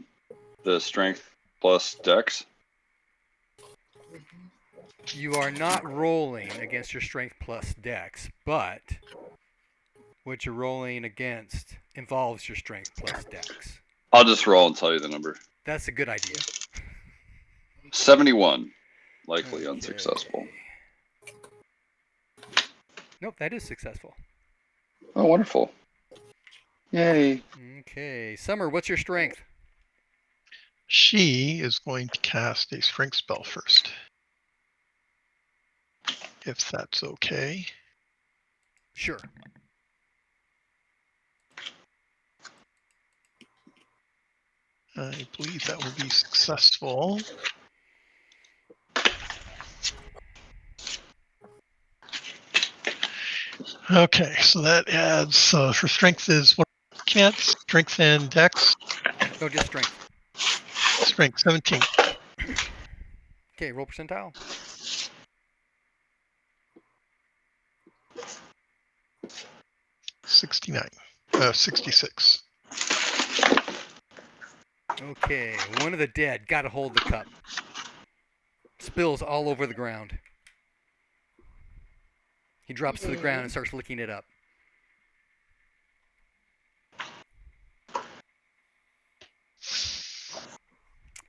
the strength plus dex? You are not rolling against your strength plus dex, but what you're rolling against involves your strength plus dex. I'll just roll and tell you the number. That's a good idea. 71. Likely Okay. unsuccessful. Nope, that is successful. Oh, wonderful. Yay. Okay. Summer, what's your strength? She is going to cast a strength spell first. If that's okay. Sure. I believe that will be successful. Okay, so that adds, her strength is what? Can't strength and dex? No, just strength. Strength 17. Okay, roll percentile. 69. 66. Okay, one of the dead got a hold of the cup. Spills all over the ground. He drops to the ground and starts licking it up.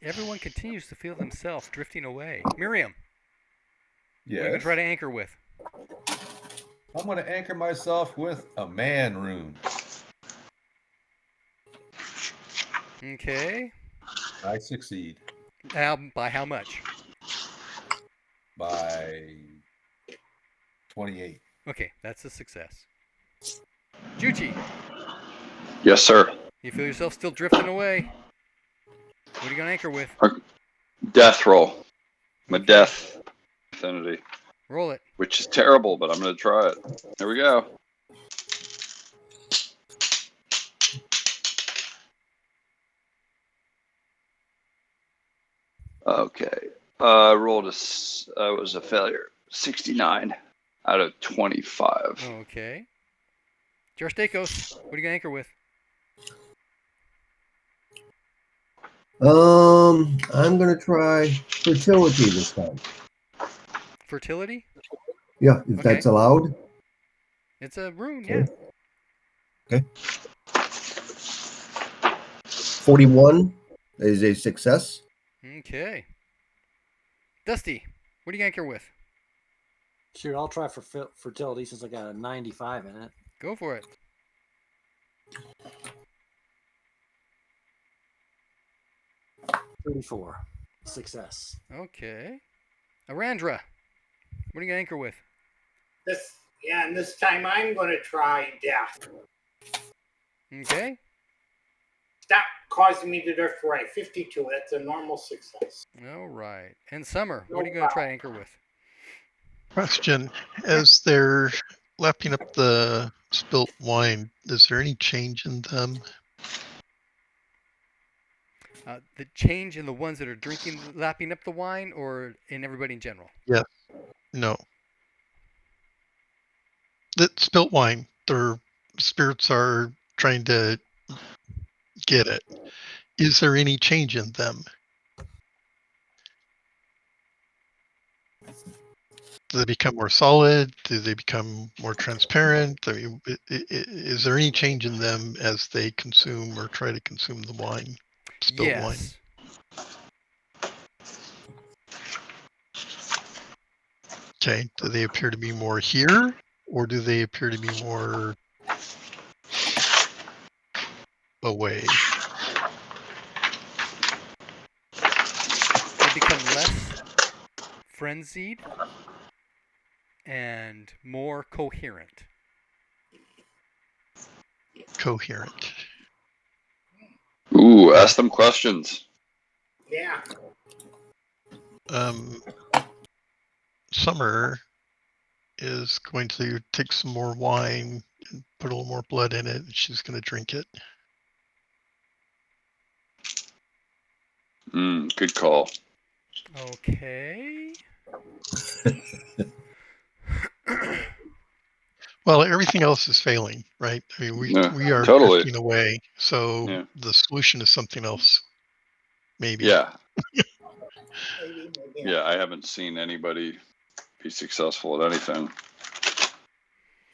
Everyone continues to feel themselves drifting away. Miriam, what are you going to Yes. try to anchor with? I'm going to anchor myself with a man rune. Okay. I succeed By how much? by 28. Okay, that's a success. Juchi, Yes, sir. you feel yourself still drifting away? What are you going to anchor with? Death roll. My Okay. death affinity, Roll it. which is terrible, but I'm going to try it. There we go. Okay. I rolled was a failure. 69 out of 25. Okay. Jarstakos, what are you gonna anchor with? I'm gonna try fertility this time. Fertility? Yeah, if Okay. that's allowed. It's a rune, yeah. Okay. 41 is a success. Okay. Dusty, what do you anchor with? Sure, I'll try for fertility since I got a 95 in it. Go for it. 34. Success. Okay. Arandra, what are you gonna anchor with? And this time I'm going to try death. Okay. Stop causing me to destroy. 52. That's a normal success. All right. And Summer, what are you gonna try to anchor with? Question: as they're lapping up the spilt wine, is there any change in them? The change in the ones that are drinking, lapping up the wine, or in everybody in general? Yes. No. The spilt wine, their spirits are trying to get it. Is there any change in them? Do they become more solid? Do they become more transparent? I mean, is there any change in them as they consume or try to consume the wine, spilled wine? Yes. Okay. Do they appear to be more here, or do they appear to be more away? They become less frenzied and more coherent. Coherent. Ooh, ask them questions. Yeah. Summer is going to take some more wine and put a little more blood in it, and she's going to drink it. Good call. Okay. Well, everything else is failing, right? I mean, we are totally. drifting away, so Yeah. the solution is something else. Maybe. Yeah. Maybe. Yeah, I haven't seen anybody be successful at anything,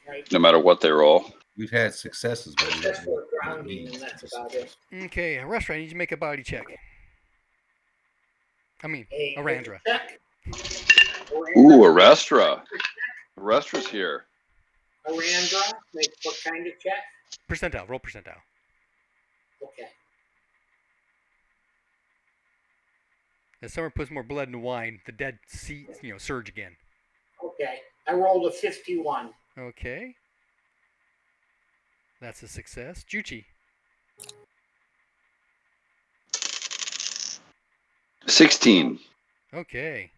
Right. no matter what they roll. We've had successes, but we That's don't know for what it grounding, means. and that's about it. Okay, Restaurant, I need you to make a body check. I mean, Hey, Arandra. check. Ooh, Arestra. Arestra's here. Arandra, make what kind of check? Percentile, roll percentile. Okay. As Summer puts more blood in the wine, the dead surge again. Okay. I rolled a 51. Okay. That's a success. Juchi. 16. Okay.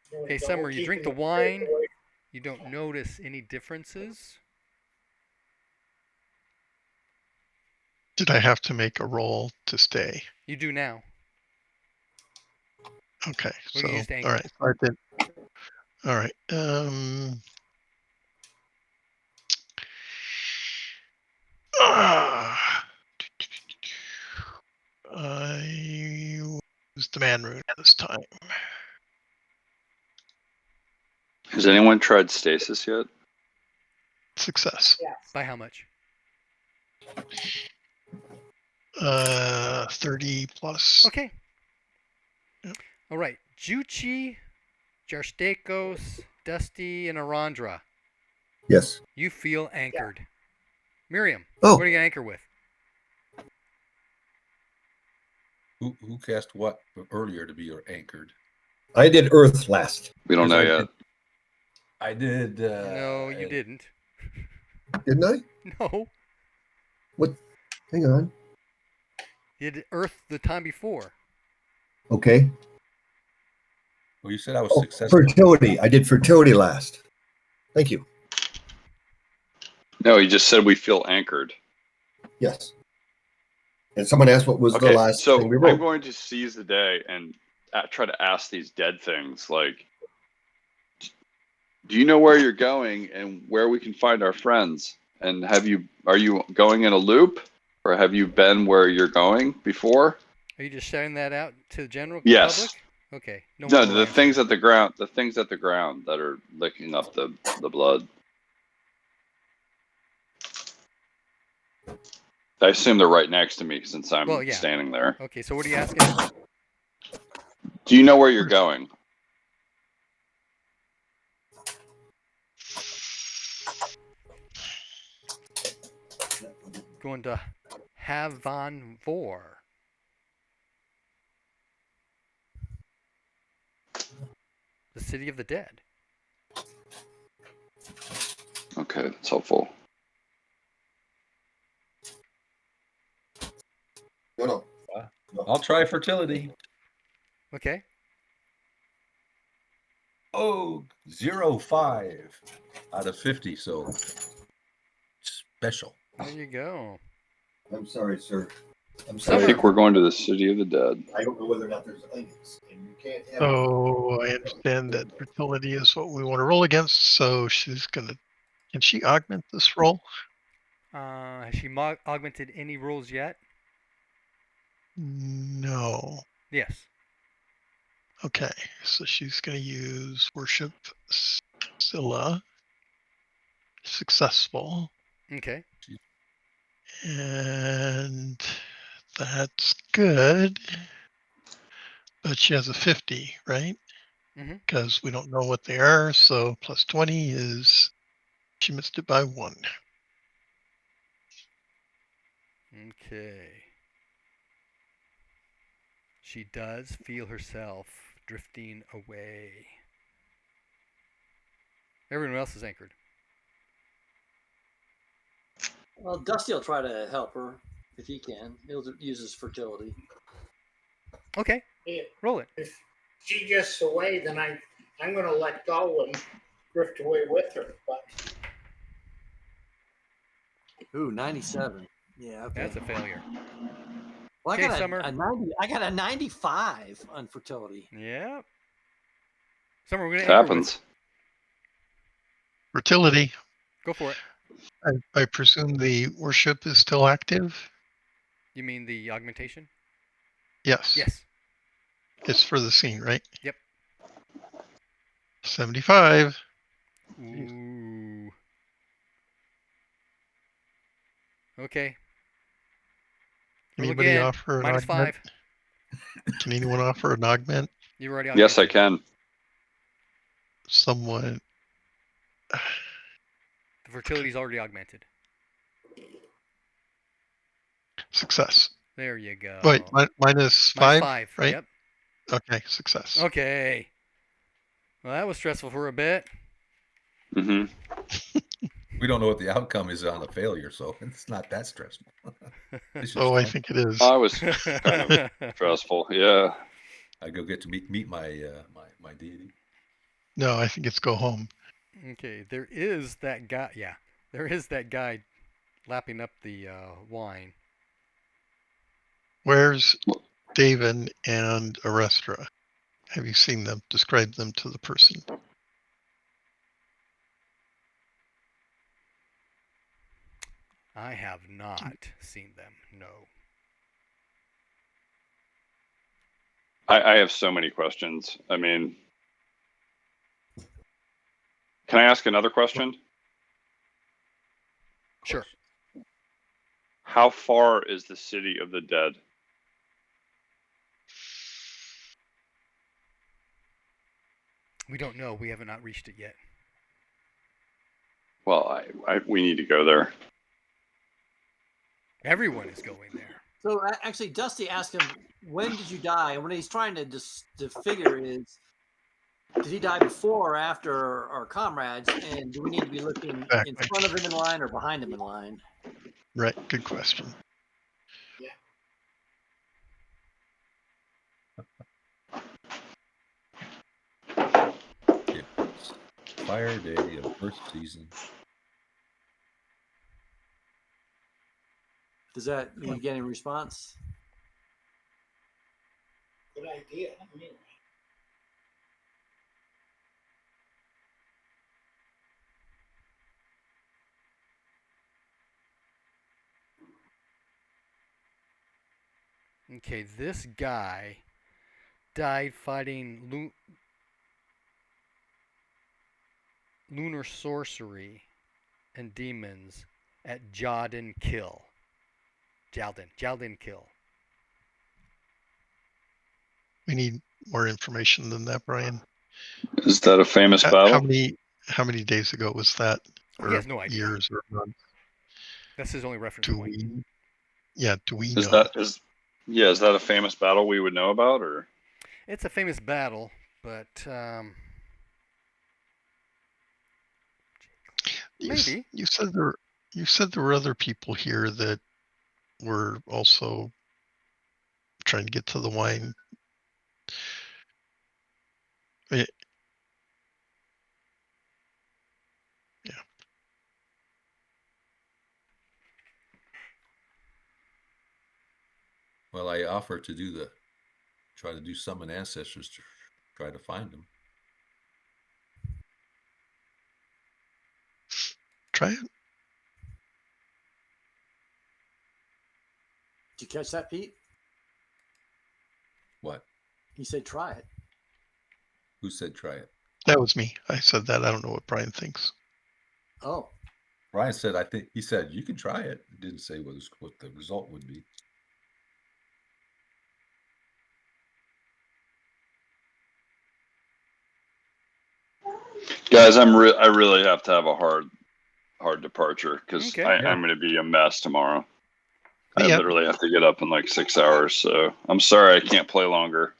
Here we Hey, go. Summer, We're you drink the keeping wine. You don't notice any differences. Did I have to make a roll to stay? You do now. Okay. We So, can use the all anchor. right. I did. All right. I used the man rune this time. Has anyone tried stasis yet? Success. Yes. By how much? 30 plus. Okay. Yep. All right. Juchi, Jarstakos, Dusty, and Arandra. Yes. You feel anchored. Miriam, Oh. what are you going to anchor with? Who cast what earlier to be anchored? I did Earth last. We don't know Because yet. I did. No, you didn't. Didn't I? No. What? Hang on. You did Earth the time before. Okay. Well, you said I was Oh, successful. fertility. I did fertility last. Thank you. No, he just said we feel anchored. Yes. And someone asked what was the Okay, last so thing we I'm wrote. going to seize the day and try to ask these dead things like, do you know where you're going and where we can find our friends? And are you going in a loop, or have you been where you're going before? Are you just shouting that out to the general Yes. public? Okay. No No, one will the answer. things at the ground, that are licking up the blood. I assume they're right next to me since I'm Well, yeah. standing there. Okay, so what are you asking? Do you know where you're going? Going to Havon Vor. The city of the dead. Okay, that's helpful. No. I'll try fertility. Okay. Oh, 0.5 out of 50. So special. There you go. I'm sorry, sir. I'm I sorry. think we're going to the city of the dead. I don't know whether or not there's onions, and you can't have. So I understand that fertility is what we want to roll against. So she's gonna. Can she augment this roll? Has she augmented any rules yet? No. Yes. Okay, so she's gonna use worship Scylla. Successful. Okay. And that's good. But she has a 50, right? Mhm. Because we don't know what they are. So plus 20 is she missed it by 1. Okay. She does feel herself drifting away. Everyone else is anchored. Well, Dusty will try to help her if he can. He'll use his fertility. Okay. Roll it. If she gets away, then I'm going to let go and drift away with her. But Ooh, 97. Yeah, okay. That's a failure. Well, Okay, I got Summer. a 90. I got a 95 on fertility. Yeah. Summer, we're going It to anchor with. happens. Fertility. Go for it. I presume the worship is still active? You mean the augmentation? Yes. Yes. It's for the scene, right? Yep. 75. Ooh. Okay. Roll Anybody again. offer an Minus augment? 5. Can anyone offer an augment? You already augmented. Yes, I can. Someone. The fertility's already augmented. Success. There you go. Wait, minus 5? 5. Right? Yep. Okay, success. Okay. Well, that was stressful for a bit. Hmm. We don't know what the outcome is on a failure, so it's not that stressful. It's just Oh, I fun. think it is. I was kind of stressful. Yeah. I go get to meet my my deity. No, I think it's go home. Okay, there is that guy. Yeah, there is that guy lapping up the wine. Where's David and Arestra? Have you seen them? Describe them to the person. I have not seen them. No. I have so many questions. I mean, can I ask another question? Sure. How far is the city of the dead? We don't know. We have not reached it yet. Well, we need to go there. Everyone is going there. So actually, Dusty asked him, when did you die? And what he's trying to figure is, did he die before or after our comrades? And do we need to be looking in front of him in line or behind him in line? Right, good question. It was Fire Day of first season. Does that you get any response? Good idea. Anyway. Okay, this guy died fighting lunar sorcery and demons at Jaldin Kill. Jaldin Kill. We need more information than that, Brian. Is that a famous battle? How many days ago was that? He has no idea. Years or months? That's his only reference Do point. we Is know? is that a famous battle we would know about, or? It's a famous battle, but maybe. You said there were other people here that were also trying to get to the wine. Yeah. Well, I offer to try to do summon ancestors to try to find them. Try it. Did you catch that, Pete? What? He said try it. Who said try it? That was me. I said that. I don't know what Brian thinks. Oh, Brian said, he said, you can try it. He didn't say what the result would be. Guys, I really have to have a hard departure because Okay. I'm going to be a mess tomorrow. I Yeah. literally have to get up in like 6 hours, so I'm sorry I can't play longer.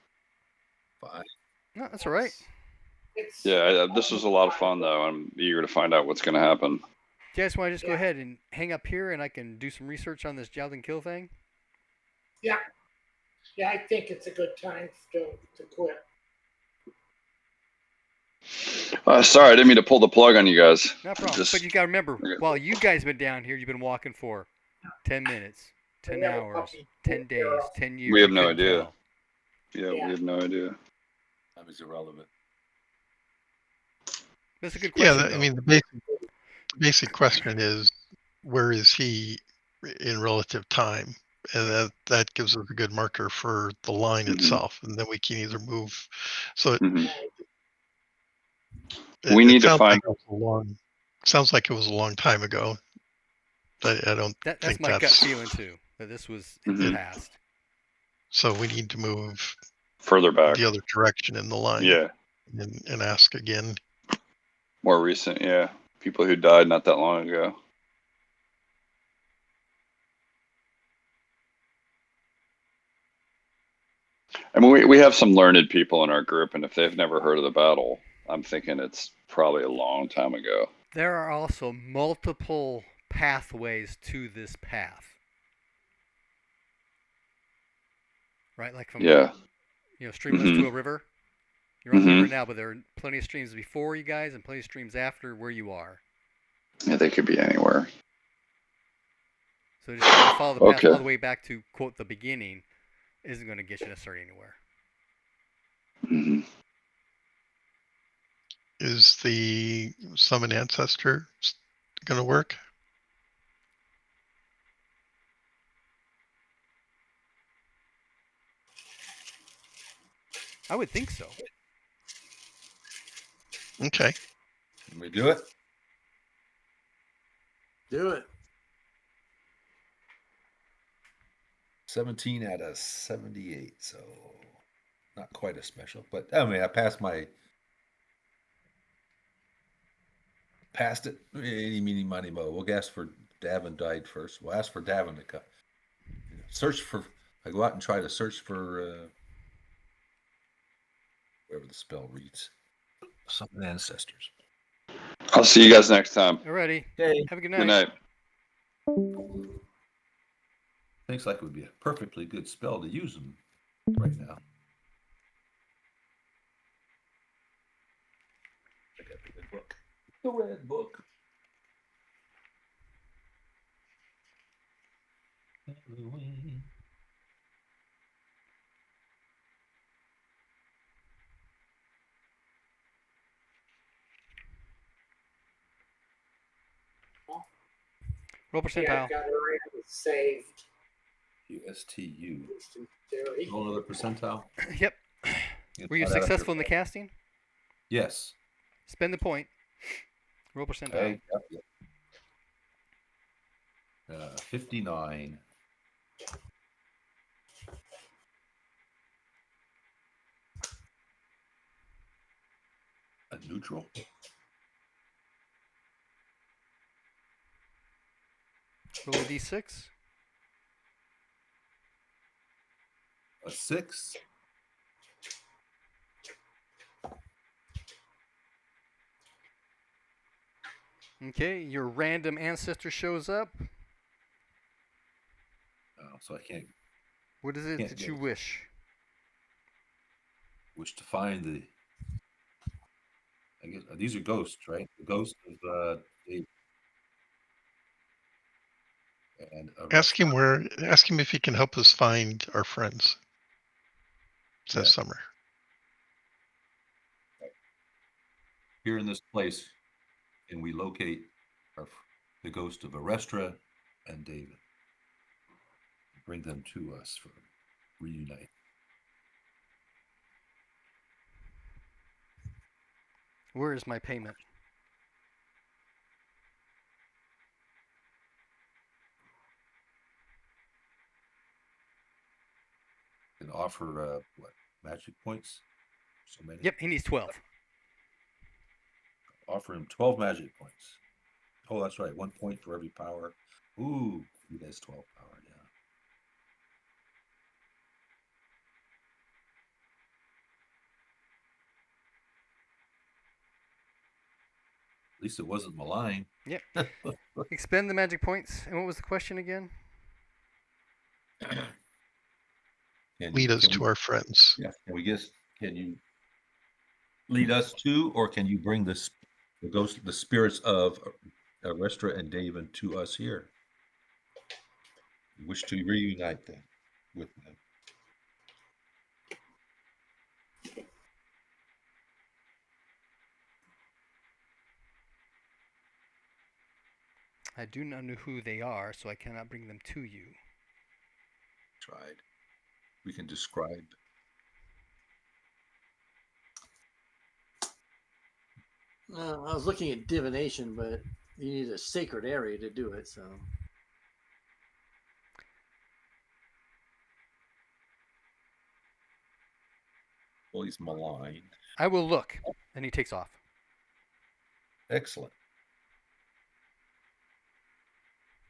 Fine. No, that's all right. Yeah, this was a lot of fun though. I'm eager to find out what's going to happen. Do you guys want to just go ahead and hang up here, and I can do some research on this Jaldin Kill thing? Yeah, I think it's a good time to quit. Sorry, I didn't mean to pull the plug on you guys. No problem. But you got to remember, while you guys been down here, you've been walking for 10 minutes, 10 hours, 10 days, 10 years. We have You no couldn't idea. tell. Yeah, we have no idea. That was irrelevant. That's a good question. Yeah, I mean the basic question is, where is he in relative time? And that gives us a good marker for the line itself, and then we can either move. So We need to find. Sounds like it was a long time ago. But I don't That's think my gut feeling too. That this was in the past. So we need to move further back, the other direction in the line. Yeah, and ask again. More recent, yeah. People who died not that long ago. I mean, we have some learned people in our group, and if they've never heard of the battle, I'm thinking it's probably a long time ago. There are also multiple pathways to this path. Right? Like from streamless to a river. You're on the river now, but there are plenty of streams before you guys and plenty of streams after where you are. Yeah, they could be anywhere. So just trying to follow the path all the way back to, quote, the beginning isn't going to get you necessarily anywhere. Mm-hmm. Is the summon ancestor going to work? I would think so. Okay. Can we do it? Do it. 17 out of 78, so not quite a special. But I mean, I passed it. Any, meeny, miny, mo. We'll ask for Davin died first. We'll ask for Davin to come. Search for. I go out and try to search for wherever the spell reads. Some ancestors. I'll see you guys next time. Alrighty. Okay. Have a good night. Good night. Thinks like it would be a perfectly good spell to use them right now. I got the good book. The red book. Halloween. Roll Yeah, percentile. I've got her saved. USTU. Houston, Missouri. Roll another percentile. Yep. It's Were you not out of your successful in the phone. casting? Yes. Spend the point. Roll percentile. Okay. Yep. 59. A neutral. Roll a d6. A 6. Okay, your random ancestor shows up. Oh, so I can't What is it Can't that get you it. wish? wish to find the. I guess these are ghosts, right? The ghost of Dave. And Ask him if he can help us find our friends. Says Yeah. Summer. Here in this place, and we locate the ghost of Arestra and David. Bring them to us for reunite. Where is my payment? And offer what magic points? So many. Yep, he needs 12. Offer him 12 magic points. Oh, that's right. 1 point for every power. Ooh, he has 12 power. Yeah. At least it wasn't malign. Yep. Expend the magic points. And what was the question again? Lead us to our friends. Yeah. Can you lead us to, or can you bring the spirits of Arestra and David to us here? We wish to reunite them with them. I do not know who they are, so I cannot bring them to you. Tried. We can describe. I was looking at divination, but you need a sacred area to do it. So Well, he's malign. I will look. And he takes off. Excellent.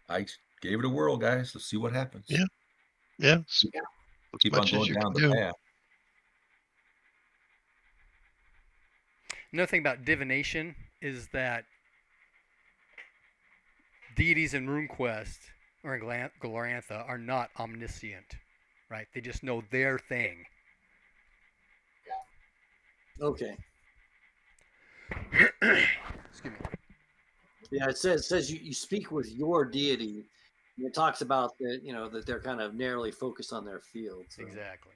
I gave it a whirl, guys. Let's see what happens. Yeah. Yeah. We'll keep on much as going you down can the do. path. Another thing about divination is that deities in RuneQuest or in Glorantha are not omniscient, right? They just know their thing. okay, Excuse me. yeah, it says you speak with your deity. And it talks about that that they're kind of narrowly focused on their field. So. Exactly.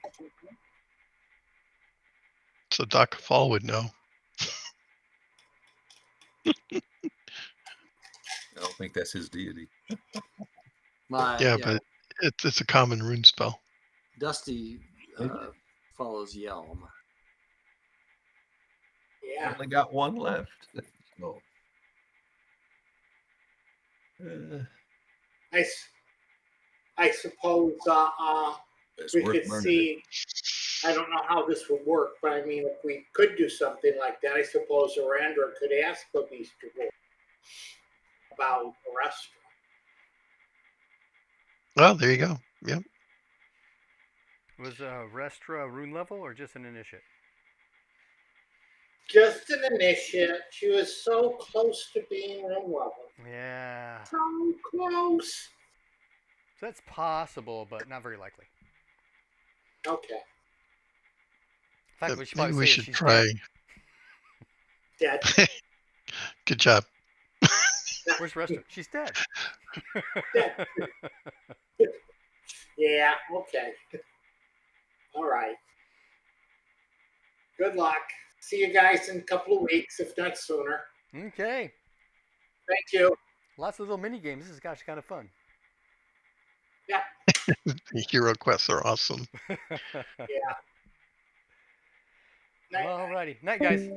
So Doc Fall would know. I don't think that's his deity. Yeah, but it's a common rune spell. Dusty follows Yelm. I Yeah, only got one left. So, I suppose it's we worth could learning. see. I don't know how this would work, but I mean, if we could do something like that, I suppose Arandra could ask the Beast to go about Arestra. Well, there you go. Yep. Was Restra a rune level or just an initiate? Just an initiate. She was so close to being room level. Yeah. So close. So that's possible, but not very likely. Okay. In fact, we should Maybe probably we say should she's try. Dead. Good job. Where's Restra? She's dead. Dead. Yeah, okay. All right. Good luck. See you guys in a couple of weeks, if not sooner. Okay. Thank you. Lots of little mini games. This is gosh kind of fun. The hero quests are awesome. Yeah. Alrighty. Night, guys.